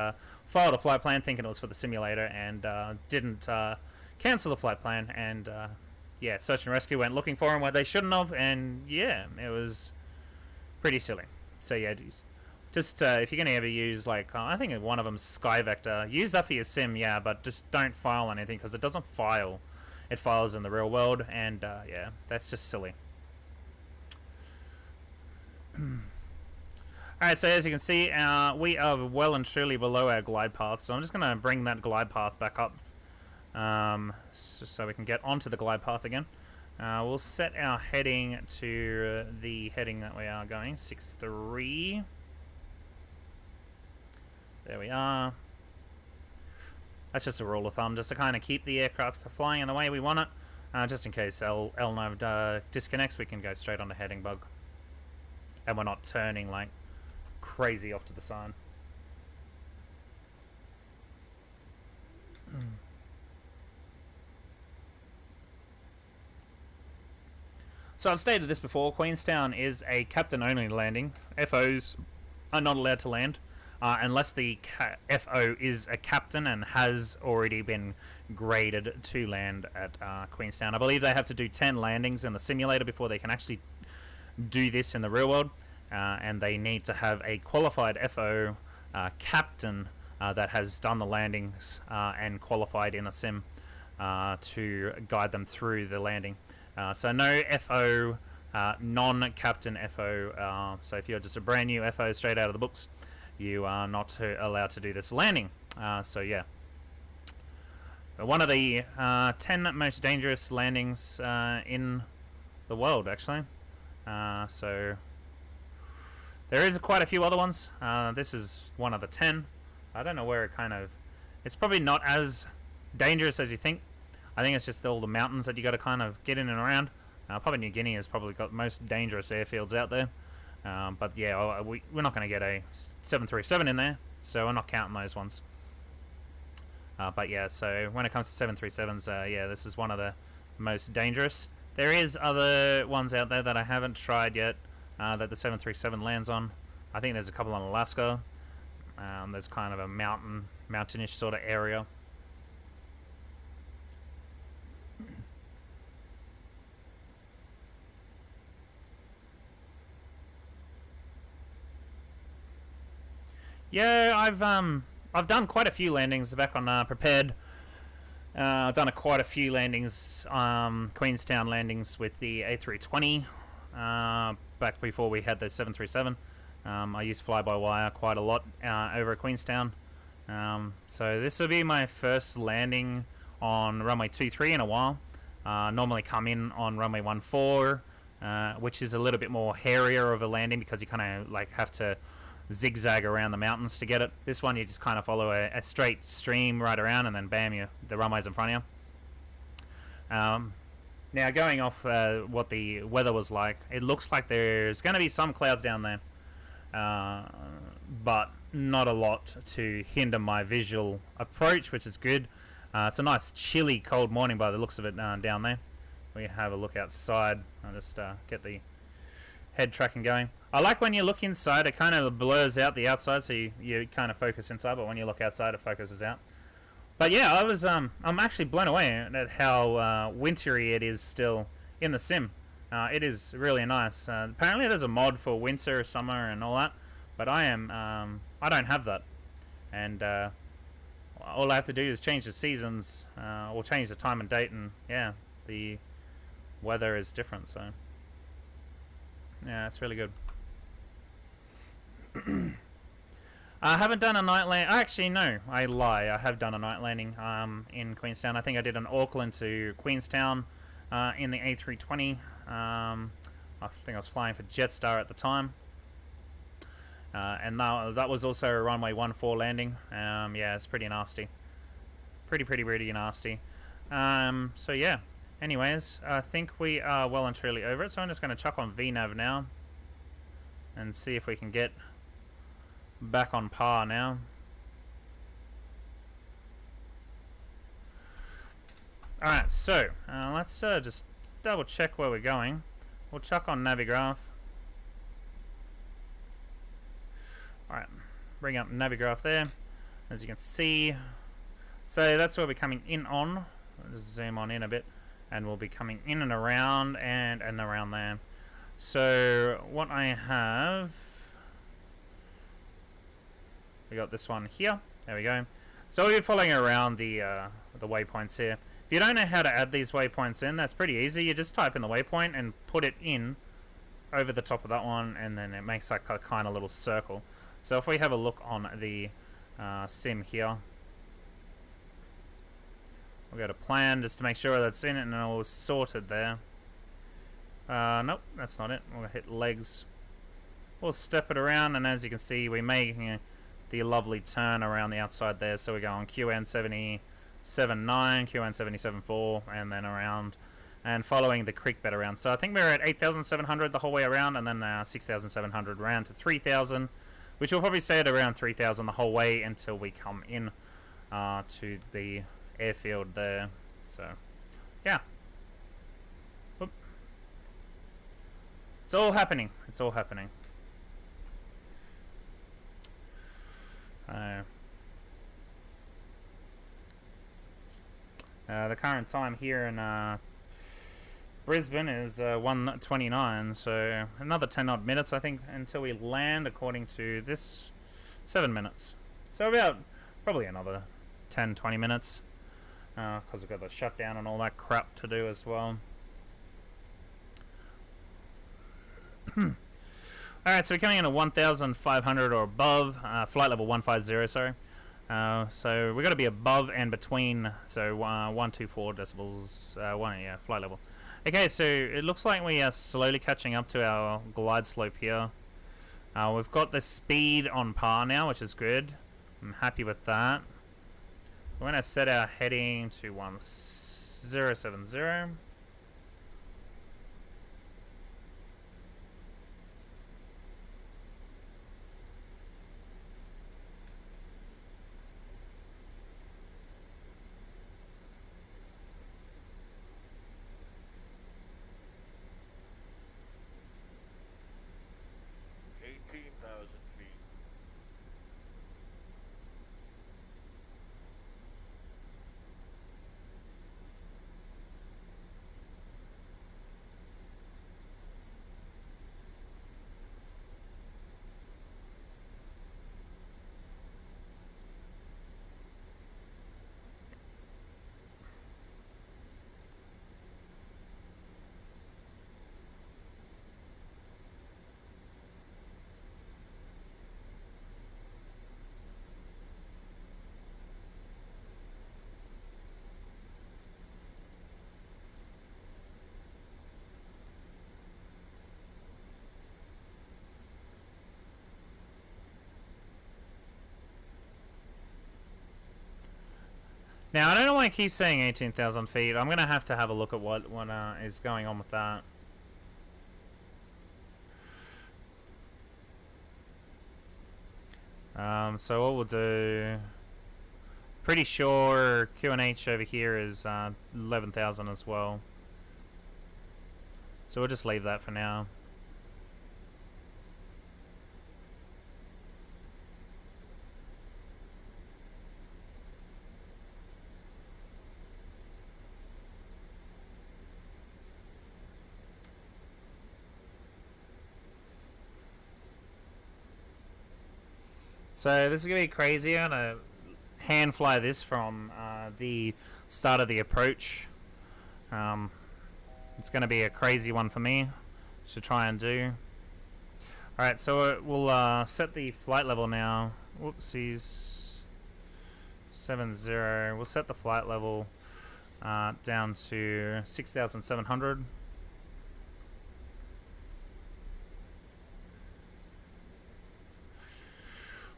filed a flight plan thinking it was for the simulator and didn't cancel the flight plan and yeah, search and rescue went looking for him where they shouldn't have, and yeah, it was pretty silly. So yeah, just if you're gonna ever use like I think one of them's Sky Vector, use that for your sim, yeah, but just don't file anything because it doesn't file. It files in the real world, and yeah, that's just silly. Alright, so as you can see, we are well and truly below our glide path, so I'm just gonna bring that glide path back up. So we can get onto the glide path again. We'll set our heading to the heading that we are going, 63. There we are. That's just a rule of thumb, just to kind of keep the aircraft flying in the way we want it. Just in case L9 disconnects, we can go straight on the heading bug. And we're not turning like crazy off to the side. So I've stated this before, Queenstown is a captain-only landing. FOs are not allowed to land unless the FO is a captain and has already been graded to land at Queenstown. I believe they have to do 10 landings in the simulator before they can actually do this in the real world. And they need to have a qualified FO captain that has done the landings and qualified in a sim to guide them through the landing. So no FO, non-captain FO, so if you're just a brand new FO straight out of the books, you are not allowed to do this landing. So yeah. One of the 10 most dangerous landings in the world, actually. So there is quite a few other ones. This is one of the 10. I don't know where it kind of... It's probably not as dangerous as you think. I think it's just all the mountains that you got to kind of get in and around. Papua New Guinea has probably got the most dangerous airfields out there. But yeah, we're not going to get a 737 in there, so we're not counting those ones. But yeah, so when it comes to 737s, yeah, this is one of the most dangerous. There is other ones out there that I haven't tried yet that the 737 lands on. I think there's a couple on Alaska. There's kind of a mountainish sort of area. Yeah, I've done quite a few landings back on Prepared. I've done quite a few landings, Queenstown landings with the A320 back before we had the 737. I used fly-by-wire quite a lot over at Queenstown. So this will be my first landing on runway 23 in a while. Normally come in on runway 14, which is a little bit more hairier of a landing because you kind of like have to zigzag around the mountains to get it. This one you just kind of follow a straight stream right around and then bam, the runway's in front of you. Now, going off what the weather was like, it looks like there's going to be some clouds down there, but not a lot to hinder my visual approach, which is good. It's a nice chilly cold morning by the looks of it down there. We have a look outside. I'll just get the head tracking going. I like when you look inside, it kind of blurs out the outside, so you kind of focus inside, but when you look outside, it focuses out. But yeah, I'm actually blown away at how wintry it is still in the sim. It is really nice. Apparently there's a mod for winter, summer, and all that, but I don't have that. And all I have to do is change the seasons, or change the time and date, and yeah, the weather is different, so yeah, it's really good. I haven't done a night landing. Actually, no, I lie. I have done a night landing in Queenstown. I think I did an Auckland to Queenstown in the A320. I think I was flying for Jetstar at the time. And that was also a runway 14 landing. Yeah, it's pretty nasty. Pretty nasty. So yeah. Anyways, I think we are well and truly over it. So I'm just going to chuck on VNAV now and see if we can get back on par now. Alright, so let's just double check where we're going. We'll chuck on Navigraph. Alright, bring up Navigraph there. As you can see, so that's where we're coming in on. I'll just zoom on in a bit, and we'll be coming in and around and around there. So what I have, we got this one here. There we go. So we're following around the waypoints here. If you don't know how to add these waypoints in, that's pretty easy. You just type in the waypoint and put it in over the top of that one, and then it makes like a kind of little circle. So if we have a look on the sim here, we'll go to plan just to make sure that's in it and all sorted there. Nope, that's not it. We'll hit legs. We'll step it around, and as you can see, we're making the lovely turn around the outside there. So we go on QN 77.9, QN 77.4, and then around and following the creek bed around. So I think we're at 8,700 the whole way around, and then 6,700 round to 3,000, which will probably stay at around 3,000 the whole way until we come in to the airfield there. So yeah. Whoop. It's all happening. It's all happening. The current time here in Brisbane is 1:29, so another 10 odd minutes I think until we land, according to this. 7 minutes. So about probably another 10-20 minutes because we've got the shutdown and all that crap to do as well. Alright, so we're coming in at 1,500 or above, flight level 150, sorry. So we've got to be above and between, so 124 decibels, flight level. Okay, so it looks like we are slowly catching up to our glide slope here. We've got the speed on par now, which is good. I'm happy with that. We're going to set our heading to 1070. Now, I don't know why I keep saying 18,000 feet. I'm going to have a look at what is going on with that. So what we'll do... Pretty sure QNH over here is 11,000 as well. So we'll just leave that for now. So this is going to be crazy. I'm going to hand fly this from the start of the approach. It's going to be a crazy one for me to try and do. Alright, so we'll set the flight level now. Whoopsies. 70. We'll set the flight level down to 6,700.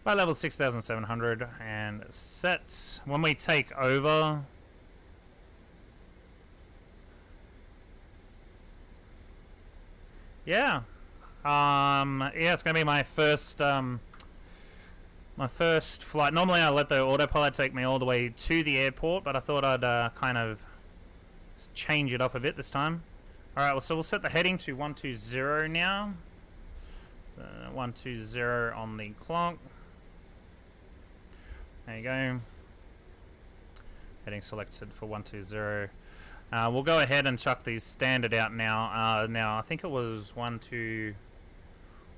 Flight level 6,700 and set. When we take over, yeah, it's gonna be my first flight. Normally I let the autopilot take me all the way to the airport, but I thought I'd kind of change it up a bit this time. All right, well, so we'll set the heading to 120 now. 120 on the clock. There you go. Heading selected for 120. We'll go ahead and chuck these standard out now. Now I think it was 12.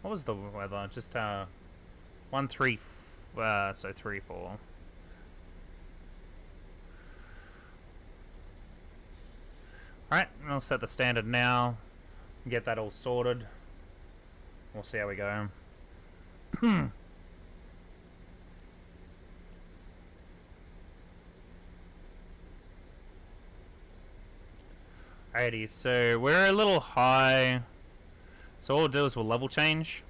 What was the weather? Just 13. So 34. All right, I'll set the standard now. Get that all sorted. We'll see how we go. Alrighty, so we're a little high. So all we'll do is we'll level change.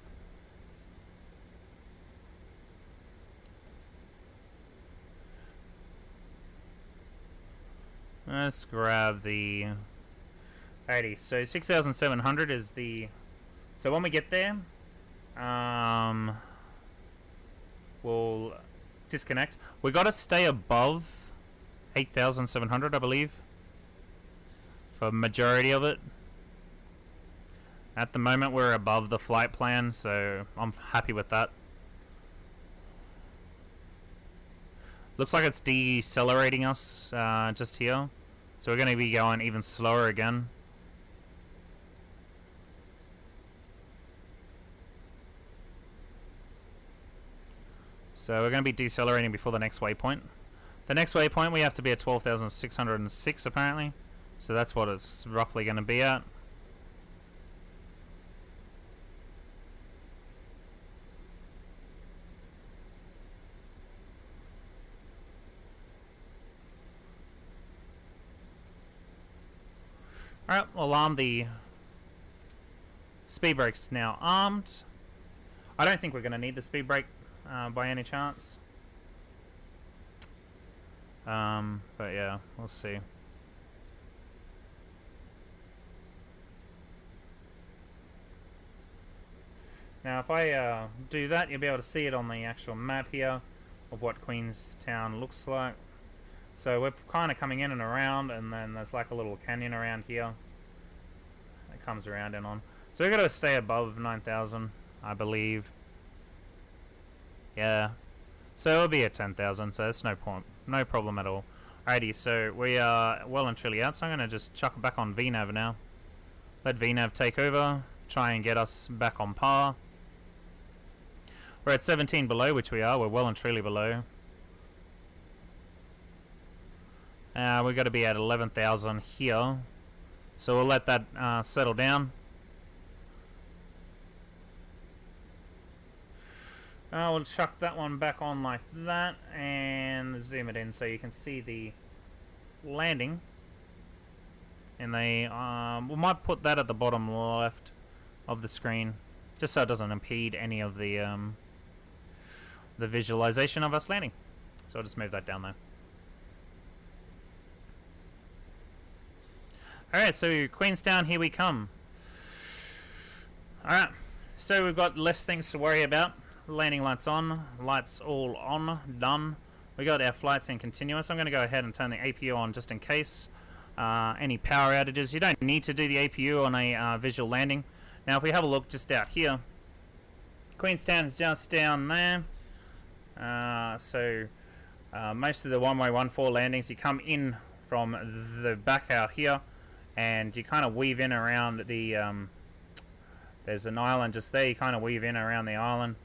Let's grab the... Alrighty, so 6,700 is the... So when we get there, we'll disconnect. We gotta stay above 8,700, I believe. For majority of it. At the moment we're above the flight plan, so I'm happy with that. Looks like it's decelerating us just here, so we're going to be going even slower again. So we're going to be decelerating before the next waypoint. The next waypoint we have to be at 12,606 apparently. So that's what it's roughly going to be at. Alright, we'll arm the speed brakes now armed. I don't think we're going to need the speed brake by any chance. But yeah, we'll see. Now if I do that, you'll be able to see it on the actual map here of what Queenstown looks like. So we're kind of coming in and around, and then there's like a little canyon around here that comes around in on. So we've got to stay above 9,000, I believe. Yeah. So it'll be at 10,000, so that's no problem at all. Alrighty, so we are well and truly out, so I'm going to just chuck it back on VNAV now. Let VNAV take over, try and get us back on par. We're at 17 below, which we are. We're well and truly below. We've got to be at 11,000 here. So we'll let that settle down. We'll chuck that one back on like that and zoom it in so you can see the landing. And we might put that at the bottom left of the screen, just so it doesn't impede any of the visualization of us landing. So I'll just move that down there. Alright, so Queenstown, here we come. Alright, so we've got less things to worry about. Landing lights on, lights all on, done. We got our flights in continuous. I'm going to go ahead and turn the APU on just in case. Any power outages. You don't need to do the APU on a visual landing. Now if we have a look just out here, Queenstown is just down there. Most of the one-way 1-4 landings, you come in from the back out here, and you kind of weave in around the, there's an island just there, you kind of weave in around the island,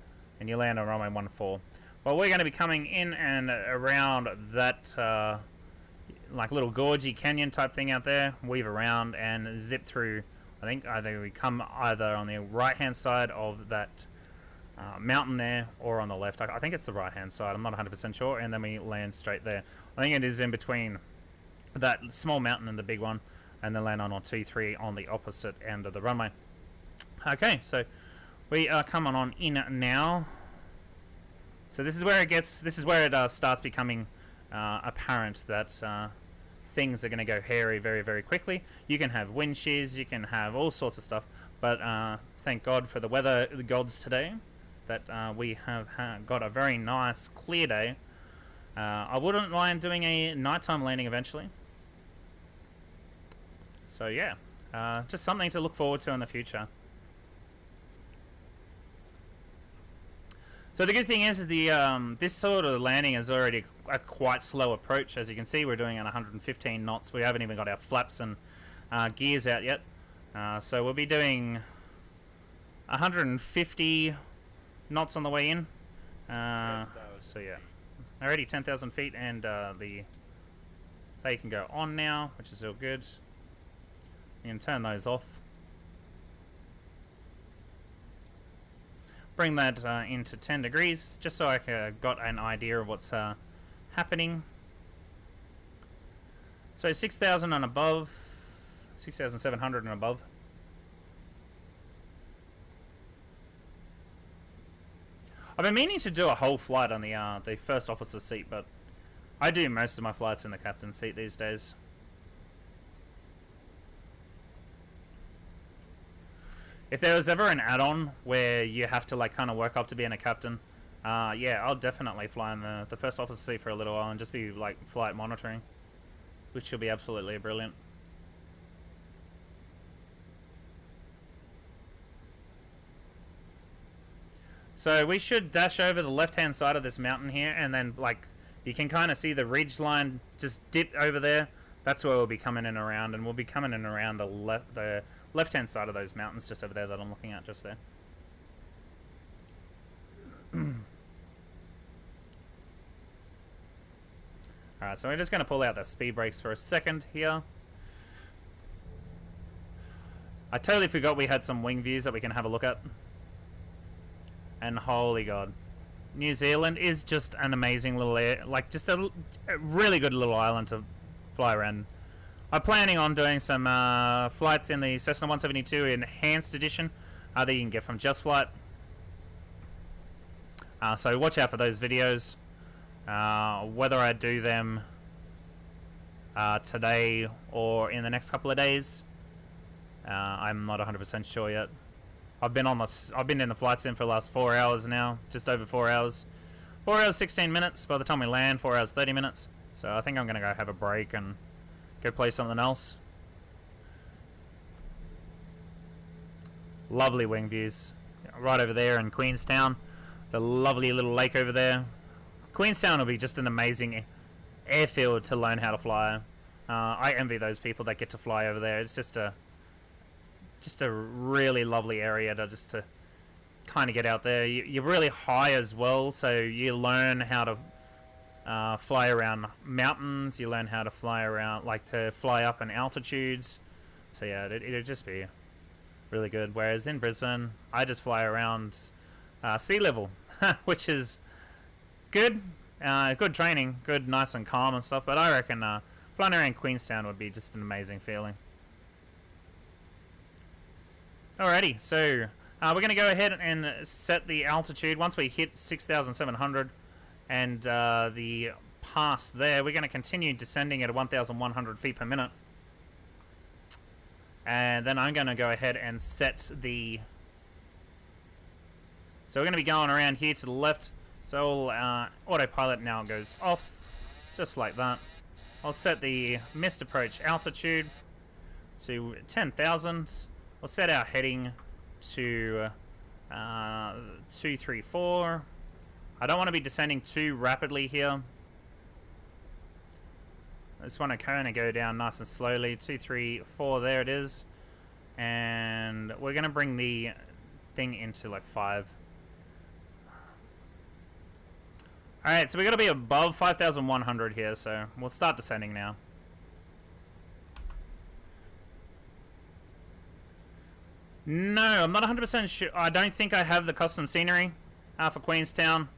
and you land on runway 14. Well, we're going to be coming in and around that, like little gorgy canyon type thing out there, weave around and zip through. I think either we come either on the right-hand side of that mountain there, or on the left. I think it's the right-hand side, I'm not 100% sure, and then we land straight there. I think it is in between that small mountain and the big one, and then land on T3 on the opposite end of the runway. Okay, so we are coming on in now. So this is where it starts becoming apparent that things are going to go hairy very, very quickly. You can have wind shears, you can have all sorts of stuff, but thank God for the weather gods today that we have got a very nice clear day. I wouldn't mind doing a nighttime landing eventually. So yeah, just something to look forward to in the future. So the good thing is the this sort of landing is already a quite slow approach. As you can see, we're doing at 115 knots. We haven't even got our flaps and gears out yet. So we'll be doing 150 knots on the way in. So yeah, already 10,000 feet, and they can go on now, which is all good. You can turn those off. Bring that into 10 degrees, just so I got an idea of what's happening. So 6,000 and above, 6,700 and above. I've been meaning to do a whole flight on the first officer's seat, but I do most of my flights in the captain's seat these days. If there was ever an add-on where you have to like kind of work up to being a captain, yeah, I'll definitely fly in the first officer seat for a little while and just be like flight monitoring, which will be absolutely brilliant. So we should dash over the left-hand side of this mountain here, and then like you can kind of see the ridge line just dip over there. That's where we'll be coming in around, and we'll be coming in around the left-hand side of those mountains just over there that I'm looking at just there. Alright, so we're just going to pull out the speed brakes for a second here. I totally forgot we had some wing views that we can have a look at. And holy god, New Zealand is just an amazing little like just a really good little island to fly around. I'm planning on doing some flights in the Cessna 172 Enhanced Edition that you can get from Just Flight. So watch out for those videos. Whether I do them today or in the next couple of days, I'm not 100% sure yet. I've been in the flight sim for the last 4 hours now, just over 4 hours. 4 hours 16 minutes by the time we land, 4 hours 30 minutes. So I think I'm gonna go have a break and go play something else. Lovely wing views right over there in Queenstown. The lovely little lake over there. Queenstown will be just an amazing airfield to learn how to fly. I envy those people that get to fly over there. It's just a really lovely area to kind of get out there. You're really high as well, so you learn how to fly around mountains. You learn how to fly around, like to fly up in altitudes. So yeah, it'll just be really good. Whereas in Brisbane, I just fly around sea level, which is good. Good training, good, nice and calm and stuff. But I reckon flying around Queenstown would be just an amazing feeling. Alrighty, so we're going to go ahead and set the altitude. Once we hit 6,700 and the pass there, we're going to continue descending at 1,100 feet per minute. And then I'm going to go ahead and set the... So we're going to be going around here to the left. So autopilot now goes off, just like that. I'll set the missed approach altitude to 10,000. We'll set our heading to 234. I don't want to be descending too rapidly here. I just want to kind of go down nice and slowly. 234, there it is. And we're going to bring the thing into like 5. Alright, so we're going to be above 5,100 here, so we'll start descending now. No, I'm not 100% sure. I don't think I have the custom scenery for Queenstown.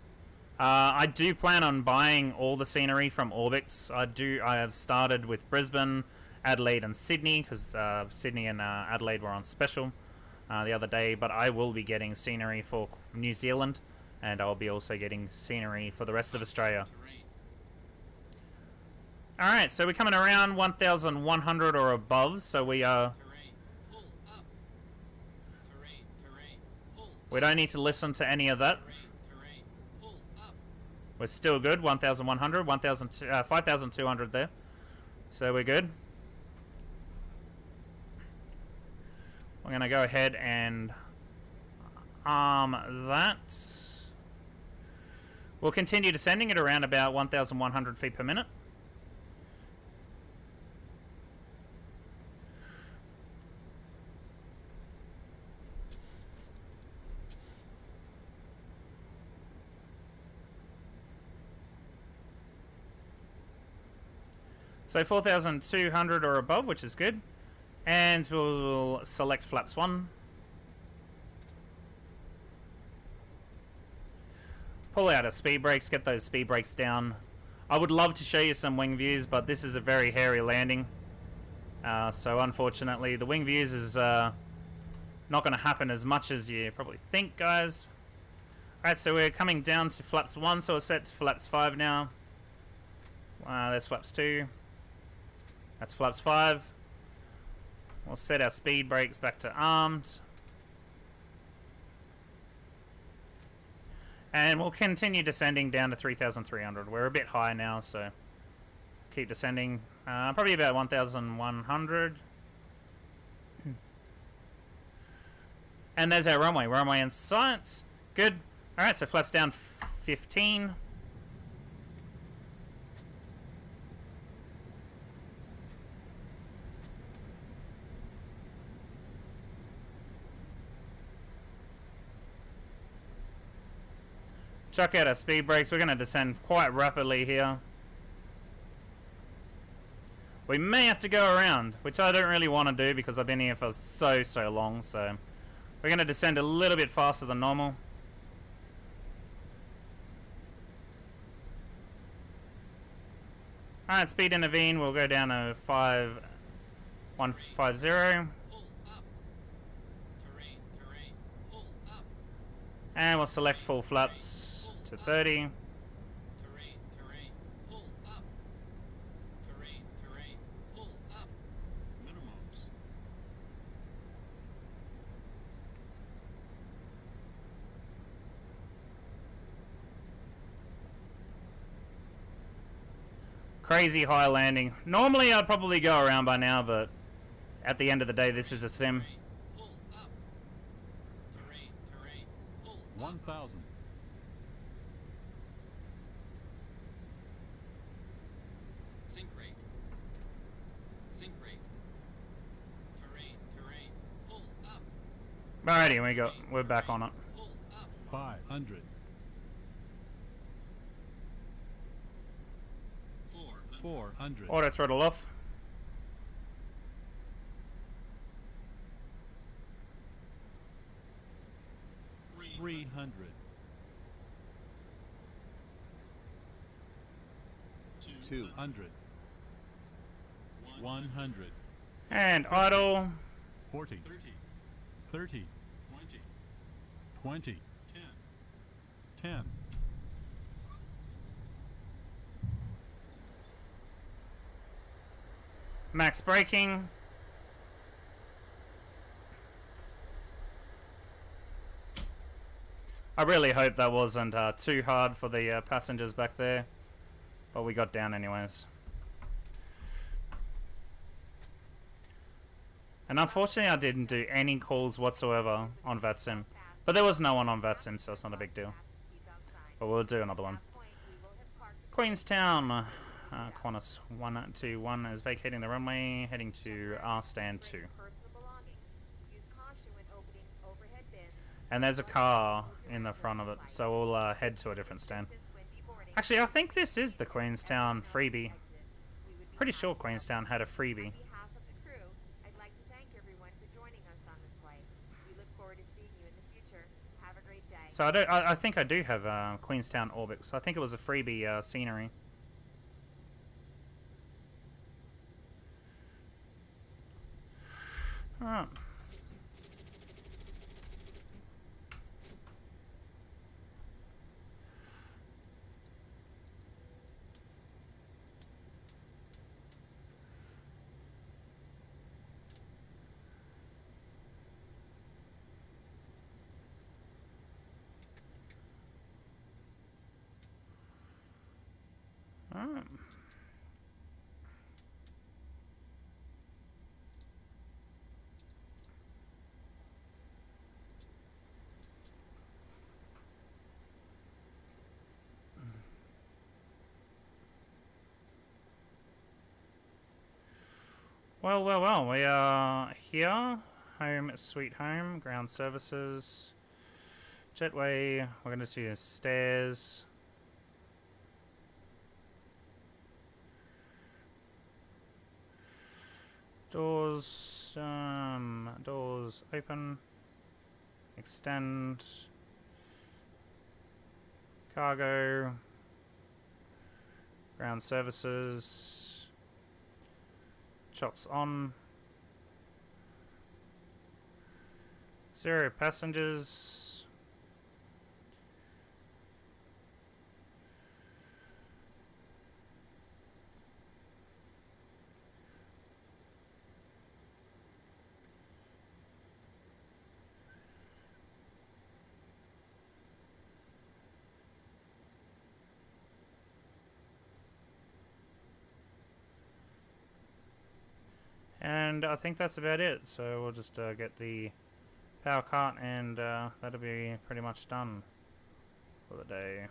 I do plan on buying all the scenery from Orbix. I have started with Brisbane, Adelaide and Sydney, because Sydney and Adelaide were on special the other day, but I will be getting scenery for New Zealand, and I'll be also getting scenery for the rest of Australia. Alright, so we're coming around 1,100 or above, so we are... We don't need to listen to any of that. We're still good. 1,100, 5,200 there. So we're good. I'm going to go ahead and arm that. We'll continue descending at around about 1,100 feet per minute. So 4,200 or above, which is good. And we'll select flaps 1. Pull out our speed brakes, get those speed brakes down. I would love to show you some wing views, but this is a very hairy landing. So unfortunately, the wing views is not going to happen as much as you probably think, guys. Alright, so we're coming down to flaps 1, so we're set to flaps 5 now. There's flaps 2. That's flaps 5. We'll set our speed brakes back to armed. And we'll continue descending down to 3,300. We're a bit high now, so keep descending. Probably about 1,100. And there's our runway. Runway in sight. Good. Alright, so flaps down 15. Chuck out our speed brakes. We're going to descend quite rapidly here. We may have to go around, which I don't really want to do because I've been here for so long. So we're going to descend a little bit faster than normal. Alright, speed intervene. We'll go down to 5,150. And we'll select full flaps to 30. Crazy high landing. Normally I'd probably go around by now, but at the end of the day this is a sim.
1,000. Sink rate. Sink rate. Terrain. Pull up.
Alrighty, we're back on it.
500. 400.
Auto throttle off.
300. 200. 100.
And idle.
40. 30. 20. 10.
Max braking. I really hope that wasn't too hard for the passengers back there, but we got down anyways. And unfortunately I didn't do any calls whatsoever on VATSIM. But there was no one on VATSIM, so it's not a big deal. But we'll do another one. Queenstown, Qantas 121 is vacating the runway, heading to R stand 2. And there's a car in the front of it, so we'll head to a different stand. Actually, I think this is the Queenstown freebie. Pretty sure Queenstown had a freebie. So I think I do have Queenstown Orbit. So I think it was a freebie scenery. Alright. Alright. Well, we are here. Home sweet home, ground services. Jetway, we're going to see stairs. Doors open. Extend. Cargo. Ground services. Shots on. 0 passengers. And I think that's about it, so we'll just get the power cart and that'll be pretty much done for the day.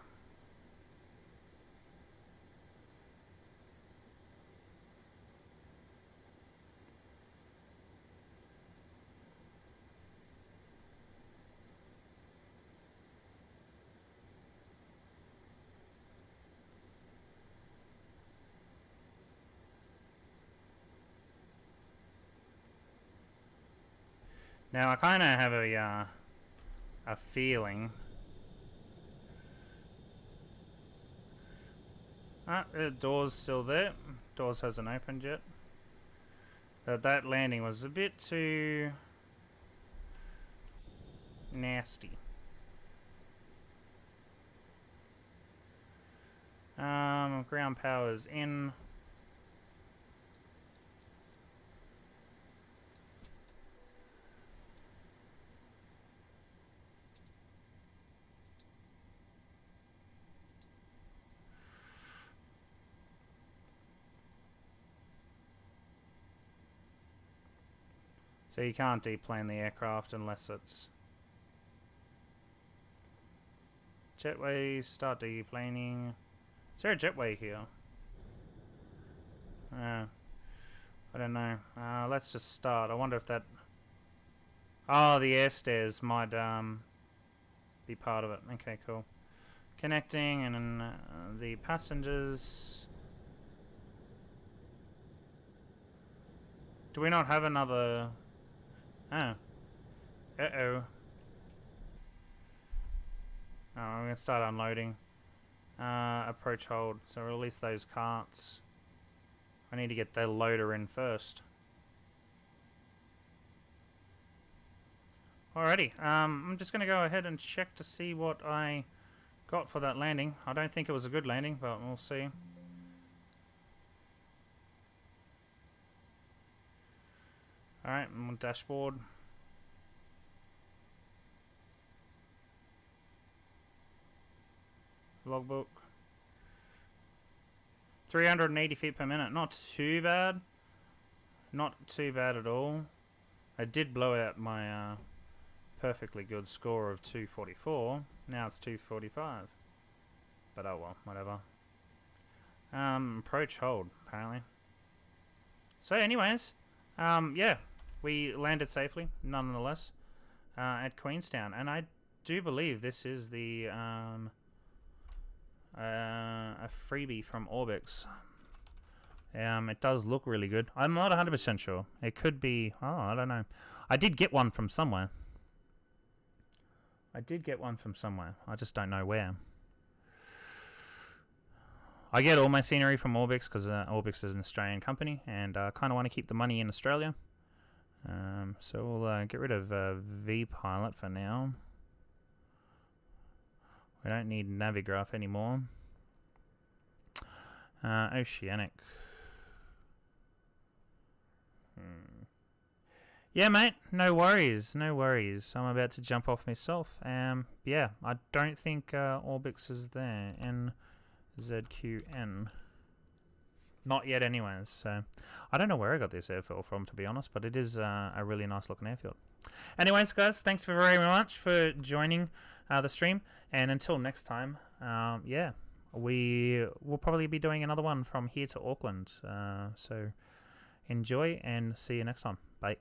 Now I kind of have a feeling. The door's still there. Doors hasn't opened yet. That landing was a bit too nasty. Ground power's in. So you can't deplane the aircraft unless it's jetway, start deplaning. Is there a jetway here? I don't know. Let's just start. I wonder if that... Oh, the air stairs might be part of it. Okay, cool. Connecting, and then the passengers... Do we not have another... Oh. Uh-oh. Oh, I'm going to start unloading. Approach hold. So release those carts. I need to get the loader in first. Alrighty. I'm just going to go ahead and check to see what I got for that landing. I don't think it was a good landing, but we'll see. Alright, I'm on dashboard. logbook. 380 feet per minute. Not too bad. Not too bad at all. I did blow out my perfectly good score of 244. Now it's 245. But oh well, whatever. Approach hold, apparently. So anyways, yeah, we landed safely, nonetheless, at Queenstown. And I do believe this is the a freebie from Orbix. It does look really good. I'm not 100% sure. It could be... Oh, I don't know. I did get one from somewhere. I just don't know where. I get all my scenery from Orbix because Orbix is an Australian company, and I kind of want to keep the money in Australia. So we'll get rid of V-Pilot for now. We don't need Navigraph anymore. Oceanic. Yeah, mate. No worries. I'm about to jump off myself. Yeah, I don't think Orbix is there. NZQN. Not yet anyways. So I don't know where I got this airfield from, to be honest, but it is a really nice looking airfield. Anyways, guys, thanks very much for joining the stream. And until next time, yeah, we will probably be doing another one from here to Auckland. So enjoy and see you next time. Bye.